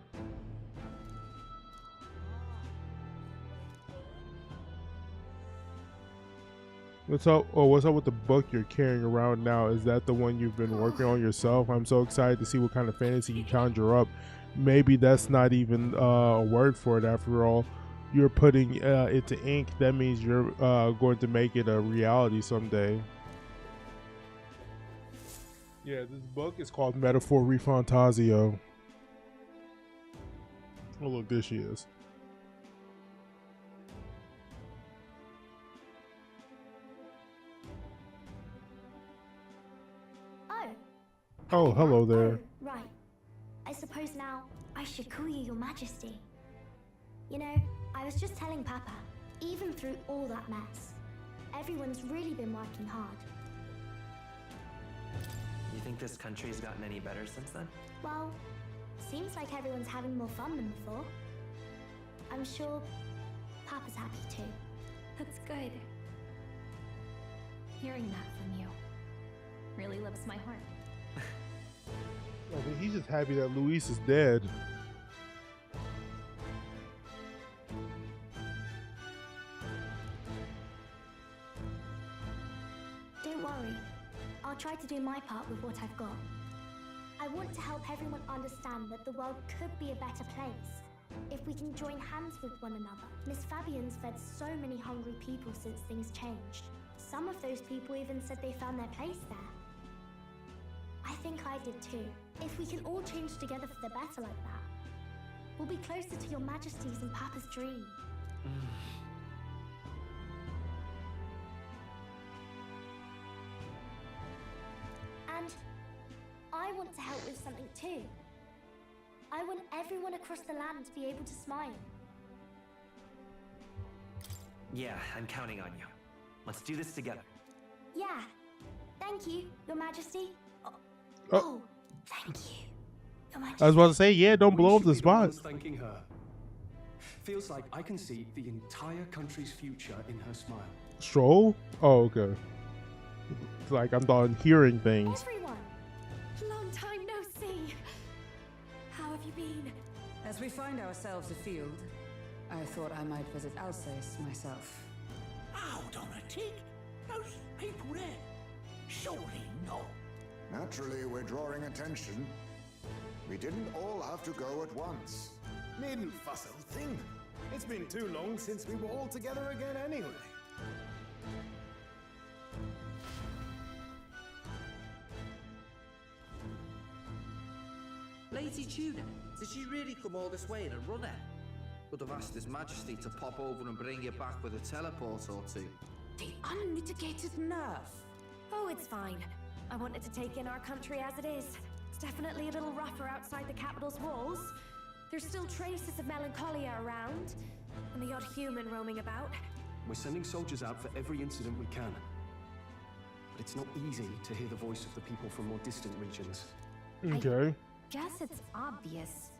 Speaker 1: What's up? Oh, what's up with the book you're carrying around now? Is that the one you've been working on yourself? I'm so excited to see what kind of fantasy you conjure up. Maybe that's not even a word for it after all. You're putting it to ink. That means you're going to make it a reality someday. Yeah, this book is called Metaphor Fantazio. Oh, look, there she is. Oh, hello there.
Speaker 6: Oh, right. I suppose now I should call you Your Majesty. You know, I was just telling Papa, even through all that mess, everyone's really been working hard.
Speaker 11: You think this country's gotten any better since then?
Speaker 6: Well, seems like everyone's having more fun than before. I'm sure Papa's happy too.
Speaker 14: That's good. Hearing that from you really lifts my heart.
Speaker 1: I think he's just happy that Luis is dead.
Speaker 6: Don't worry. I'll try to do my part with what I've got. I want to help everyone understand that the world could be a better place if we can join hands with one another. Miss Fabian's fed so many hungry people since things changed. Some of those people even said they found their place there. I think I did too. If we can all change together for the better like that, we'll be closer to Your Majesty's and Papa's dream.
Speaker 20: I want to help with something too. I want everyone across the land to be able to smile.
Speaker 11: Yeah, I'm counting on you. Let's do this together.
Speaker 20: Yeah. Thank you, Your Majesty.
Speaker 1: Oh.
Speaker 20: Thank you, Your Majesty.
Speaker 1: I was about to say, yeah, don't blow up the
Speaker 5: We should be
Speaker 1: spot.
Speaker 5: ones thanking her. Feels like I can see the entire country's future in her smile.
Speaker 1: Stroll? Oh, okay. It's like I'm done hearing things.
Speaker 12: Everyone! Long time no see. How have you been?
Speaker 9: As we find ourselves afield, I thought I might visit Alsace myself.
Speaker 15: Hold on a tick. Those people there. Surely not.
Speaker 4: Naturally, we're drawing attention. We didn't all have to go at once.
Speaker 7: Needn't fuss, old thing. It's been too long since we were all together again anyway.
Speaker 8: Lady Tuna, did she really come all this way in a runner? Would have asked His Majesty to pop over and bring you back with a teleport or two.
Speaker 12: The unmitigated nerve.
Speaker 14: Oh, it's fine. I wanted to take in our country as it is. It's definitely a little rougher outside the capital's walls. There's still traces of melancholia around, and the odd human roaming about.
Speaker 5: We're sending soldiers out for every incident we can. But it's not easy to hear the voice of the people from more distant regions.
Speaker 1: Okay.
Speaker 6: Guess it's obvious.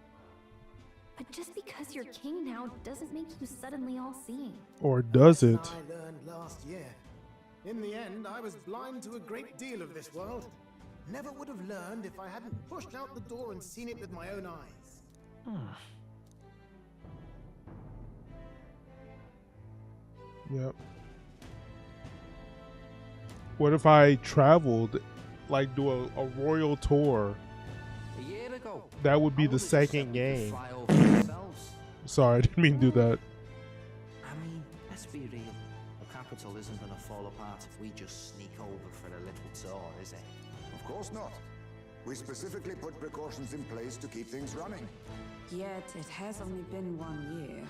Speaker 6: But just because you're king now doesn't make you suddenly all-seeing.
Speaker 1: Or does it?
Speaker 7: I learned last year. In the end, I was blind to a great deal of this world. Never would have learned if I hadn't pushed out the door and seen it with my own eyes.
Speaker 1: Yep. What if I traveled, like do a royal tour?
Speaker 8: A year ago,
Speaker 1: That would be the second game. Sorry, I didn't mean to do that.
Speaker 8: I mean, let's be real. The capital isn't going to fall apart if we just sneak over for a little tour, is it?
Speaker 4: Of course not. We specifically put precautions in place to keep things running.
Speaker 9: Yet it has only been 1 year.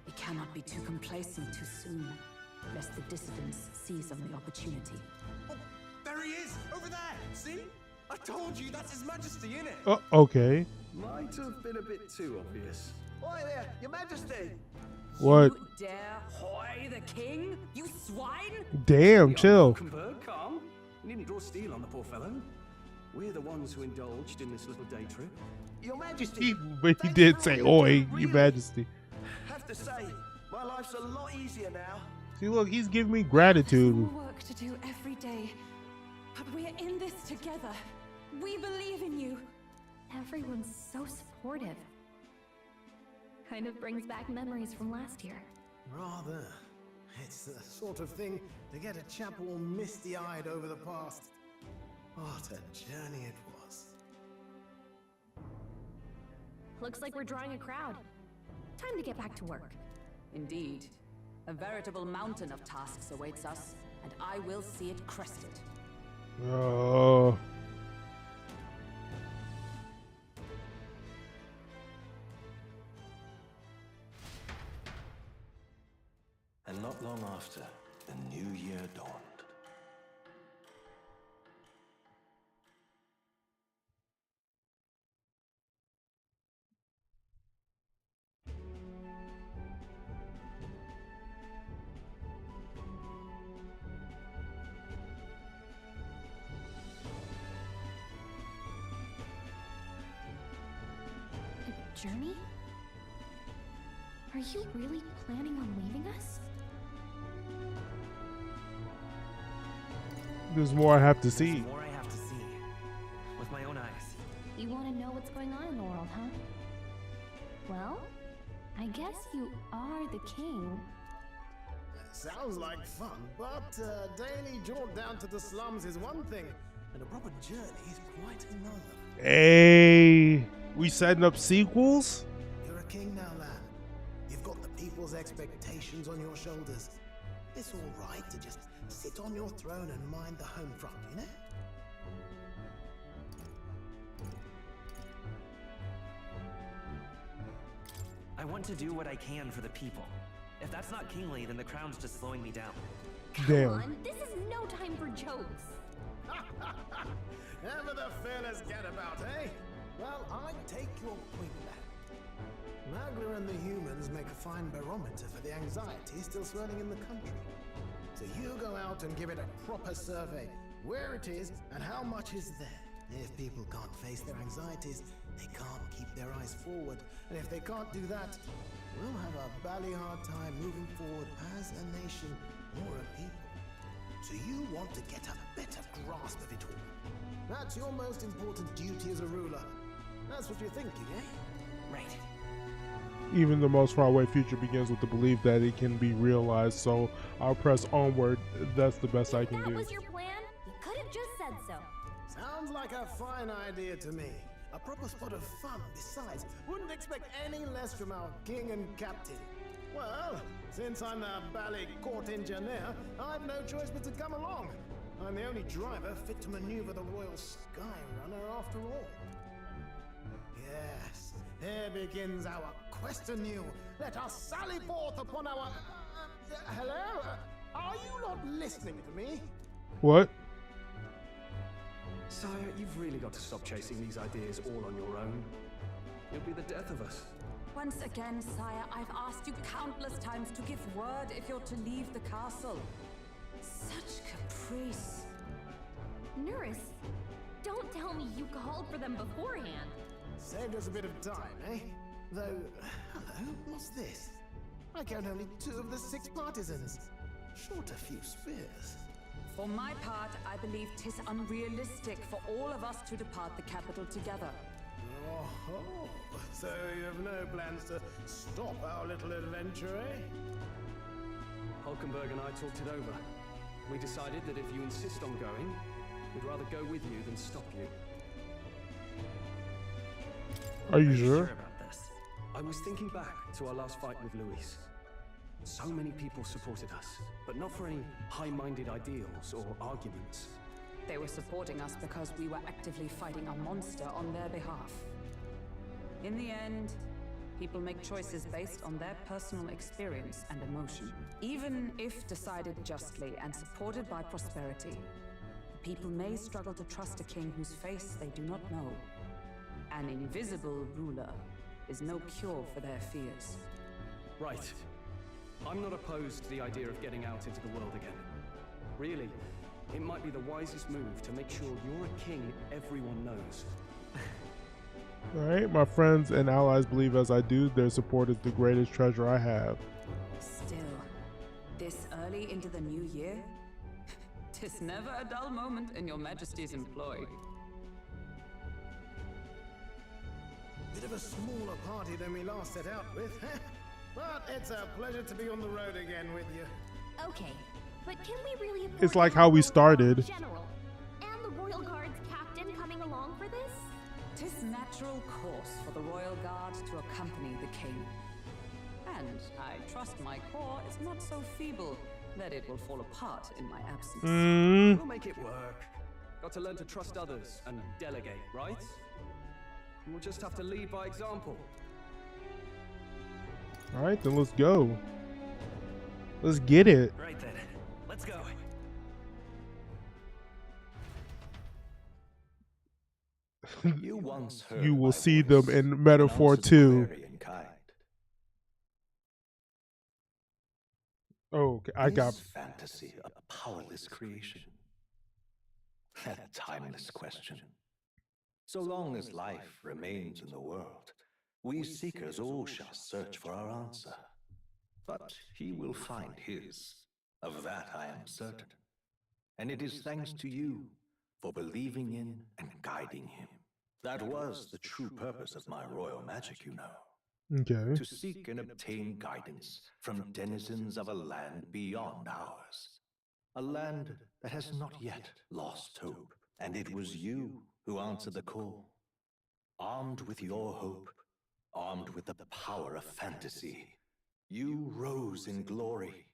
Speaker 9: We cannot be too complacent too soon, lest the dissidents seize on the opportunity.
Speaker 5: Oh, there he is! Over there! See? I told you, that's His Majesty, innit?
Speaker 1: Okay.
Speaker 5: Might have been a bit too obvious.
Speaker 15: Oi there, Your Majesty!
Speaker 1: What?
Speaker 9: You dare hoy the king? You swine!
Speaker 1: Damn, chill.
Speaker 5: Bird, calm. You needn't draw steel on the poor fellow. We're the ones who indulged in this little day trip.
Speaker 15: Your Majesty!
Speaker 1: But he did say, "Oi, Your Majesty."
Speaker 15: Have to say, my life's a lot easier now.
Speaker 1: See, look, he's giving me gratitude.
Speaker 12: More work to do every day. But we're in this together. We believe in you.
Speaker 6: Everyone's so supportive. Kind of brings back memories from last year.
Speaker 7: Rather. It's the sort of thing to get a chap all misty-eyed over the past. What a journey it was.
Speaker 6: Looks like we're drawing a crowd. Time to get back to work.
Speaker 9: Indeed. A veritable mountain of tasks awaits us, and I will see it crested.
Speaker 1: Oh.
Speaker 10: And not long after, the new year dawned.
Speaker 6: A journey? Are you really planning on leaving us?
Speaker 1: There's more I have to see.
Speaker 11: More I have to see. With my own eyes.
Speaker 6: You want to know what's going on in the world, huh? Well, I guess you are the king.
Speaker 7: Sounds like fun, but a daily jaunt down to the slums is one thing, and a proper journey is quite another.
Speaker 1: Hey, we setting up sequels?
Speaker 7: You're a king now, lad. You've got the people's expectations on your shoulders. It's all right to just sit on your throne and mind the home front, you know?
Speaker 11: I want to do what I can for the people. If that's not kingly, then the crown's just slowing me down.
Speaker 1: Damn.
Speaker 6: Come on, this is no time for jokes.
Speaker 7: Magla and the humans make a fine barometer for the anxiety still swirling in the country. So you go out and give it a proper survey. Where it is and how much is there. If people can't face their anxieties, they can't keep their eyes forward. And if they can't do that, we'll have a bally hard time moving forward as a nation or a people. So you want to get a better grasp of it all. That's your most important duty as a ruler. That's what you're thinking, eh?
Speaker 11: Right.
Speaker 1: Even the most faraway future begins with the belief that it can be realized, so I'll press onward. That's the best I can do.
Speaker 20: That was your plan? You could have just said so.
Speaker 7: Sounds like a fine idea to me. A proper spot of fun, besides. Wouldn't expect any less from our king and captain. Well, since I'm the bally court engineer, I've no choice but to come along. I'm the only driver fit to maneuver the Royal Skyrunner after all. Yes, here begins our quest anew. Let us sally forth upon our... hello? Are you not listening to me?
Speaker 1: What?
Speaker 21: Sire, you've really got to stop chasing these ideas all on your own. You'll be the death of us.
Speaker 9: Once again, sire, I've asked you countless times to give word if you're to leave the castle. Such caprice.
Speaker 6: Nurse, don't tell me you called for them beforehand.
Speaker 7: Saved us a bit of time, eh? Though, hello, what's this? I count only 2 of the 6 partisans. Short a few spears.
Speaker 9: For my part, I believe 'tis unrealistic for all of us to depart the capital together.
Speaker 7: Oh, so you have no plans to stop our little adventure, eh?
Speaker 21: Hulkenberg and I talked it over. We decided that if you insist on going, we'd rather go with you than stop you.
Speaker 1: Are you sure?
Speaker 21: About this? I was thinking back to our last fight with Luis. So many people supported us, but not for any high-minded ideals or arguments.
Speaker 9: They were supporting us because we were actively fighting a monster on their behalf. In the end, people make choices based on their personal experience and emotion. Even if decided justly and supported by prosperity, the people may struggle to trust a king whose face they do not know. An invisible ruler is no cure for their fears.
Speaker 21: Right. I'm not opposed to the idea of getting out into the world again. Really, it might be the wisest move to make sure you're a king everyone knows.
Speaker 1: Alright, my friends and allies believe as I do, their support is the greatest treasure I have.
Speaker 9: Still, this early into the new year? 'Tis never a dull moment in your Majesty's employ.
Speaker 7: Bit of a smaller party than we last set out with, but it's a pleasure to be on the road again with you.
Speaker 6: Okay, but can we really afford
Speaker 1: It's like how we started.
Speaker 6: General and the Royal Guard's captain coming along for this?
Speaker 9: 'Tis natural course for the Royal Guard to accompany the king. And I trust my corps is not so feeble that it will fall apart in my absence.
Speaker 21: We'll make it work. Got to learn to trust others and delegate, right? We'll just have to lead by example.
Speaker 1: Alright, then let's go. Let's get it.
Speaker 11: Right then, let's go.
Speaker 10: You once heard
Speaker 1: You will
Speaker 10: my
Speaker 1: see
Speaker 10: voice,
Speaker 1: them in metaphor
Speaker 10: and answered
Speaker 1: too.
Speaker 10: query in kind.
Speaker 1: Oh, okay, I got.
Speaker 10: Is fantasy a powerless creation? A timeless question. So long as life remains in the world, we seekers all shall search for our answer. But he will find his. Of that I am certain. And it is thanks to you for believing in and guiding him. That was the true purpose of my royal magic, you know.
Speaker 1: Okay.
Speaker 10: To seek and obtain guidance from denizens of a land beyond ours. A land that has not yet lost hope. And it was you who answered the call. Armed with your hope, armed with the power of fantasy, you rose in glory.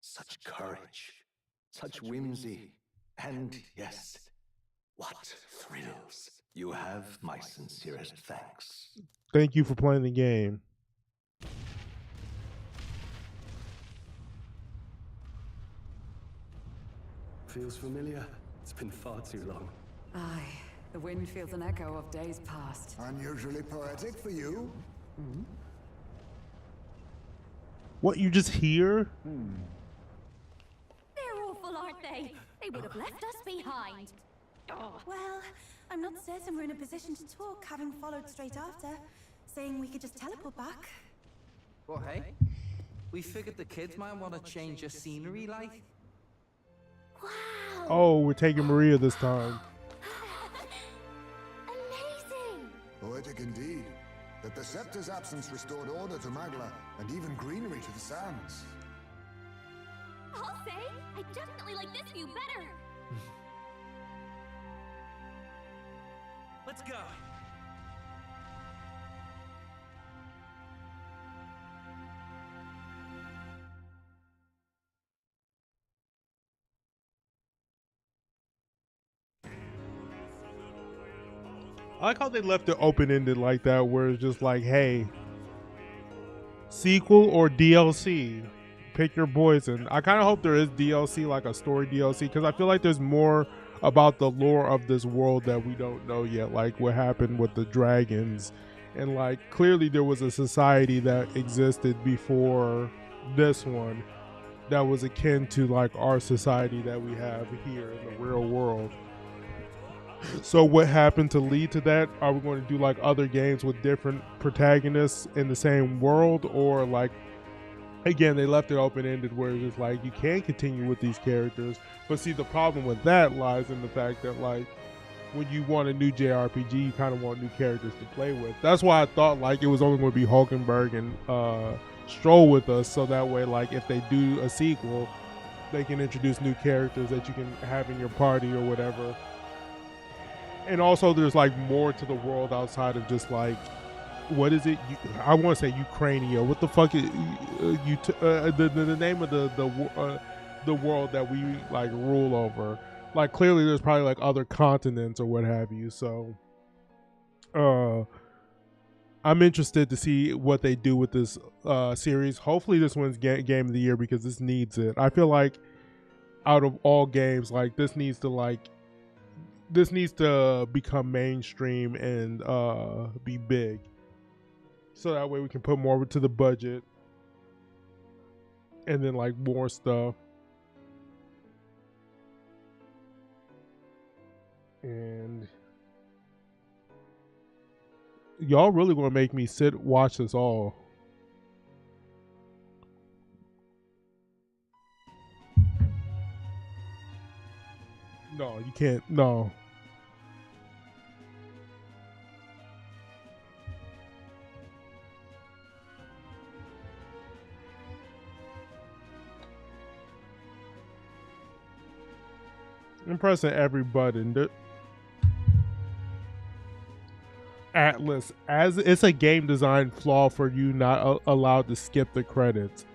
Speaker 10: Such courage, such whimsy, and yes, what thrills. You have my sincerest thanks.
Speaker 1: Thank you for playing the game.
Speaker 21: Feels familiar. It's been far too long.
Speaker 9: Aye, the wind feels an echo of days past.
Speaker 4: Unusually poetic for you.
Speaker 1: What, you just here?
Speaker 6: They're awful, aren't they? They would have left us behind. Oh.
Speaker 16: Well, I'm not certain we're in a position to talk, having followed straight after, saying we could just teleport back.
Speaker 8: Well, hey, we figured the kids might want to change your scenery, like.
Speaker 6: Wow!
Speaker 1: Oh, we're taking Maria this time.
Speaker 6: Amazing!
Speaker 4: Poetic indeed. That the scepter's absence restored order to Magla, and even greenery to the sands.
Speaker 6: I'll say, I definitely like this view better.
Speaker 11: Let's go.
Speaker 1: I like how they left it open-ended like that, where it's just like, hey, sequel or DLC, pick your poison. I kind of hope there is DLC, like a story DLC, because I feel like there's more about the lore of this world that we don't know yet, like what happened with the dragons, and like clearly there was a society that existed before this one that was akin to like our society that we have here in the real world. So what happened to lead to that? Are we going to do like other games with different protagonists in the same world, or like, again, they left it open-ended where it's like you can continue with these characters, but see, the problem with that lies in the fact that like when you want a new JRPG, you kind of want new characters to play with. That's why I thought like it was only going to be Hulkenberg and Stroll with us, so that way like if they do a sequel, they can introduce new characters that you can have in your party or whatever. And also there's like more to the world outside of just like, what is it? I want to say Ukrainia. What the fuck is the name of the world that we like rule over? Like clearly there's probably like other continents or what have you. So I'm interested to see what they do with this series. Hopefully this wins game of the year, because this needs it. I feel like out of all games, like this needs to become mainstream and be big, so that way we can put more to the budget and then like more stuff. And y'all really gonna make me watch this all. No, you can't. No. I'm pressing every button. Atlas, as it's a game design flaw for you not allowed to skip the credits.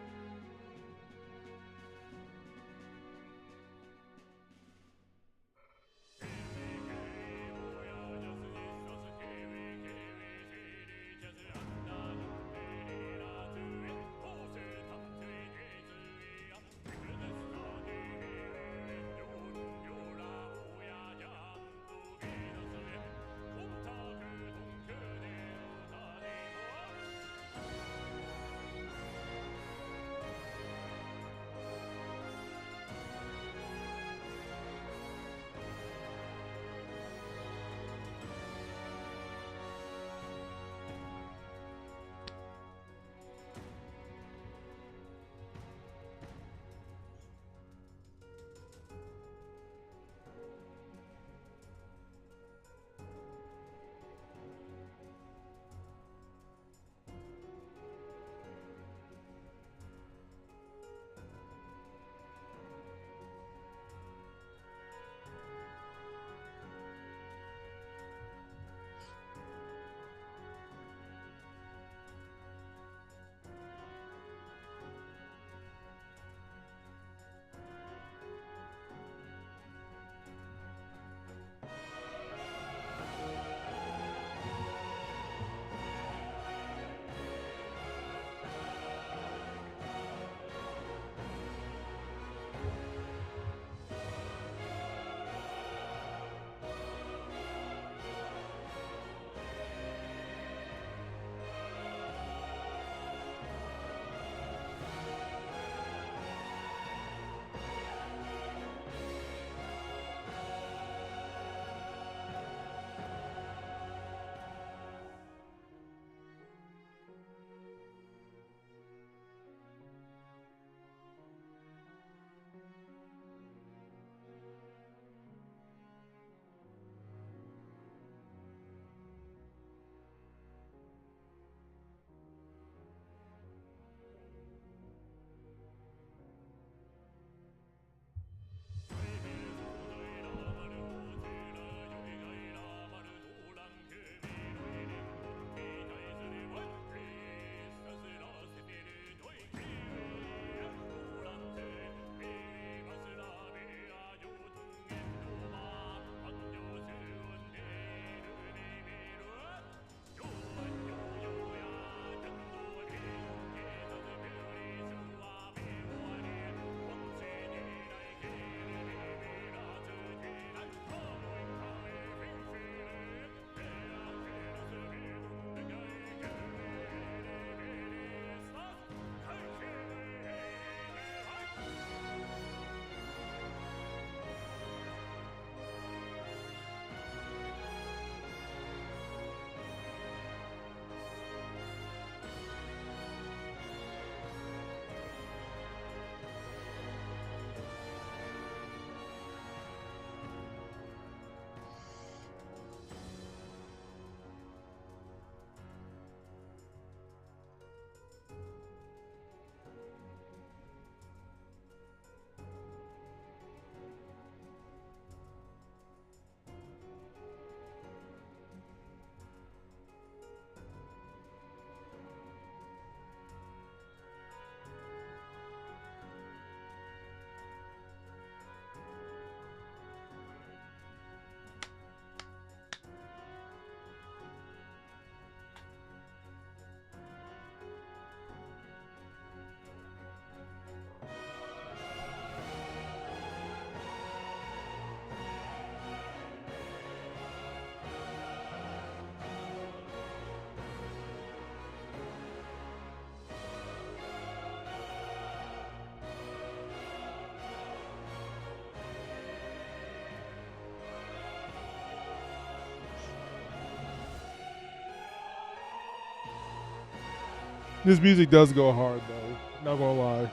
Speaker 1: This music does go hard though. Not gonna lie.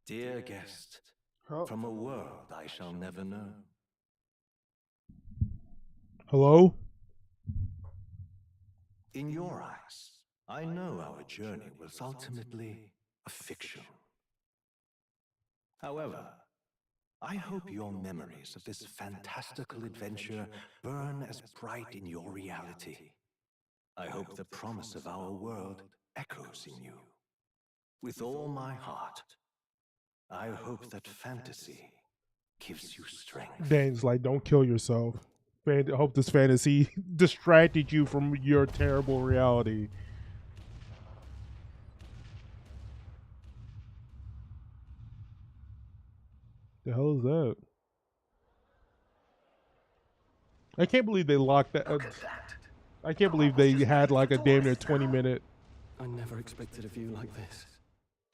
Speaker 10: Dear guest, from a world I shall never know.
Speaker 1: Hello?
Speaker 10: In your eyes, I know our journey was ultimately a fiction. However, I hope your memories of this fantastical adventure burn as bright in your reality. I hope the promise of our world echoes in you. With all my heart, I hope that fantasy gives you strength.
Speaker 1: Dan's like, don't kill yourself. I hope this fantasy distracted you from your terrible reality. The hell is that? I can't believe they locked that. I can't believe they had like a damn near 20-minute.
Speaker 21: I never expected a view like this.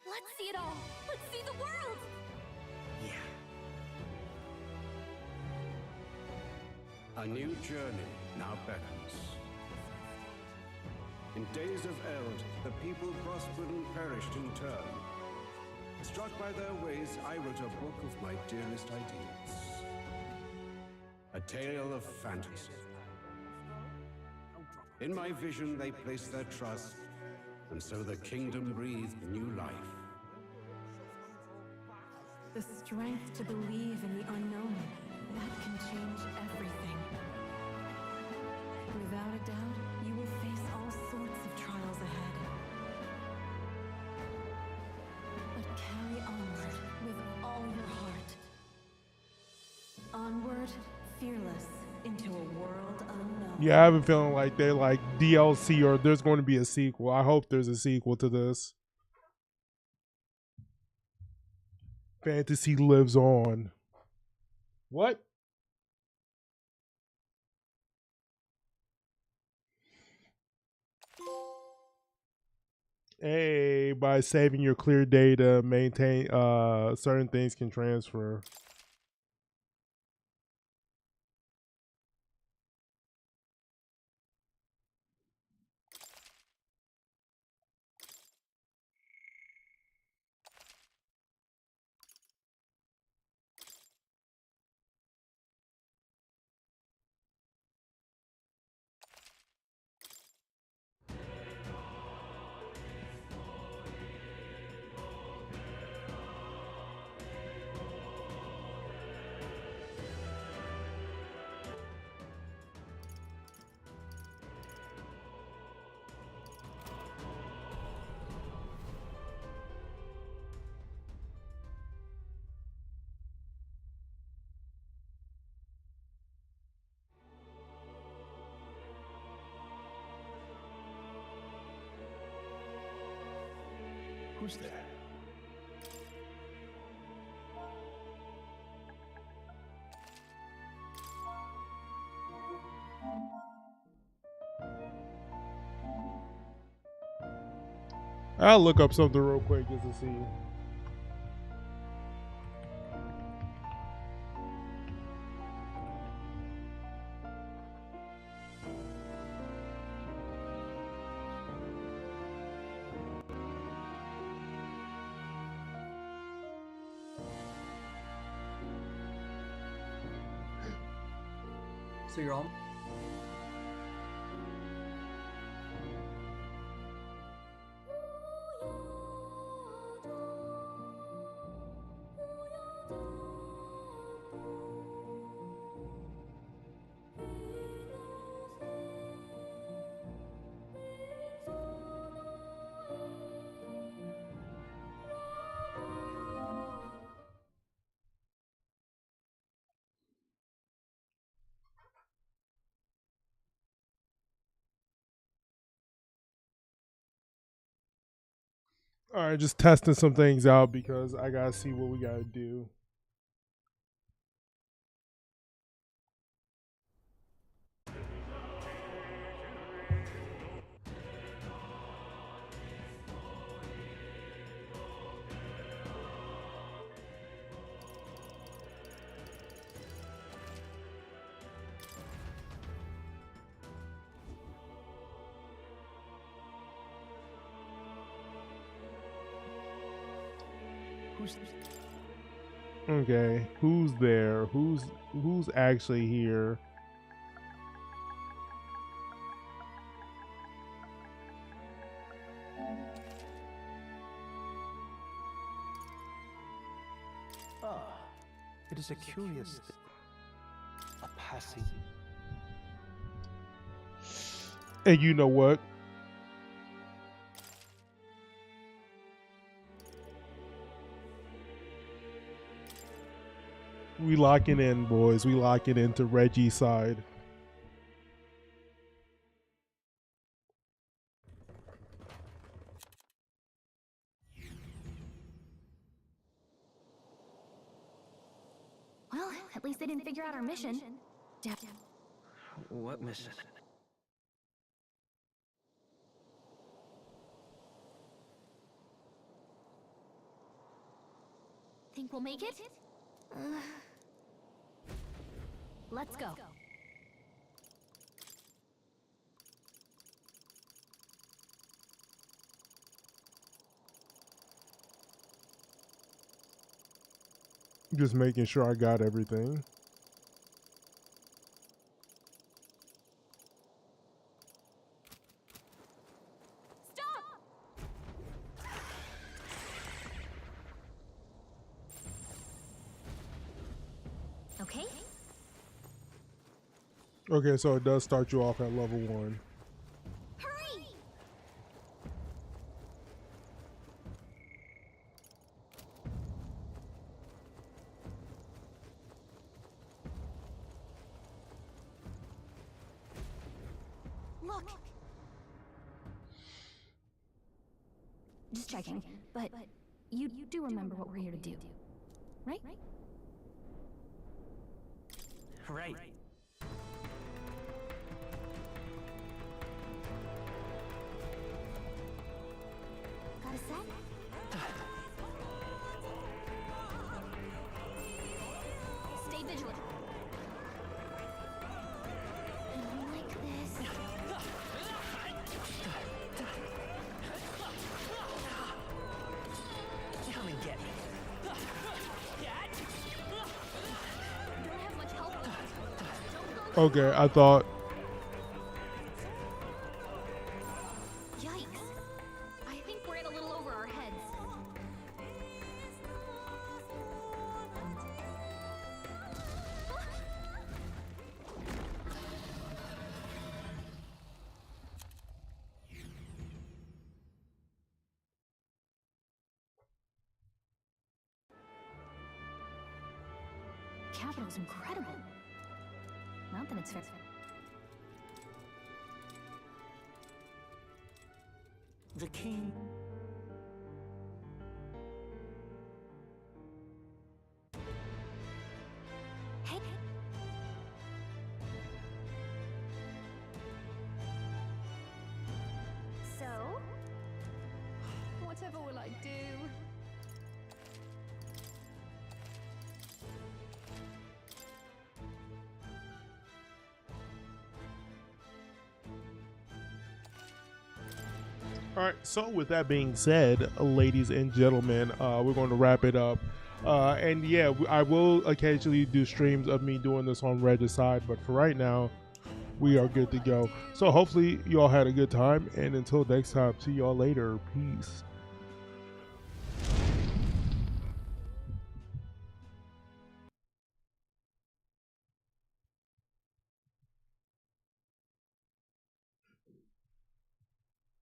Speaker 6: Let's see it all. Let's see the world.
Speaker 13: A new journey now beckons. In days of eld, the people prospered and perished in turn. Struck by their ways, I wrote a book of my dearest ideas. A tale of fantasy. In my vision, they placed their trust, and so the kingdom breathed new life.
Speaker 12: The strength to believe in the unknown, that can change everything. Without a doubt, you will face all sorts of trials ahead. Onward, fearless, into a world unknown.
Speaker 1: Yeah, I have a feeling like they're like DLC or there's going to be a sequel. I hope there's a sequel to this. Fantasy lives on. What? Hey, by saving your clear data, maintain certain things can transfer.
Speaker 10: Who's there?
Speaker 1: I'll look up something real quick just to see.
Speaker 2: So you're all.
Speaker 1: All right, just testing some things out because I gotta see what we gotta do. Okay, who's there? Who's actually here?
Speaker 10: Ah, it is a curious thing. A passing.
Speaker 1: And you know what? We locking in, boys. We locking into Reggie's side.
Speaker 6: Well, at least they didn't figure out our mission.
Speaker 11: What mission?
Speaker 6: Think we'll make it? Let's go.
Speaker 1: Just making sure I got everything.
Speaker 6: Okay.
Speaker 1: Okay, so it does start you off at level 1.
Speaker 6: Hurry! checking, but you do remember what we're here to do, right?
Speaker 11: Right.
Speaker 6: Got a set? Stay vigilant. And like this.
Speaker 11: Come and get me.
Speaker 6: Don't have much help left.
Speaker 1: Okay, I thought.
Speaker 6: Yikes. I think we're in a little over our heads. Capital's incredible. Not that it's fair.
Speaker 10: The king.
Speaker 6: Hey. So, whatever will I do?
Speaker 1: All right, so with that being said, ladies and gentlemen, we're going to wrap it up. And yeah, I will occasionally do streams of me doing this on Regicide, but for right now, we are good to go. So hopefully you all had a good time, and until next time, see y'all later. Peace.